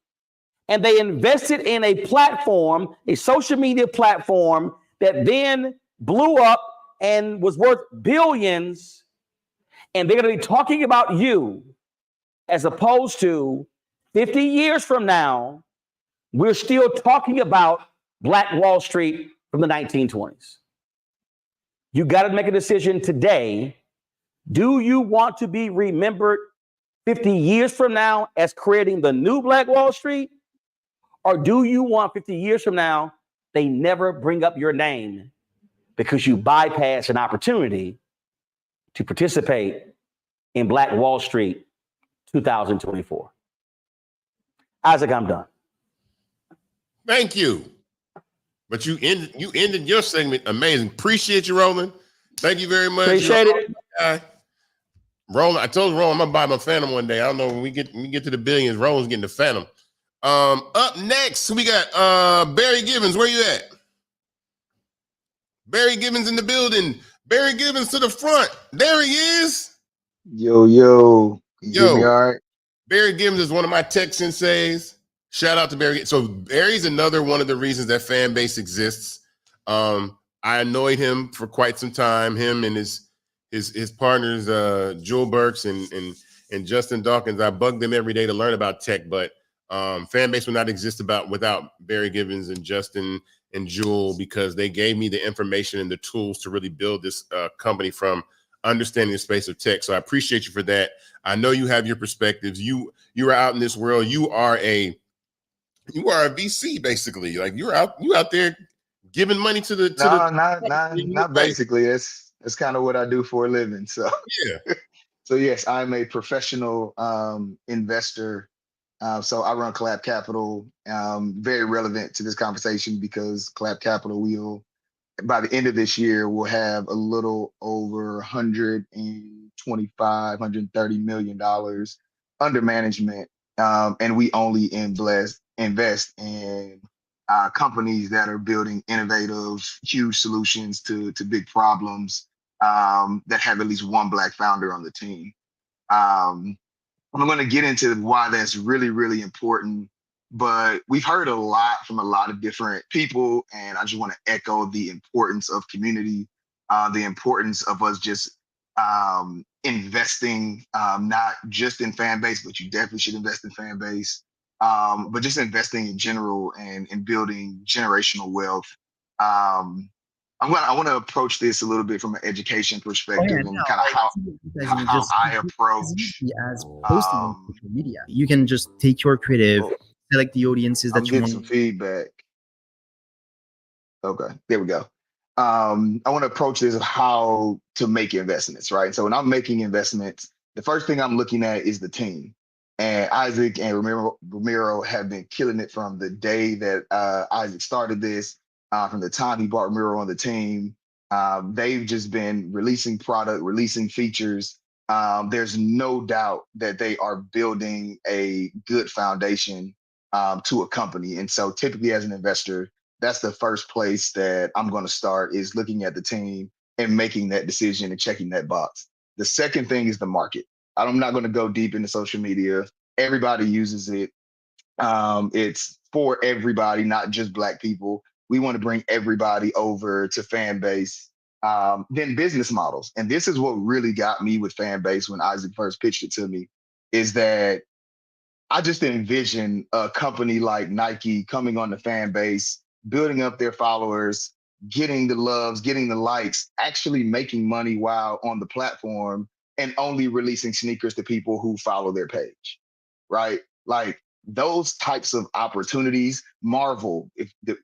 Speaker 3: and they invested in a platform, a social media platform
Speaker 20: that then blew up and was worth billions, and they're going to be talking about you, as opposed to 50 years from now, we're still talking about Black Wall Street from the 1920s. You got to make a decision today. Do you want to be remembered 50 years from now as creating the new Black Wall Street? Or do you want 50 years from now, they never bring up your name because you bypass an opportunity to participate in Black Wall Street 2024? Isaac, I'm done.
Speaker 2: Thank you. But you ended your segment amazing. Appreciate you, Roland. Thank you very much.
Speaker 20: Appreciate it.
Speaker 2: Roland, I told Roland I'm gonna buy my Phantom one day. I don't know when we get to the billions. Roland's getting the Phantom. Up next, we got Barry Gibbons. Where you at? Barry Gibbons in the building. Barry Gibbons to the front. There he is.
Speaker 21: Yo. You hear me all right?
Speaker 2: Barry Gibbons is one of my tech senseis. Shout out to Barry. So Barry's another one of the reasons that Fanbase exists. I annoyed him for quite some time. Him and his partners, Jewel Burks and Justin Dawkins. I bugged them every day to learn about tech, but Fanbase would not exist without Barry Gibbons and Justin and Jewel, because they gave me the information and the tools to really build this company from understanding the space of tech. So I appreciate you for that. I know you have your perspectives. You are out in this world. You are a VC, basically. Like you're out there giving money to the
Speaker 21: not basically. That's kind of what I do for a living. So
Speaker 2: yeah.
Speaker 21: So yes, I'm a professional investor. So I run Collab Capital. Very relevant to this conversation because Collab Capital will, by the end of this year, will have a little over $125, $130 million under management. And we only invest in companies that are building innovative, huge solutions to big problems that have at least one Black founder on the team. I'm going to get into why that's really, really important, but we've heard a lot from a lot of different people, and I just want to echo the importance of community, the importance of us just investing, not just in Fanbase, but you definitely should invest in Fanbase, but just investing in general and building generational wealth. I want to approach this a little bit from an education perspective and kind of how I approach.
Speaker 22: As posting on social media, you can just take your creative, select the audiences that you want.
Speaker 21: Some feedback. Okay, there we go. I want to approach this of how to make investments, right? So when I'm making investments, the first thing I'm looking at is the team. And Isaac and Ramiro have been killing it from the day that Isaac started this. From the time he brought Ramiro on the team, they've just been releasing product, releasing features. There's no doubt that they are building a good foundation to a company. And so typically as an investor, that's the first place that I'm going to start, is looking at the team and making that decision and checking that box. The second thing is the market. I'm not going to go deep into social media. Everybody uses it. It's for everybody, not just Black people. We want to bring everybody over to Fanbase. Then business models. And this is what really got me with Fanbase when Isaac first pitched it to me, is that I just envision a company like Nike coming on the Fanbase, building up their followers, getting the loves, getting the likes, actually making money while on the platform, and only releasing sneakers to people who follow their page, right? Like those types of opportunities. Marvel,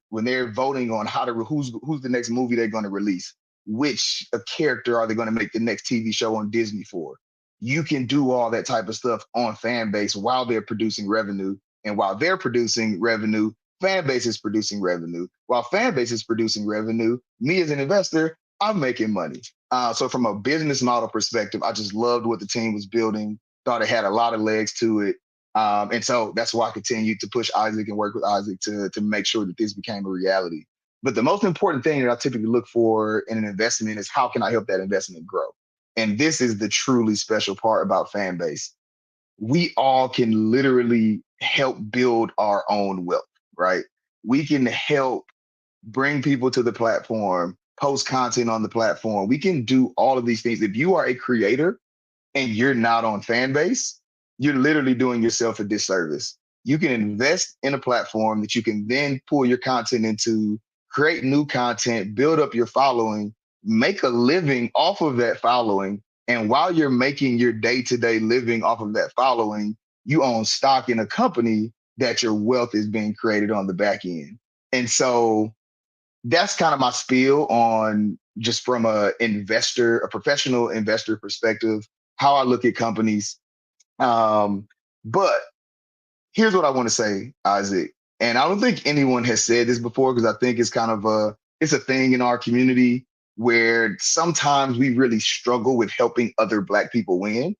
Speaker 21: when they're voting on who's the next movie they're going to release, which character are they going to make the next TV show on Disney for? You can do all that type of stuff on Fanbase while they're producing revenue, and while they're producing revenue, Fanbase is producing revenue. While Fanbase is producing revenue, me as an investor, I'm making money. So from a business model perspective, I just loved what the team was building. Thought it had a lot of legs to it. And so that's why I continued to push Isaac and work with Isaac to make sure that this became a reality. But the most important thing that I typically look for in an investment is, how can I help that investment grow? And this is the truly special part about Fanbase. We all can literally help build our own wealth, right? We can help bring people to the platform, post content on the platform. We can do all of these things. If you are a creator and you're not on Fanbase, you're literally doing yourself a disservice. You can invest in a platform that you can then pull your content into, create new content, build up your following, make a living off of that following. And while you're making your day-to-day living off of that following, you own stock in a company that your wealth is being created on the back end. And so that's kind of my spiel on just from a professional investor perspective, how I look at companies. But here's what I want to say, Isaac. And I don't think anyone has said this before, because I think it's kind of it's a thing in our community where sometimes we really struggle with helping other Black people win.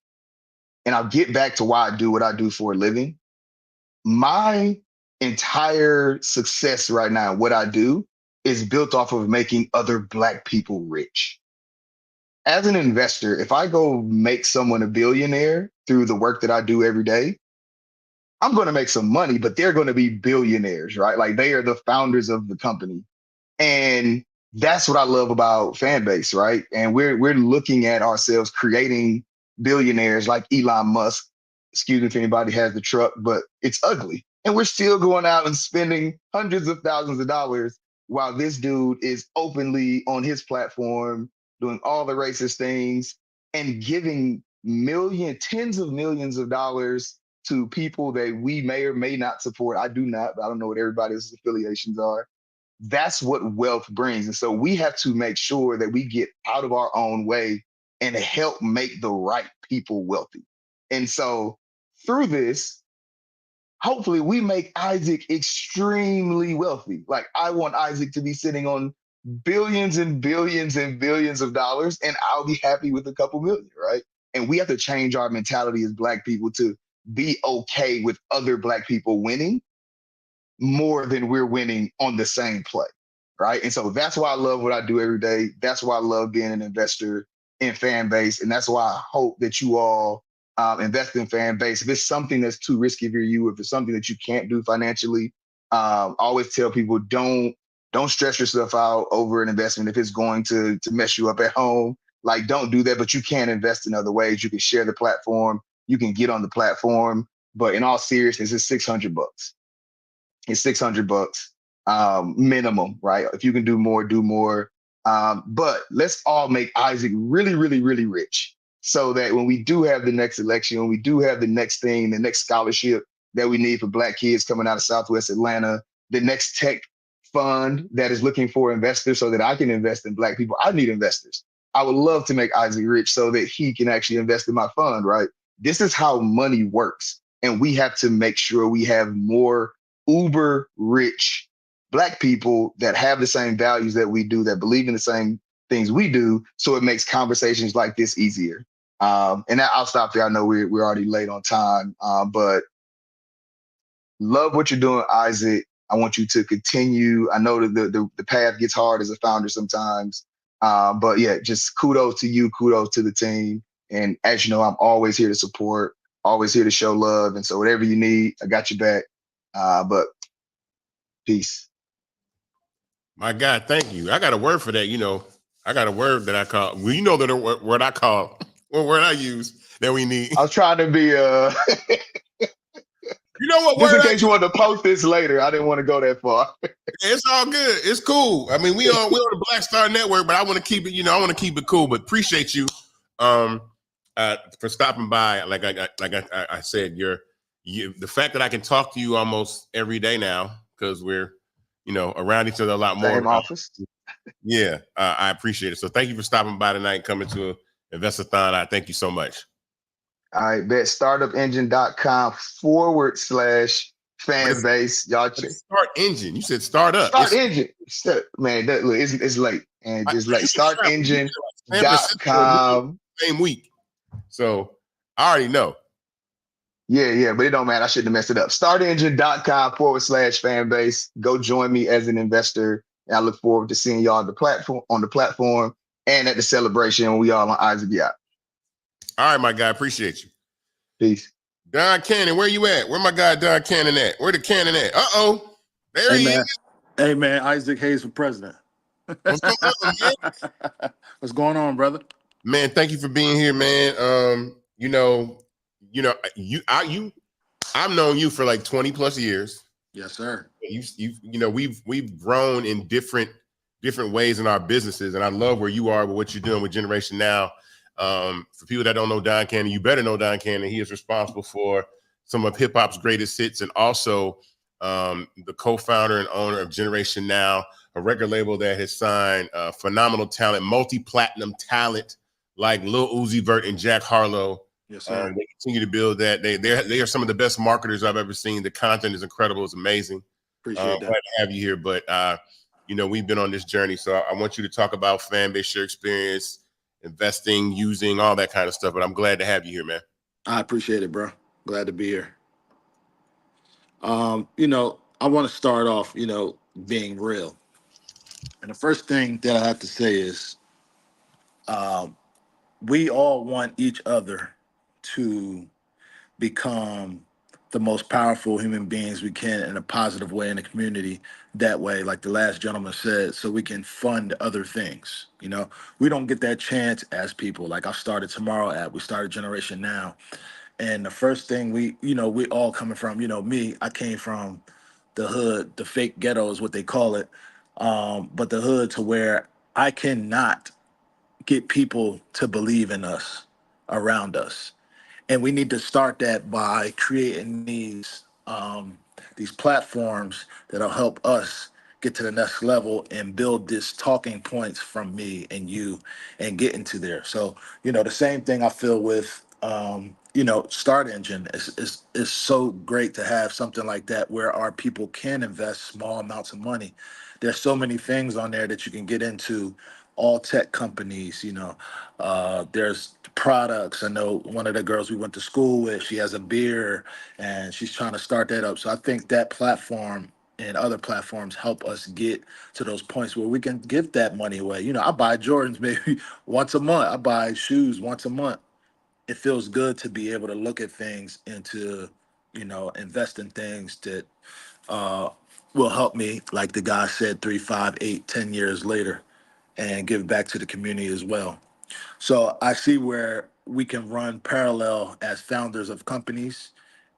Speaker 21: And I'll get back to why I do what I do for a living. My entire success right now, what I do, is built off of making other Black people rich. As an investor, if I go make someone a billionaire through the work that I do every day, I'm going to make some money, but they're going to be billionaires, right? Like, they are the founders of the company. And that's what I love about Fanbase, right? And we're looking at ourselves creating billionaires like Elon Musk. Excuse me if anybody has the truck, but it's ugly. And we're still going out and spending hundreds of thousands of dollars while this dude is openly on his platform doing all the racist things and giving tens of millions of dollars to people that we may or may not support. I do not, but I don't know what everybody's affiliations are. That's what wealth brings. And so we have to make sure that we get out of our own way and help make the right people wealthy. And so through this, hopefully we make Isaac extremely wealthy. Like, I want Isaac to be sitting on billions and billions and billions of dollars, and I'll be happy with a couple million, right? And we have to change our mentality as Black people to be okay with other Black people winning more than we're winning on the same play, right? And so that's why I love what I do every day. That's why I love being an investor in Fanbase. And that's why I hope that you all invest in Fanbase. If it's something that's too risky for you, if it's something that you can't do financially, I always tell people, don't stress yourself out over an investment if it's going to mess you up at home. Like, don't do that, but you can invest in other ways. You can share the platform. You can get on the platform. But in all seriousness, it's $600. It's $600 minimum, right? If you can do more, do more. But let's all make Isaac really, really, really rich, so that when we do have the next election, when we do have the next thing, the next scholarship that we need for Black kids coming out of Southwest Atlanta, the next tech fund that is looking for investors so that I can invest in Black people. I need investors. I would love to make Isaac rich so that he can actually invest in my fund, right? This is how money works. And we have to make sure we have more uber rich Black people that have the same values that we do, that believe in the same things we do, so it makes conversations like this easier. And I'll stop there. I know we're already late on time, but love what you're doing, Isaac. I want you to continue. I know that the path gets hard as a founder sometimes, but yeah, just kudos to you, kudos to the team. And as you know, I'm always here to support, always here to show love. And so whatever you need, I got your back. But peace.
Speaker 2: My God, thank you. I got a word for that. You know, I got a word that I call. Well, you know that word I call, or word I use that we need.
Speaker 21: I was trying to be
Speaker 2: You know what?
Speaker 21: Just in case you want to post this later, I didn't want to go that far.
Speaker 2: It's all good. It's cool. I mean, we on the Black Star Network, but I want to keep it. You know, I want to keep it cool. But appreciate you for stopping by. Like I said, the fact that I can talk to you almost every day now, because we're around each other a lot more.
Speaker 21: Same office.
Speaker 2: Yeah, I appreciate it. So thank you for stopping by tonight and coming to Invest-A-athon. I thank you so much.
Speaker 21: All right, bet startupengine.com/fanbase. Y'all check.
Speaker 2: Start Engine. You said start up.
Speaker 21: Start Engine. Man, look, it's late. And just like startengine.com.
Speaker 2: Same week. So I already know.
Speaker 21: Yeah, but it don't matter. I shouldn't have messed it up. Startengine.com/fanbase. Go join me as an investor. And I look forward to seeing y'all on the platform and at the celebration when we all on Isaac Yacht.
Speaker 2: All right, my guy. Appreciate you.
Speaker 21: Peace.
Speaker 2: Don Cannon, where you at? Where my guy Don Cannon at? Where the Cannon at? Uh-oh. There he is.
Speaker 4: Hey man, Isaac Hayes for president.
Speaker 2: What's going on, man?
Speaker 4: What's going on, brother?
Speaker 2: Man, thank you for being here, man. I've known you for like 20 plus years.
Speaker 4: Yes, sir.
Speaker 2: We've grown in different ways in our businesses, and I love where you are with what you're doing with Generation Now. For people that don't know Don Cannon, you better know Don Cannon. He is responsible for some of hip hop's greatest hits, and also the co-founder and owner of Generation Now, a record label that has signed phenomenal talent, multi-platinum talent like Lil Uzi Vert and Jack Harlow.
Speaker 4: Yes, sir.
Speaker 2: They continue to build that. They are some of the best marketers I've ever seen. The content is incredible. It's amazing.
Speaker 4: Appreciate that.
Speaker 2: Glad to have you here. But we've been on this journey, so I want you to talk about Fanbase, your experience, investing, using, all that kind of stuff. But I'm glad to have you here, man.
Speaker 4: I appreciate it, bro. Glad to be here. I want to start off, being real. And the first thing that I have to say is we all want each other to become the most powerful human beings we can in a positive way in the community. That way, like the last gentleman said, so we can fund other things. We don't get that chance as people. Like I started Tomorrow App, we started Generation Now. And the first thing we all coming from, me, I came from the hood, the fake ghetto is what they call it. But the hood to where I cannot get people to believe in us around us. And we need to start that by creating these platforms that'll help us get to the next level and build this talking points from me and you and get into there. So, the same thing I feel with, Start Engine is so great to have something like that where our people can invest small amounts of money. There's so many things on there that you can get into, all tech companies, there's products. I know one of the girls we went to school with, she has a beer and she's trying to start that up. So I think that platform and other platforms help us get to those points where we can give that money away. I buy Jordans maybe once a month. I buy shoes once a month. It feels good to be able to look at things and to, invest in things that will help me, like the guy said, 3, 5, 8, 10 years later, and give back to the community as well. So I see where we can run parallel as founders of companies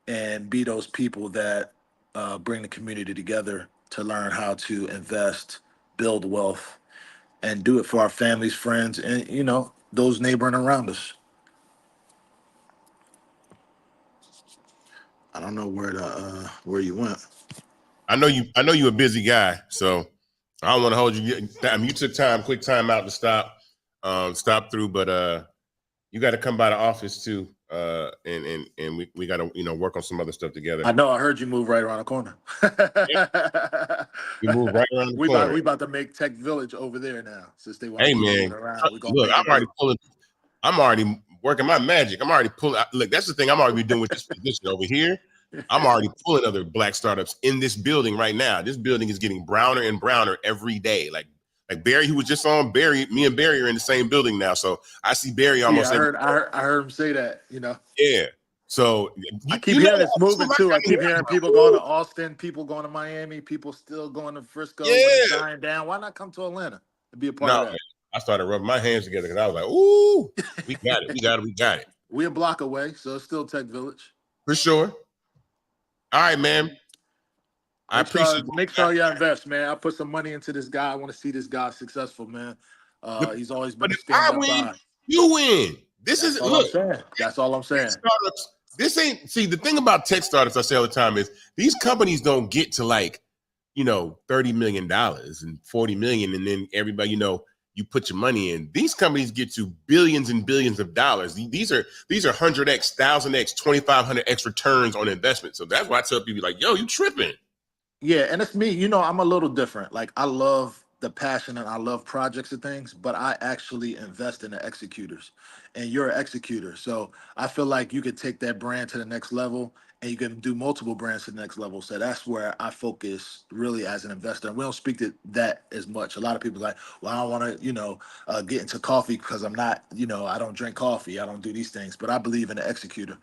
Speaker 4: and be those people that bring the community together to learn how to invest, build wealth, and do it for our families, friends, and those neighboring around us. I don't know where you went.
Speaker 2: I know you're a busy guy, so I don't want to hold you. You took quick time out to stop through, but you got to come by the office too, and we got to work on some other stuff together.
Speaker 4: I know. I heard you move right around the corner.
Speaker 2: Yeah. You move right around the corner.
Speaker 4: We about to make Tech Village over there now, since they want
Speaker 2: to
Speaker 4: keep
Speaker 2: moving
Speaker 4: around.
Speaker 2: Look, I'm already working my magic. I'm already pulling. Look, that's the thing. I'm already doing with this position over here. I'm already pulling other black startups in this building right now. This building is getting browner and browner every day. Like Barry, who was just on, me and Barry are in the same building now. So I see Barry almost.
Speaker 4: Yeah, I heard him say that.
Speaker 2: Yeah. So
Speaker 4: I keep hearing it's moving too. I keep hearing people going to Austin, people going to Miami, people still going to Frisco.
Speaker 2: Yeah.
Speaker 4: When it's dying down. Why not come to Atlanta and be a part of that?
Speaker 2: I started rubbing my hands together because I was like, "Ooh, we got it, we got it."
Speaker 4: We're a block away, so it's still Tech Village
Speaker 2: for sure. All right, man. I appreciate.
Speaker 4: Make sure you invest, man. I put some money into this guy. I want to see this guy successful, man. He's always been a stand-up guy.
Speaker 2: You win. This is
Speaker 4: all I'm saying. That's all I'm saying.
Speaker 2: Startups. The thing about tech startups I say all the time is these companies don't get to $30 million and 40 million, and then everybody, you put your money in. These companies get to billions and billions of dollars. These are 100x, 1000x, 2500x returns on investment. So that's why I tell people yo, you tripping.
Speaker 4: Yeah, and it's me. I'm a little different. Like I love the passion and I love projects and things, but I actually invest in the executors. And you're an executor. So I feel like you could take that brand to the next level and you can do multiple brands to the next level. So that's where I focus really as an investor. And we don't speak to that as much. A lot of people are like, well, I don't want to, get into coffee because I'm not, I don't drink coffee. I don't do these things, but I believe in the executor.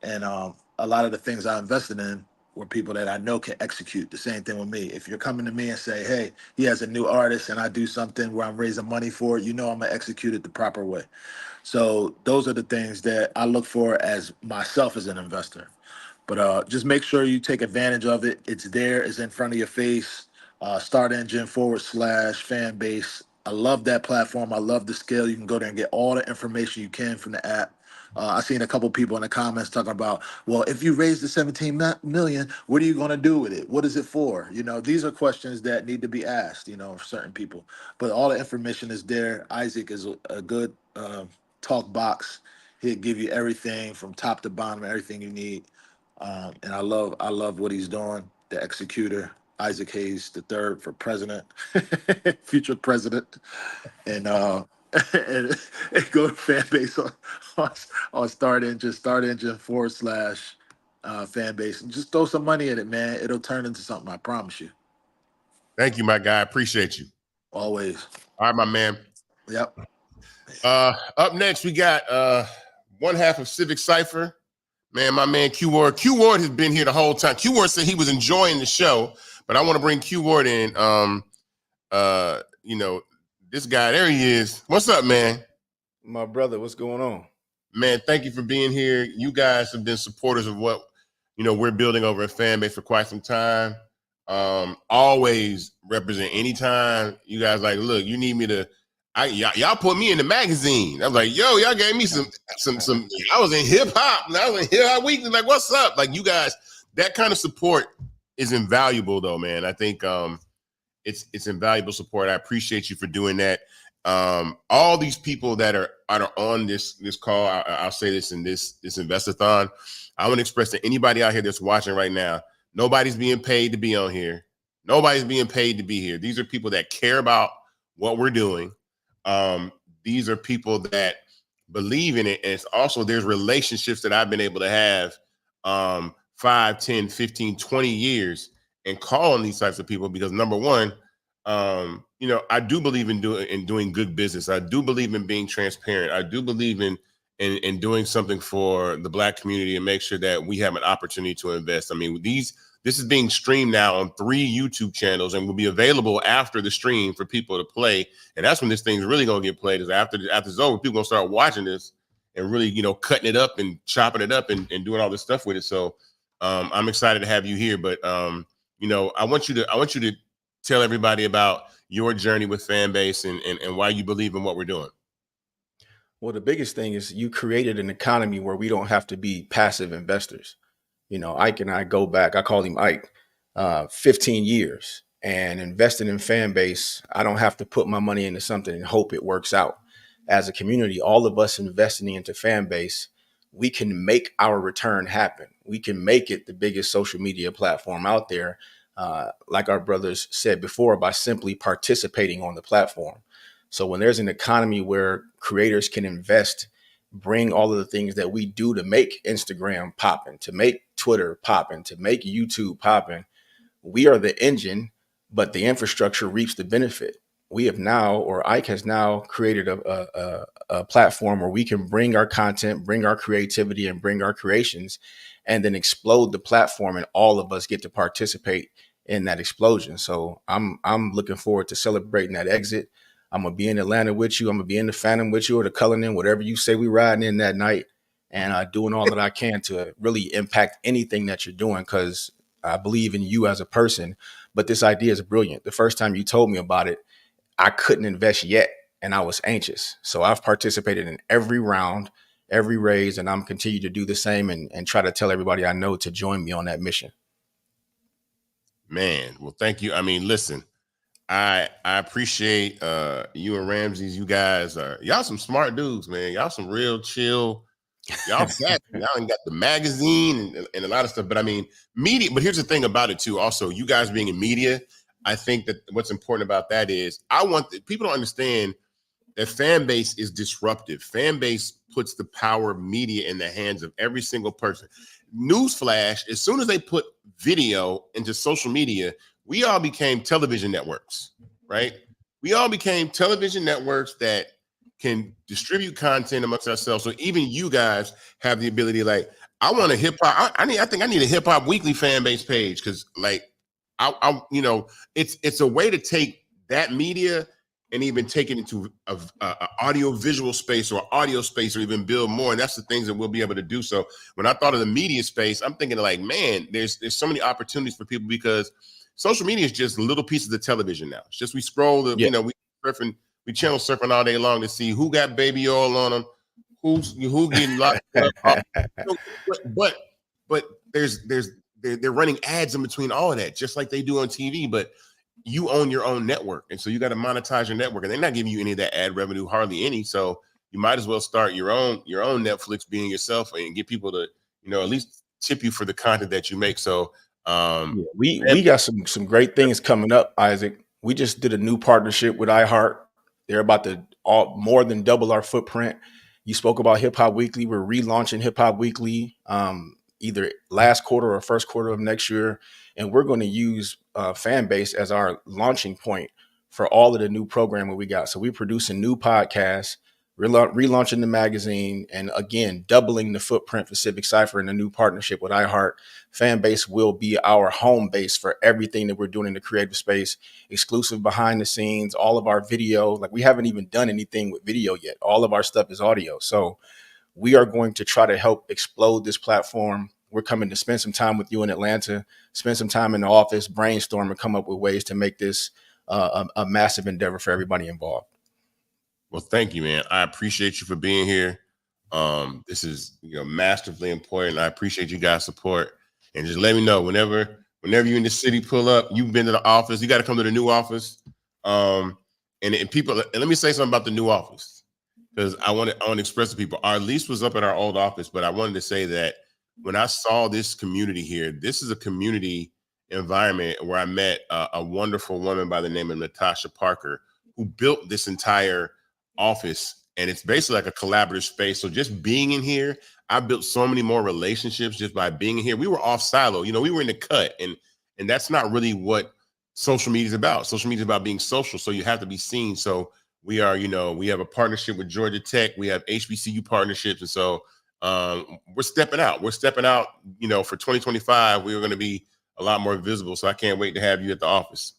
Speaker 4: And a lot of the things I invested in were people that I know can execute. The same thing with me. If you're coming to me and say, hey, he has a new artist and I do something where I'm raising money for it, I'm gonna execute it the proper way. So those are the things that I look for as myself as an investor. But just make sure you take advantage of it. It's there, it's in front of your face. Start Engine / Fanbase. I love that platform. I love the scale. You can go there and get all the information you can from the app. I've seen a couple people in the comments talking about, well, if you raise the 17 million, what are you going to do with it? What is it for? These are questions that need to be asked, for certain people. But all the information is there. Isaac is a good talk box. He'll give you everything from top to bottom, everything you need. And I love what he's doing. The executor, Isaac Hayes III for president, future president, and and go to Fanbase on Start Engine / Fanbase, and just throw some money at it, man. It'll turn into something. I promise you.
Speaker 2: Thank you, my guy. I appreciate you.
Speaker 4: Always.
Speaker 2: All right, my man.
Speaker 4: Yep.
Speaker 2: Up next, we got one half of Civic Cypher. Man, my man Q Ward. Q Ward has been here the whole time. Q Ward said he was enjoying the show, but I want to bring Q Ward in. This guy, there he is. What's up, man?
Speaker 5: My brother, what's going on?
Speaker 2: Man, thank you for being here. You guys have been supporters of what we're building over at Fanbase for quite some time. Always represent anytime you guys like, look, you need me to. Y'all put me in the magazine. I was like, yo, y'all gave me some. I was in hip hop, and I was in Hip Hop Weekly. Like, what's up? Like, you guys, that kind of support is invaluable, though, man. I think it's invaluable support. I appreciate you for doing that. All these people that are on this call, I'll say this in this Invest-A-athon. I want to express to anybody out here that's watching right now, nobody's being paid to be on here. Nobody's being paid to be here. These are people that care about what we're doing. These are people that believe in it. And it's also, there's relationships that I've been able to have 5, 10, 15, 20 years and call on these types of people because number one, I do believe in doing good business. I do believe in being transparent. I do believe in doing something for the Black community and make sure that we have an opportunity to invest. I mean, this is being streamed now on 3 YouTube channels and will be available after the stream for people to play. And that's when this thing's really going to get played, is after it's over, people going to start watching this and really, cutting it up and chopping it up and doing all this stuff with it. So I'm excited to have you here. But, I want you to tell everybody about your journey with Fanbase and why you believe in what we're doing.
Speaker 5: Well, the biggest thing is you created an economy where we don't have to be passive investors. Ike and I go back, I call him Ike, 15 years and investing in Fanbase. I don't have to put my money into something and hope it works out. As a community, all of us investing into Fanbase, we can make our return happen. We can make it the biggest social media platform out there. Like our brothers said before, by simply participating on the platform. So when there's an economy where creators can invest, bring all of the things that we do to make Instagram popping, to make Twitter popping, to make YouTube popping, we are the engine, but the infrastructure reaps the benefit. We have now, or Ike has now created a platform where we can bring our content, bring our creativity, and bring our creations, and then explode the platform, and all of us get to participate in that explosion. So I'm looking forward to celebrating that exit. I'm gonna be in Atlanta with you. I'm gonna be in the Phantom with you, or the Cullinan, whatever you say we riding in that night, and doing all that I can to really impact anything that you're doing, because I believe in you as a person. But this idea is brilliant. The first time you told me about it, I couldn't invest yet, and I was anxious. So I've participated in every round, every raise, and I'm continue to do the same and try to tell everybody I know to join me on that mission.
Speaker 2: Man, well, thank you. I mean, listen, I appreciate you and Ramses. You guys y'all some smart dudes, man. Y'all some real chill. Y'all fat. Y'all ain't got the magazine and a lot of stuff. But I mean, media. But here's the thing about it too. Also, you guys being in media, I think that what's important about that is people don't understand that Fanbase is disruptive. Fanbase puts the power of media in the hands of every single person. Newsflash, as soon as they put video into social media, we all became television networks, right? We all became television networks that can distribute content amongst ourselves. So even you guys have the ability, like, I want a hip hop. I think I need a hip hop weekly fan base page because, like, I it's a way to take that media and even take it into a audio visual space or audio space or even build more. And that's the things that we'll be able to do. So when I thought of the media space, I'm thinking like, man, there's so many opportunities for people because social media is just little pieces of television now. It's just we scroll, we channel surfing all day long to see who got baby oil on them, who getting locked up. But they're running ads in between all of that, just like they do on TV. But you own your own network, and so you got to monetize your network, and they're not giving you any of that ad revenue, hardly any. So you might as well start your own Netflix being yourself and get people to at least tip you for the content that you make. So
Speaker 5: we got some great things coming up, Isaac. We just did a new partnership with iHeart. They're about to more than double our footprint. You spoke about Hip Hop Weekly. We're relaunching Hip Hop Weekly either last quarter or first quarter of next year. And we're going to use Fanbase as our launching point for all of the new programming we got. So we're producing new podcasts, relaunching the magazine, and again, doubling the footprint for Civic Cypher in a new partnership with iHeart. Fanbase will be our home base for everything that we're doing in the creative space, exclusive behind the scenes, all of our video. Like, we haven't even done anything with video yet. All of our stuff is audio. So we are going to try to help explode this platform. We're coming to spend some time with you in Atlanta, spend some time in the office, brainstorm, and come up with ways to make this a massive endeavor for everybody involved.
Speaker 2: Well, thank you, man. I appreciate you for being here. This is massively important. I appreciate you guys' support. And just let me know whenever you're in the city, pull up. You've been to the office. You got to come to the new office. And people, and let me say something about the new office, because I want to express to people. Our lease was up at our old office, but I wanted to say that when I saw this community here, this is a community environment where I met a wonderful woman by the name of Natasha Parker, who built this entire office. And it's basically like a collaborative space. So just being in here, I built so many more relationships just by being in here. We were off silo, we were in the cut, and that's not really what social media is about. Social media is about being social. So you have to be seen. So we are, we have a partnership with Georgia Tech. We have HBCU partnerships. And so we're stepping out. For 2025, we're going to be a lot more visible. So I can't wait to have you at the office.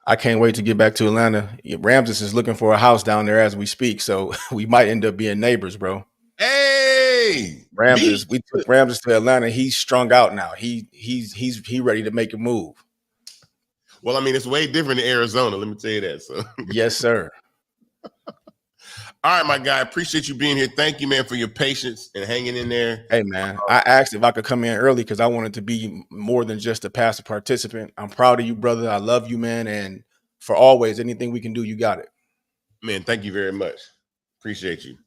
Speaker 5: I can't wait to get back to Atlanta. Ramses is looking for a house down there as we speak, so we might end up being neighbors, bro.
Speaker 2: Hey,
Speaker 5: Ramses, we took Ramses to Atlanta. He's strung out now. He's ready to make a move.
Speaker 2: Well, I mean, it's way different in Arizona. Let me tell you that. So
Speaker 5: yes, sir.
Speaker 2: All right, my guy. Appreciate you being here. Thank you, man, for your patience and hanging in there.
Speaker 5: Hey, man, I asked if I could come in early because I wanted to be more than just a passive participant. I'm proud of you, brother. I love you, man. And for always, anything we can do, you got it.
Speaker 2: Man, thank you very much. Appreciate you.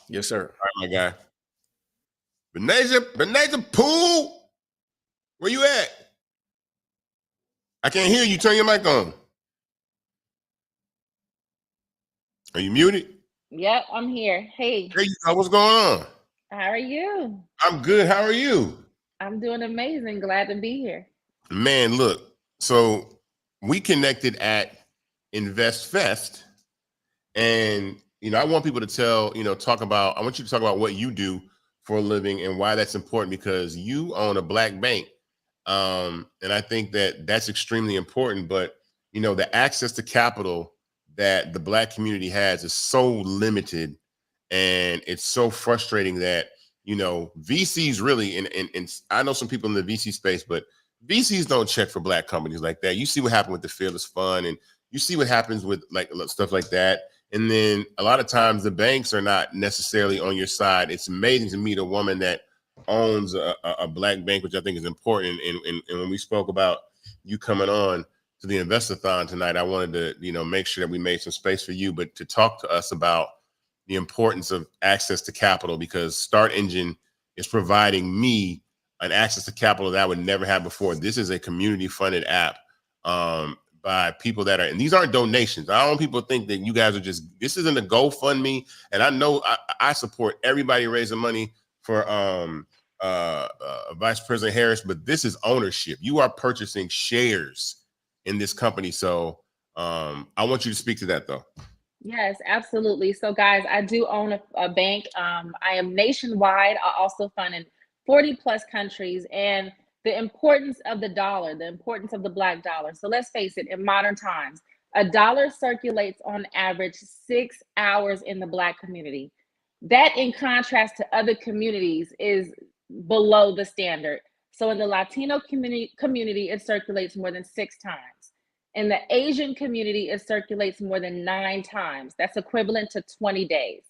Speaker 5: Yes, sir.
Speaker 2: All right, my guy. Benaja Pool, where you at? I can't hear you. Turn your mic on. Are you muted?
Speaker 6: Yep, I'm here. Hey.
Speaker 2: There you go. What's going on?
Speaker 6: How are you?
Speaker 2: I'm good. How are you?
Speaker 6: I'm doing amazing. Glad to be here.
Speaker 2: Man, look. So we connected at Invest Fest, and I want people to I want you to talk about what you do for a living and why that's important, because you own a black bank, and I think that that's extremely important. But the access to capital that the black community has is so limited, and it's so frustrating that VCs really, and I know some people in the VC space, but VCs don't check for black companies like that. You see what happened with the Fearless Fund, and you see what happens with like stuff like that. And then a lot of times the banks are not necessarily on your side. It's amazing to meet a woman that owns a black bank, which I think is important. And when we spoke about you coming on to the Invest-A-athon tonight, I wanted to, make sure that we made some space for you, but to talk to us about the importance of access to capital, because Start Engine is providing me an access to capital that I would never have before. This is a community funded app by people that are, and these aren't donations. I don't want people to think that you guys are this isn't a GoFundMe. And I know I support everybody raising money for Vice President Harris, but this is ownership. You are purchasing shares in this company. So I want you to speak to that though.
Speaker 6: Yes, absolutely. So, guys, I do own a bank. I am nationwide. I also fund in 40 plus countries. And the importance of the dollar, the importance of the black dollar. So, let's face it, in modern times, a dollar circulates on average 6 hours in the black community. That, in contrast to other communities, is below the standard. So, in the Latino community, it circulates more than 6 times. In the Asian community, it circulates more than 9 times. That's equivalent to 20 days.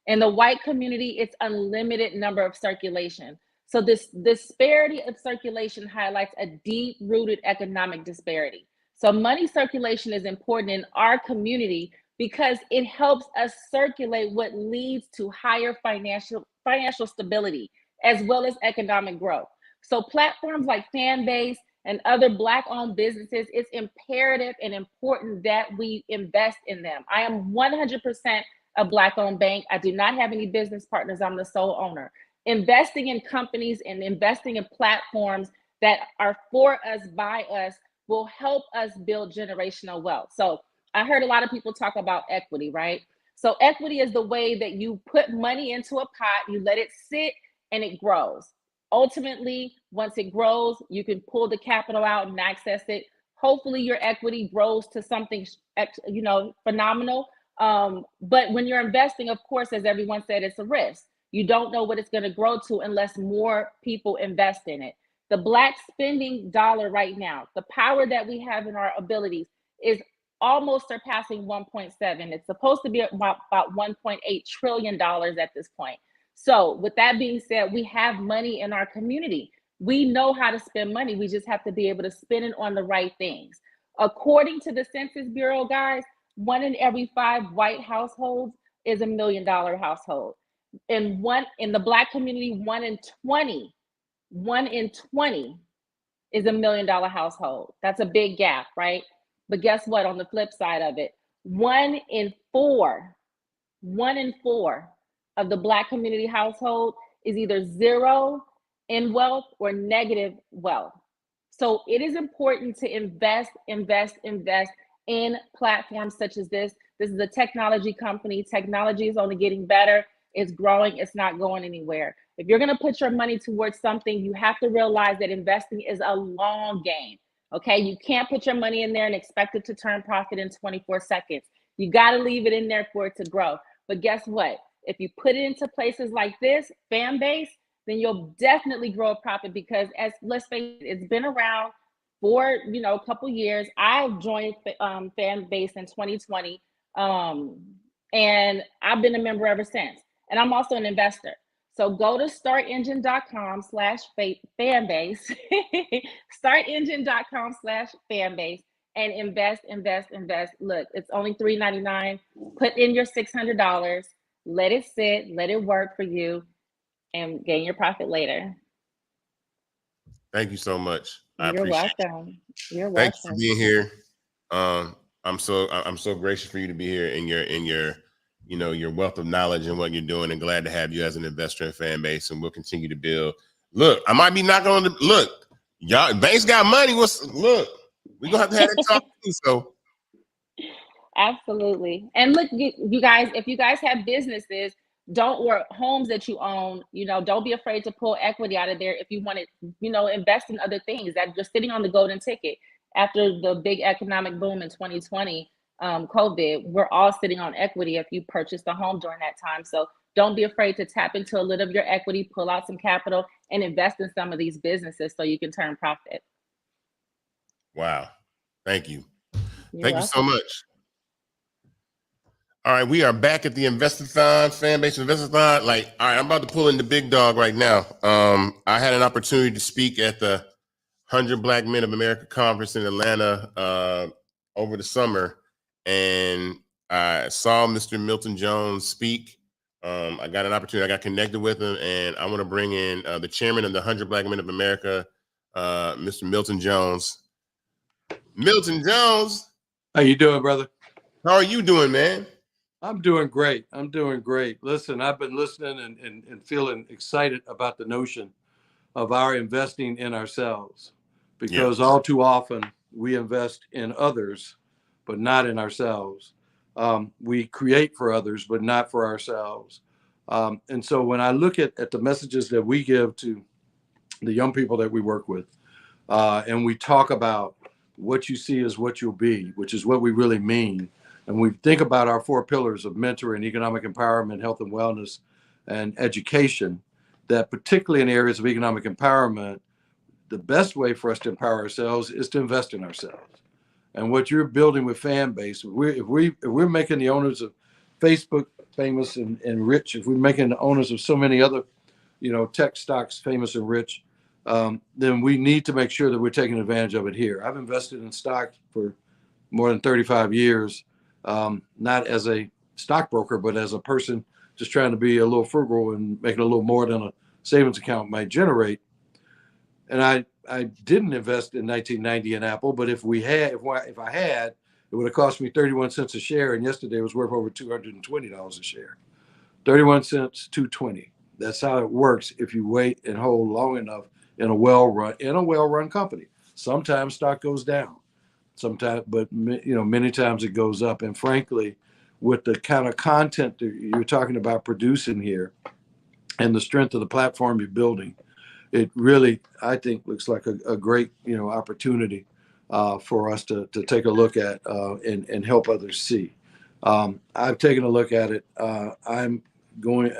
Speaker 6: In the white community, it's unlimited number of circulation. So this disparity of circulation highlights a deep-rooted economic disparity. So money circulation is important in our community because it helps us circulate what leads to higher financial stability as well as economic growth. So platforms like Fanbase and other Black-owned businesses, it's imperative and important that we invest in them. I am 100% a Black-owned bank. I do not have any business partners. I'm the sole owner. Investing in companies and investing in platforms that are for us, by us, will help us build generational wealth. So I heard a lot of people talk about equity, right? So equity is the way that you put money into a pot, you let it sit, and it grows. Ultimately, once it grows, you can pull the capital out and access it. Hopefully your equity grows to something, phenomenal. But when you're investing, of course, as everyone said, it's a risk. You don't know what it's going to grow to unless more people invest in it. The Black spending dollar right now, the power that we have in our abilities is almost surpassing 1.7. It's supposed to be about $1.8 trillion at this point. So with that being said, we have money in our community. We know how to spend money. We just have to be able to spend it on the right things. According to the Census Bureau, guys, 1 in every 5 white households is $1 million household. In the Black community, 1 in 20 is $1 million household. That's a big gap, right? But guess what? On the flip side of it, 1 in 4 of the Black community household is either zero in wealth or negative wealth. So it is important to invest in platforms such as this. This is a technology company. Technology is only getting better. It's growing. It's not going anywhere. If you're going to put your money towards something, you have to realize that investing is a long game. Okay, you can't put your money in there and expect it to turn profit in 24 seconds. You got to leave it in there for it to grow. But guess what? If you put it into places like this, Fanbase, then you'll definitely grow a profit because, let's face it, it's been around for a couple years. I joined Fanbase in 2020, and I've been a member ever since. And I'm also an investor. So go to startengine.com/fanbase, startengine.com/fanbase, and invest. Look, it's only $3.99. Put in your $600. Let it sit, let it work for you, and gain your profit later.
Speaker 2: Thank you so much.
Speaker 6: You're welcome. You're welcome.
Speaker 2: Thanks for being here. I'm so gracious for you to be here in your your wealth of knowledge and what you're doing, and glad to have you as an investor in Fanbase, and we'll continue to build. Look, I might be knocking on the look. Y'all, banks got money. Look, we're gonna have to have that talk too. So
Speaker 6: absolutely. And look, you guys, if you guys have businesses, or homes that you own, don't be afraid to pull equity out of there if you want to, invest in other things that you're sitting on the golden ticket. After the big economic boom in 2020, COVID, we're all sitting on equity if you purchased a home during that time. So don't be afraid to tap into a little of your equity, pull out some capital, and invest in some of these businesses so you can turn profit.
Speaker 2: Wow. Thank you.
Speaker 6: Thank
Speaker 2: you so much. All right, we are back at the Invest-A-athon, Fanbase Invest-A-athon. All right, I'm about to pull in the big dog right now. I had an opportunity to speak at the 100 Black Men of America conference in Atlanta over the summer, and I saw Mr. Milton Jones speak. I got an opportunity. I got connected with him, and I want to bring in the chairman of the 100 Black Men of America, Mr. Milton Jones. Milton Jones.
Speaker 7: How you doing, brother?
Speaker 2: How are you doing, man?
Speaker 7: I'm doing great. Listen, I've been listening and feeling excited about the notion of our investing in ourselves, because all too often we invest in others, but not in ourselves. We create for others, but not for ourselves. And so when I look at the messages that we give to the young people that we work with, and we talk about what you see is what you'll be, which is what we really mean. And we think about our 4 pillars of mentoring, economic empowerment, health and wellness, and education, that particularly in areas of economic empowerment, the best way for us to empower ourselves is to invest in ourselves. And what you're building with Fanbase, if we're making the owners of Facebook famous and rich, if we're making the owners of so many other, tech stocks famous and rich, then we need to make sure that we're taking advantage of it here. I've invested in stock for more than 35 years, not as a stockbroker, but as a person just trying to be a little frugal and making a little more than a savings account might generate. And I didn't invest in 1990 in Apple, but if I had, it would have cost me 31 cents a share, and yesterday it was worth over $220 a share. 31 cents, 220. That's how it works if you wait and hold long enough in a well-run company. Sometimes stock goes down, but many times it goes up. And frankly, with the kind of content that you're talking about producing here, and the strength of the platform you're building, it really, I think, looks like a great, opportunity for us to take a look at and help others see. I've taken a look at it. I'm going,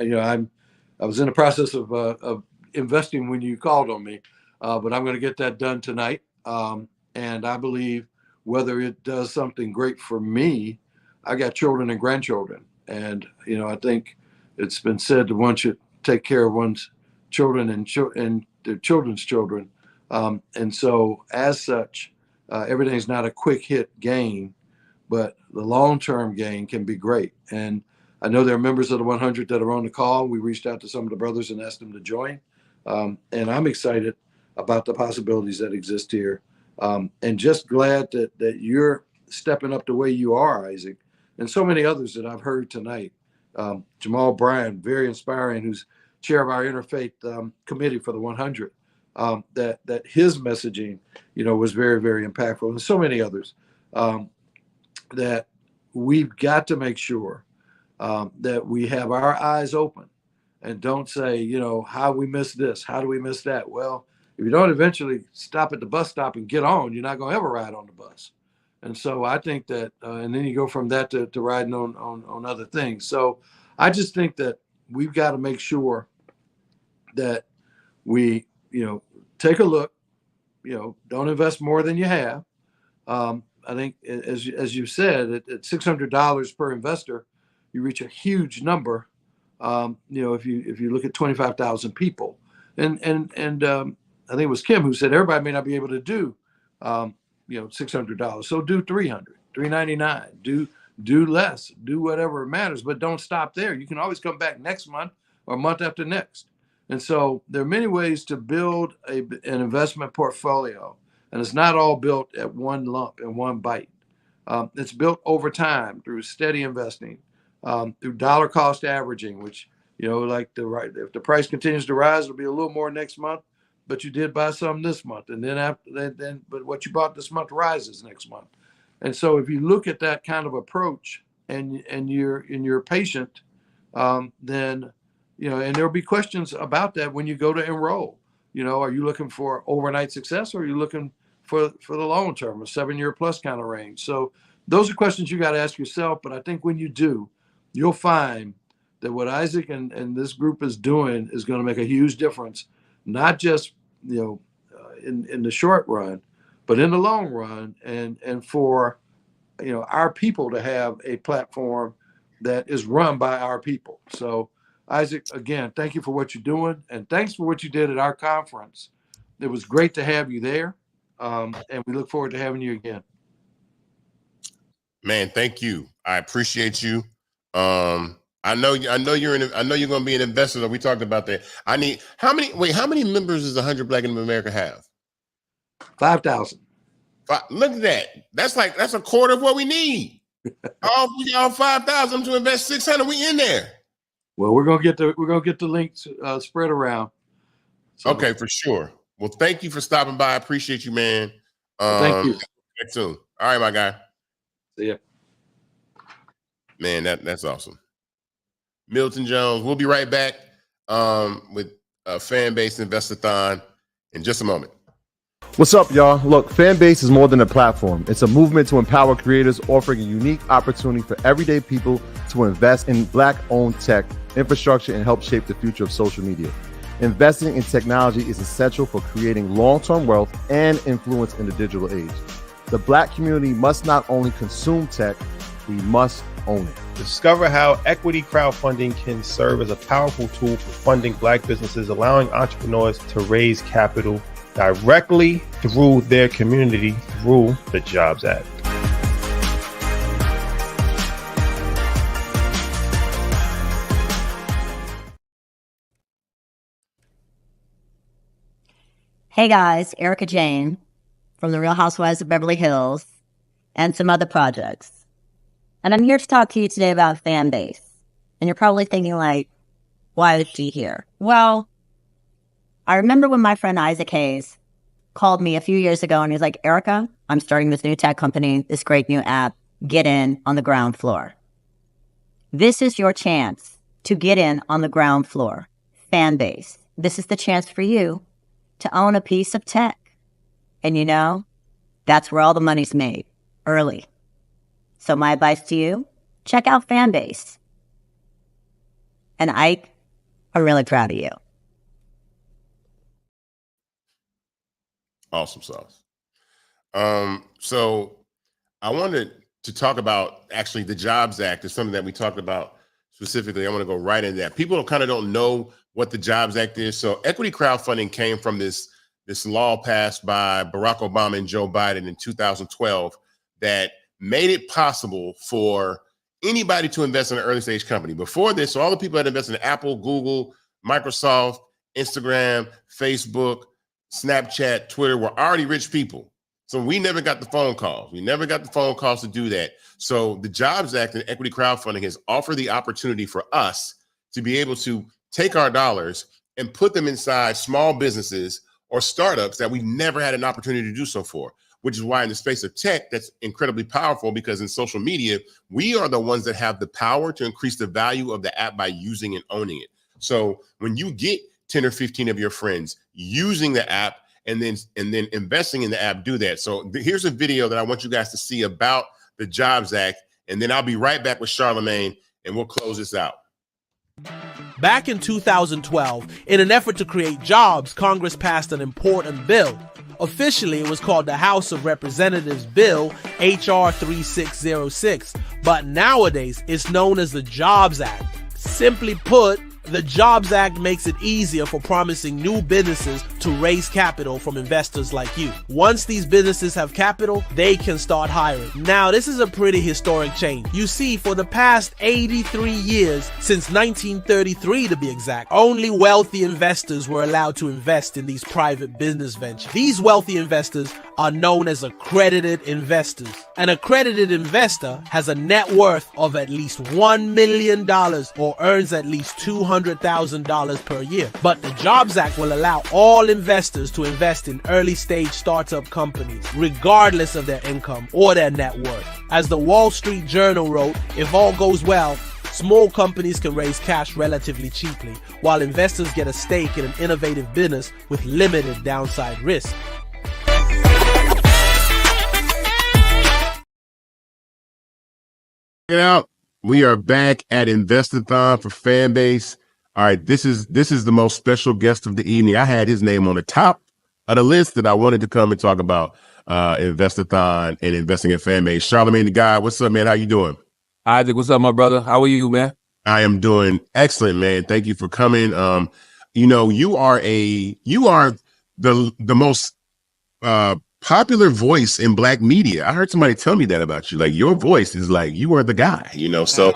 Speaker 7: I was in the process of investing when you called on me, but I'm going to get that done tonight. And I believe whether it does something great for me, I got children and grandchildren. And, I think it's been said that one should take care of one's children and their children's children. And so as such, everything's not a quick hit gain, but the long-term gain can be great. And I know there are members of the 100 that are on the call. We reached out to some of the brothers and asked them to join. And I'm excited about the possibilities that exist here. And just glad that you're stepping up the way you are, Isaac, and so many others that I've heard tonight. Jamal, Bryant, very inspiring, who's chair of our interfaith committee for the 100, that his messaging, was very, very impactful, and so many others, that we've got to make sure that we have our eyes open and don't say, how we miss this, how do we miss that? Well, if you don't eventually stop at the bus stop and get on, you're not going to ever ride on the bus. And so I think that, and then you go from that to riding on other things. So I just think that we've got to make sure that we, take a look, don't invest more than you have. I think, as you said, at $600 per investor, you reach a huge number. If you look at 25,000 people, and I think it was Kim who said everybody may not be able to do, $600. So do 300, 399, do less, do whatever matters, but don't stop there. You can always come back next month or month after next. And so there are many ways to build an investment portfolio, and it's not all built at one lump and one bite. It's built over time through steady investing, through dollar cost averaging, which, if the price continues to rise, it'll be a little more next month, but you did buy some this month. And then after that, but what you bought this month rises next month. And so if you look at that kind of approach and you're patient, then, and there'll be questions about that when you go to enroll. Are you looking for overnight success, or are you looking for the long term, a 7-year plus kind of range? So those are questions you got to ask yourself. But I think when you do, you'll find that what Isaac and this group is doing is going to make a huge difference, not just, in the short run, but in the long run, and for, our people to have a platform that is run by our people. So Isaac, again, thank you for what you're doing, and thanks for what you did at our conference. It was great to have you there, and we look forward to having you again.
Speaker 2: Man, thank you. I appreciate you. I know you're going to be an investor. We talked about that. How many members does 100 Black in America have?
Speaker 7: 5,000.
Speaker 2: Look at that. That's a quarter of what we need. We got 5,000 to invest 600. We in there.
Speaker 7: Well, we're gonna get the links spread around.
Speaker 2: So, okay, for sure. Well, thank you for stopping by. I appreciate you, man.
Speaker 7: Thank you.
Speaker 2: Back soon. All right, my guy.
Speaker 7: See ya.
Speaker 2: Man, that's awesome. Milton Jones, we'll be right back with Fanbase Invest-A-thon in just a moment.
Speaker 12: What's up, y'all? Look, Fanbase is more than a platform. It's a movement to empower creators, offering a unique opportunity for everyday people to invest in Black-owned tech, infrastructure, and help shape the future of social media. Investing in technology is essential for creating long-term wealth and influence in the digital age. The Black community must not only consume tech, we must own it.
Speaker 13: Discover how equity crowdfunding can serve as a powerful tool for funding Black businesses, allowing entrepreneurs to raise capital directly through their community through the Jobs Act.
Speaker 8: Hey guys, Erica Jane from the Real Housewives of Beverly Hills and some other projects. And I'm here to talk to you today about Fanbase. And you're probably thinking like, why is she here? Well, I remember when my friend Isaac Hayes called me a few years ago and he's like, Erica, I'm starting this new tech company, this great new app, get in on the ground floor. This is your chance to get in on the ground floor. Fanbase. This is the chance for you to own a piece of tech. And you know, that's where all the money's made, early. So my advice to you, check out Fanbase. And Ike, I'm really proud of you.
Speaker 2: Awesome sauce. So I wanted to talk about actually the Jobs Act is something that we talked about specifically. I want to go right into that. People kind of don't know what the Jobs Act is. So equity crowdfunding came from this law passed by Barack Obama and Joe Biden in 2012 that made it possible for anybody to invest in an early stage company. Before this, so all the people that invested in Apple, Google, Microsoft, Instagram, Facebook, Snapchat, Twitter were already rich people. So we never got the phone calls. We never got the phone calls to do that. So the Jobs Act and equity crowdfunding has offered the opportunity for us to be able to take our dollars and put them inside small businesses or startups that we've never had an opportunity to do so for, which is why in the space of tech, that's incredibly powerful, because in social media, we are the ones that have the power to increase the value of the app by using and owning it. So when you get 10 or 15 of your friends using the app and then investing in the app, do that. So here's a video that I want you guys to see about the Jobs Act, and then I'll be right back with Charlamagne and we'll close this out.
Speaker 9: Back in 2012, in an effort to create jobs, Congress passed an important bill. Officially, it was called the House of Representatives Bill, H.R. 3606, but nowadays it's known as the Jobs Act. Simply put, the Jobs Act makes it easier for promising new businesses to raise capital from investors like you. Once these businesses have capital, they can start hiring. Now, this is a pretty historic change. You see, for the past 83 years, since 1933 to be exact, only wealthy investors were allowed to invest in these private business ventures. These wealthy investors are known as accredited investors. An accredited investor has a net worth of at least $1 million or earns at least $200,000 per year. But the Jobs Act will allow all investors to invest in early stage startup companies, regardless of their income or their net worth. As the Wall Street Journal wrote, if all goes well, small companies can raise cash relatively cheaply, while investors get a stake in an innovative business with limited downside risk.
Speaker 2: Check it out. We are back at Invest-A-thon for Fanbase. All right, this is the most special guest of the evening. I had his name on the top of the list that I wanted to come and talk about Invest-A-thon and investing in Fanbase. Charlamagne the Guy, what's up, man? How you doing?
Speaker 23: Isaac, what's up, my brother? How are you, man?
Speaker 2: I am doing excellent, man. Thank you for coming. You are the most popular voice in Black media. I heard somebody tell me that about you. Like, your voice is like, you are the guy, so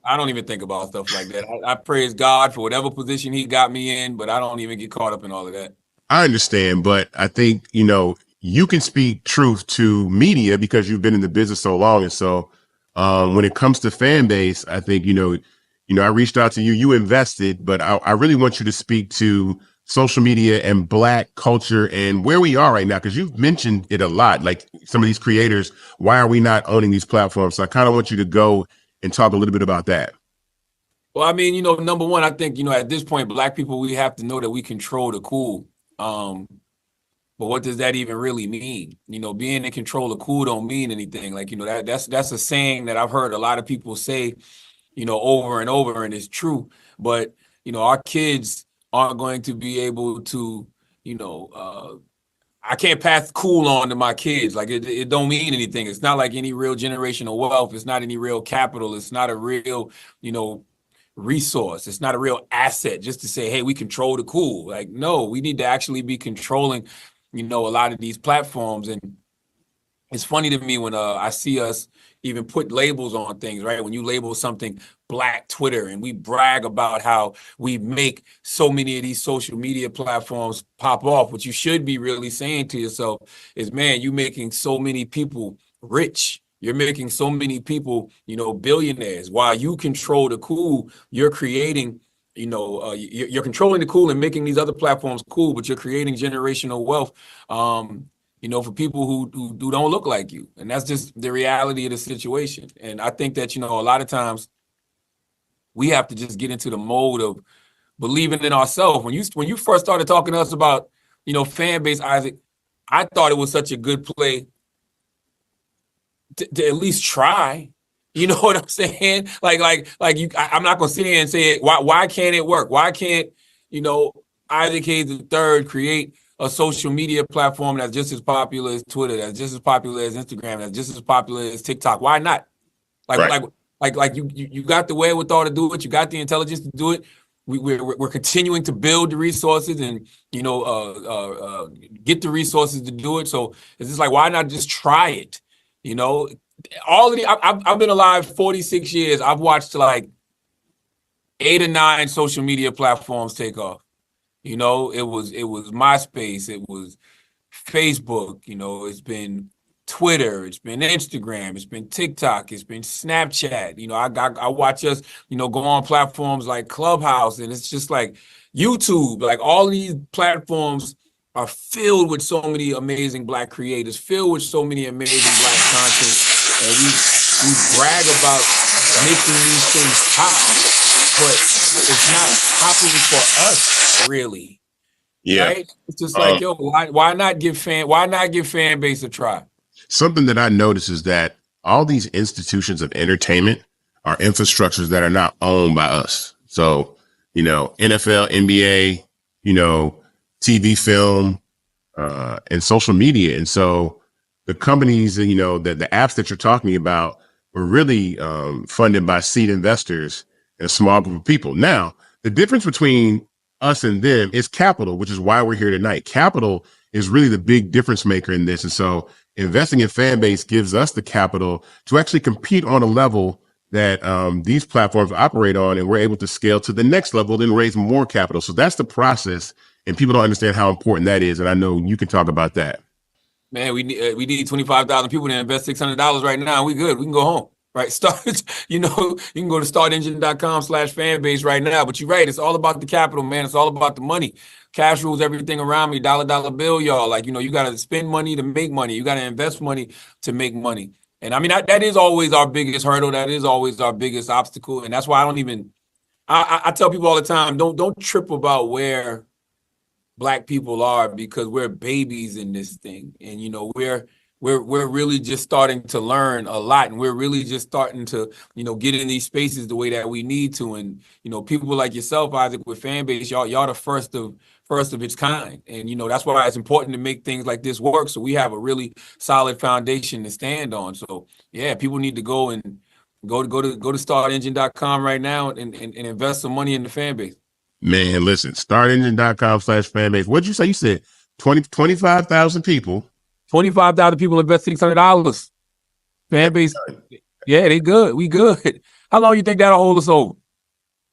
Speaker 23: I don't even think about stuff like that. I praise God for whatever position he got me in, but I don't even get caught up in all of that.
Speaker 2: I understand, but I think, you can speak truth to media because you've been in the business so long. And so when it comes to Fanbase, I think, I reached out to you, you invested, but I really want you to speak to social media and Black culture and where we are right now, because you've mentioned it a lot, like some of these creators, why are we not owning these platforms? So I kind of want you to go and talk a little bit about that.
Speaker 23: Well, I mean, number one, I think, at this point, Black people, we have to know that we control the cool. But what does that even really mean? Being in control of cool don't mean anything. Like, that's a saying that I've heard a lot of people say, over and over, and it's true. But, our kids aren't going to be able to, I can't pass cool on to my kids. Like it don't mean anything. It's not like any real generational wealth. It's not any real capital. It's not a real, resource. It's not a real asset just to say, hey, we control the cool. Like, no, we need to actually be controlling, a lot of these platforms. And it's funny to me when I see us even put labels on things, right? When you label something Black Twitter and we brag about how we make so many of these social media platforms pop off, what you should be really saying to yourself is, man, you're making so many people rich. You're making so many people, billionaires. While you control the cool, you're creating, you're controlling the cool and making these other platforms cool, but you're creating generational wealth. For people who don't look like you. And that's just the reality of the situation. And I think that, a lot of times we have to just get into the mode of believing in ourselves. When you first started talking to us about, Fanbase, Isaac, I thought it was such a good play to at least try. You know what I'm saying? I'm not gonna sit here and say it. Why can't it work? Why can't, Isaac Hayes III create a social media platform that's just as popular as Twitter, that's just as popular as Instagram, that's just as popular as TikTok? Why not? You got the wherewithal to do it. You got the intelligence to do it. We're continuing to build the resources and get the resources to do it. So it's just like, why not just try it? All of the I've been alive 46 years. I've watched like 8 or 9 social media platforms take off. It was MySpace, it was Facebook, it's been Twitter, it's been Instagram, it's been TikTok, it's been Snapchat. I watch us, go on platforms like Clubhouse, and it's just like YouTube. Like all of these platforms are filled with so many amazing Black creators, filled with so many amazing Black content, and we brag about making these things pop, but it's not popping for us, really.
Speaker 2: Yeah,
Speaker 23: right? It's just like, yo, why not give Fanbase a try?
Speaker 2: Something that I notice is that all these institutions of entertainment are infrastructures that are not owned by us. So, NFL, NBA, TV, film, and social media. And so the companies, the apps that you're talking about were really funded by seed investors and a small group of people. Now, the difference between us and them is capital, which is why we're here tonight. Capital is really the big difference maker in this. And so investing in Fanbase gives us the capital to actually compete on a level that these platforms operate on, and we're able to scale to the next level and raise more capital. So that's the process, and people don't understand how important that is. And I know you can talk about that.
Speaker 23: Man, we need 25,000 people to invest $600 right now. We good. We can go home. Right. You can go to startengine.com/fanbase right now. But you're right. It's all about the capital, man. It's all about the money. Cash rules everything around me. Dollar bill, y'all. Like, you got to spend money to make money. You got to invest money to make money. And I mean, that is always our biggest hurdle. That is always our biggest obstacle. And that's why I tell people all the time, don't trip about where Black people are, because we're babies in this thing. And, we're really just starting to learn a lot, and we're really just starting to, get in these spaces the way that we need to. And, people like yourself, Isaac, with Fanbase, y'all the first of its kind. And, that's why it's important to make things like this work, so we have a really solid foundation to stand on. So yeah, people need to go to startengine.com right now and invest some money in the Fanbase.
Speaker 2: Man, listen, startengine.com/fanbase. What'd you say? You said 25,000 people.
Speaker 23: 25,000 people invest $600. Fanbase, yeah, they good. We good. How long you think that'll hold us over?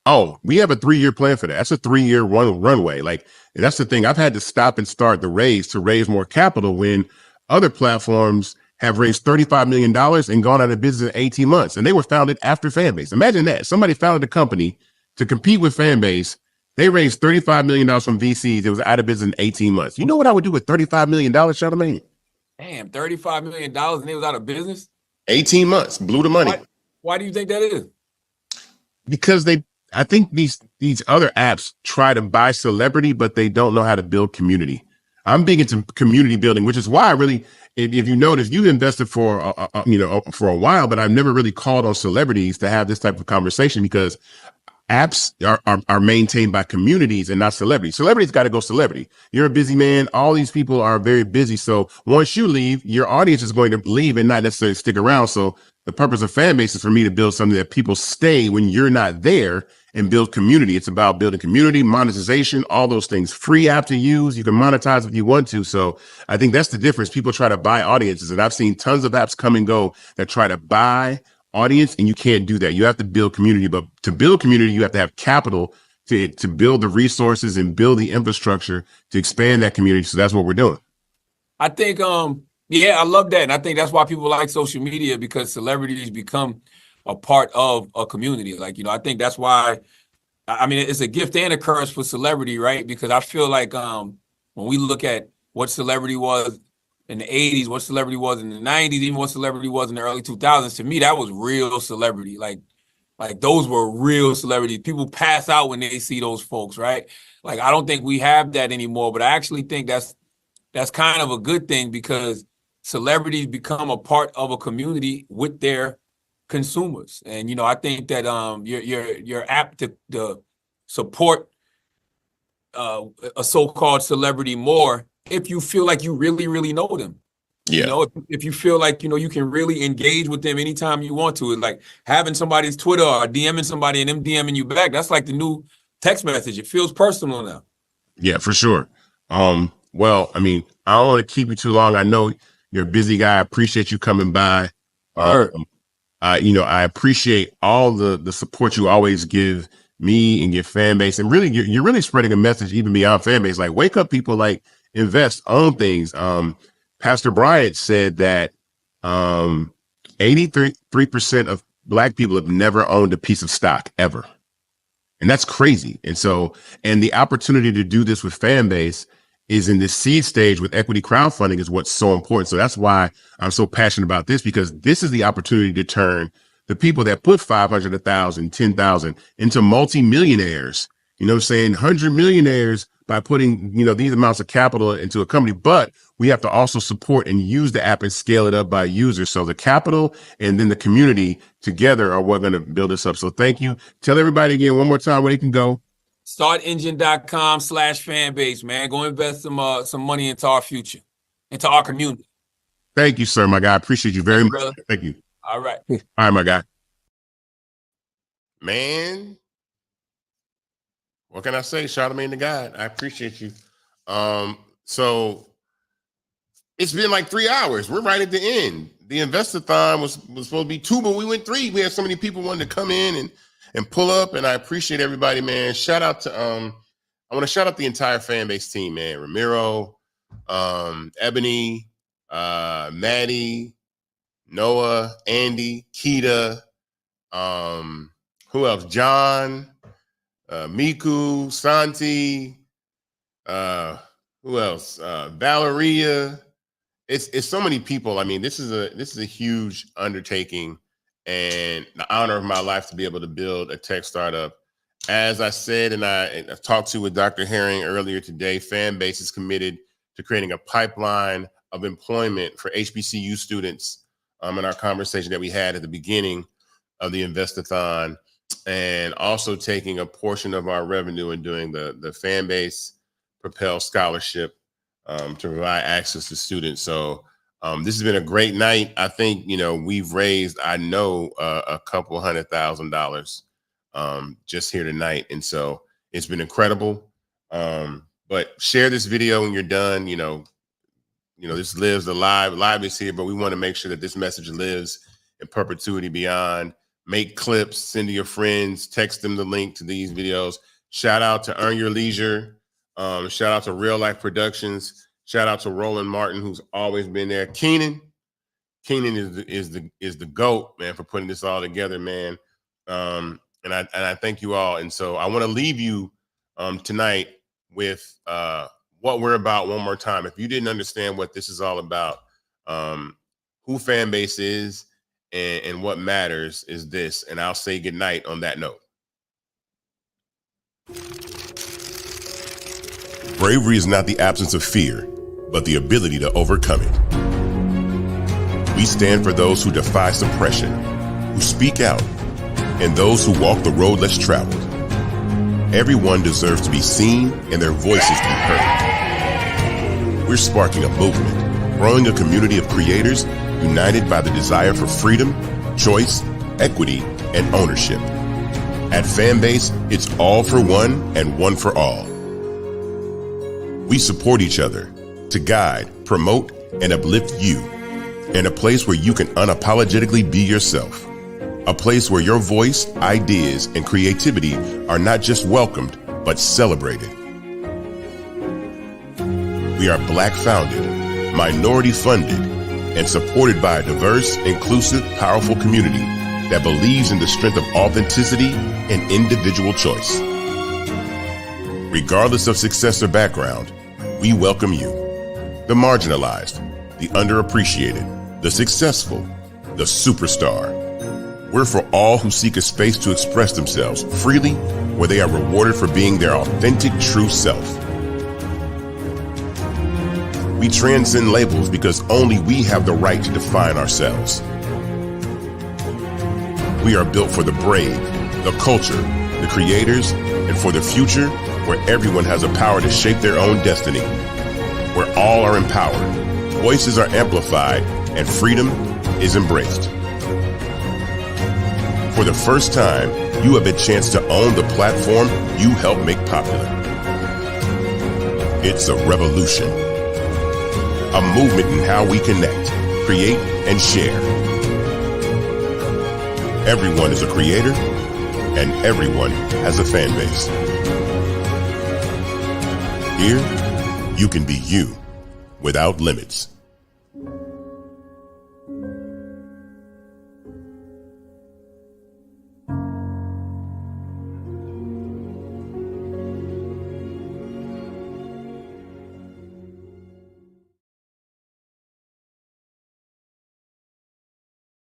Speaker 2: Oh, we have a 3-year plan for that. That's a 3-year runway. Like, that's the thing. I've had to stop and start the raise to raise more capital when other platforms have raised $35 million and gone out of business in 18 months. And they were founded after Fanbase. Imagine that. Somebody founded a company to compete with Fanbase. They raised $35 million from VCs. It was out of business in 18 months. You know what I would do with $35 million, Charlamagne?
Speaker 23: Damn, $35 million and they was out of business?
Speaker 2: 18 months, blew the money.
Speaker 23: Why do you think that is?
Speaker 2: Because I think these other apps try to buy celebrity, but they don't know how to build community. I'm big into community building, which is why I really, if you notice, you've invested for for a while, but I've never really called on celebrities to have this type of conversation, because apps are maintained by communities and not celebrities. Celebrities got to go celebrity. You're a busy man. All these people are very busy. So once you leave, your audience is going to leave and not necessarily stick around. So the purpose of Fanbase is for me to build something that people stay when you're not there, and build community. It's about building community, monetization, all those things. Free app to use. You can monetize if you want to. So I think that's the difference. People try to buy audiences, and I've seen tons of apps come and go that try to buy audience, and you can't do that. You have to build community, but to build community, you have to have capital to build the resources and build the infrastructure to expand that community. So that's what we're doing.
Speaker 23: I think, yeah, I love that. And I think that's why people like social media, because celebrities become a part of a community. Like, I think that's why, I mean, it's a gift and a curse for celebrity, right? Because I feel like when we look at what celebrity was in the 80s, what celebrity was in the 90s, even what celebrity was in the early 2000s, to me, that was real celebrity. Like those were real celebrities. People pass out when they see those folks, right? Like, I don't think we have that anymore, but I actually think that's kind of a good thing, because celebrities become a part of a community with their consumers. And, I think that you're apt to support a so-called celebrity more if you feel like you really, really know them.
Speaker 2: Yeah.
Speaker 23: If you feel like, you can really engage with them anytime you want to. It's like having somebody's Twitter or DMing somebody and them DMing you back. That's like the new text message. It feels personal now.
Speaker 2: Yeah, for sure. Well, I mean, I don't want to keep you too long. I know you're a busy guy. I appreciate you coming by. I appreciate all the support you always give me and give Fanbase. And really, you're really spreading a message even beyond Fanbase. Like, wake up, people, like, invest, own things. Pastor Bryant said that 83% of Black people have never owned a piece of stock ever. And that's crazy. And so, and the opportunity to do this with Fanbase is in the seed stage with equity crowdfunding is what's so important. So that's why I'm so passionate about this, because this is the opportunity to turn the people that put 500, 1,000, 10,000 into multimillionaires, you know what I'm saying? 100 millionaires by putting, these amounts of capital into a company. But we have to also support and use the app and scale it up by users. So the capital and then the community together are what going to build this up. So thank you. Tell everybody again one more time where they can go.
Speaker 23: Startengine.com/Fanbase, man. Go invest some money into our future, into our community.
Speaker 2: Thank you, sir, my guy. I appreciate you very much.
Speaker 23: Brother.
Speaker 2: Thank you.
Speaker 23: All right.
Speaker 2: All right, my guy. Man, what can I say? Charlamagne the God. I appreciate you. So it's been like 3 hours. We're right at the end. The Invest-A-athon was supposed to be 2, but we went 3. We had so many people wanting to come in and pull up, and I appreciate everybody, man. Shout out to I want to shout out the entire Fanbase team, man. Ramiro, Ebony, Maddie, Noah, Andy, Keita, who else? John, Miku, Santi, who else? Valeria. It's so many people. I mean, this is a huge undertaking and the honor of my life to be able to build a tech startup. As I said, and I've talked to with Dr. Herring earlier today, Fanbase is committed to creating a pipeline of employment for HBCU students in our conversation that we had at the beginning of the Invest-A-athon, and also taking a portion of our revenue and doing the Fanbase Propel Scholarship to provide access to students. So this has been a great night. I think, we've raised, a couple $100,000 just here tonight. And so it's been incredible. But share this video when you're done. This lives live is here, but we want to make sure that this message lives in perpetuity beyond. Make clips, send to your friends, text them the link to these videos. Shout out to Earn Your Leisure. Shout out to Real Life Productions. Shout out to Roland Martin, who's always been there. Keenan is the GOAT, man, for putting this all together, man. And I thank you all. And so I want to leave you tonight with what we're about one more time. If you didn't understand what this is all about, who Fanbase is And what matters is this, and I'll say goodnight on that note. Bravery is not the absence of fear, but the ability to overcome it. We stand for those who defy suppression, who speak out, and those who walk the road less traveled. Everyone deserves to be seen and their voices be heard. We're sparking a movement, growing a community of creators united by the desire for freedom, choice, equity, and ownership. At Fanbase, it's all for one and one for all. We support each other to guide, promote, and uplift you in a place where you can unapologetically be yourself. A place where your voice, ideas, and creativity are not just welcomed, but celebrated. We are Black founded, minority funded, and supported by a diverse, inclusive, powerful community that believes in the strength of authenticity and individual choice. Regardless of success or background, we welcome you, the marginalized, the underappreciated, the successful, the superstar. We're for all who seek a space to express themselves freely, where they are rewarded for being their authentic, true self. We transcend labels because only we have the right to define ourselves. We are built for the brave, the culture, the creators, and for the future where everyone has a power to shape their own destiny, where all are empowered, voices are amplified, and freedom is embraced. For the first time, you have a chance to own the platform you helped make popular. It's a revolution, a movement in how we connect, create, and share. Everyone is a creator, and everyone has a fan base. Here, you can be you without limits.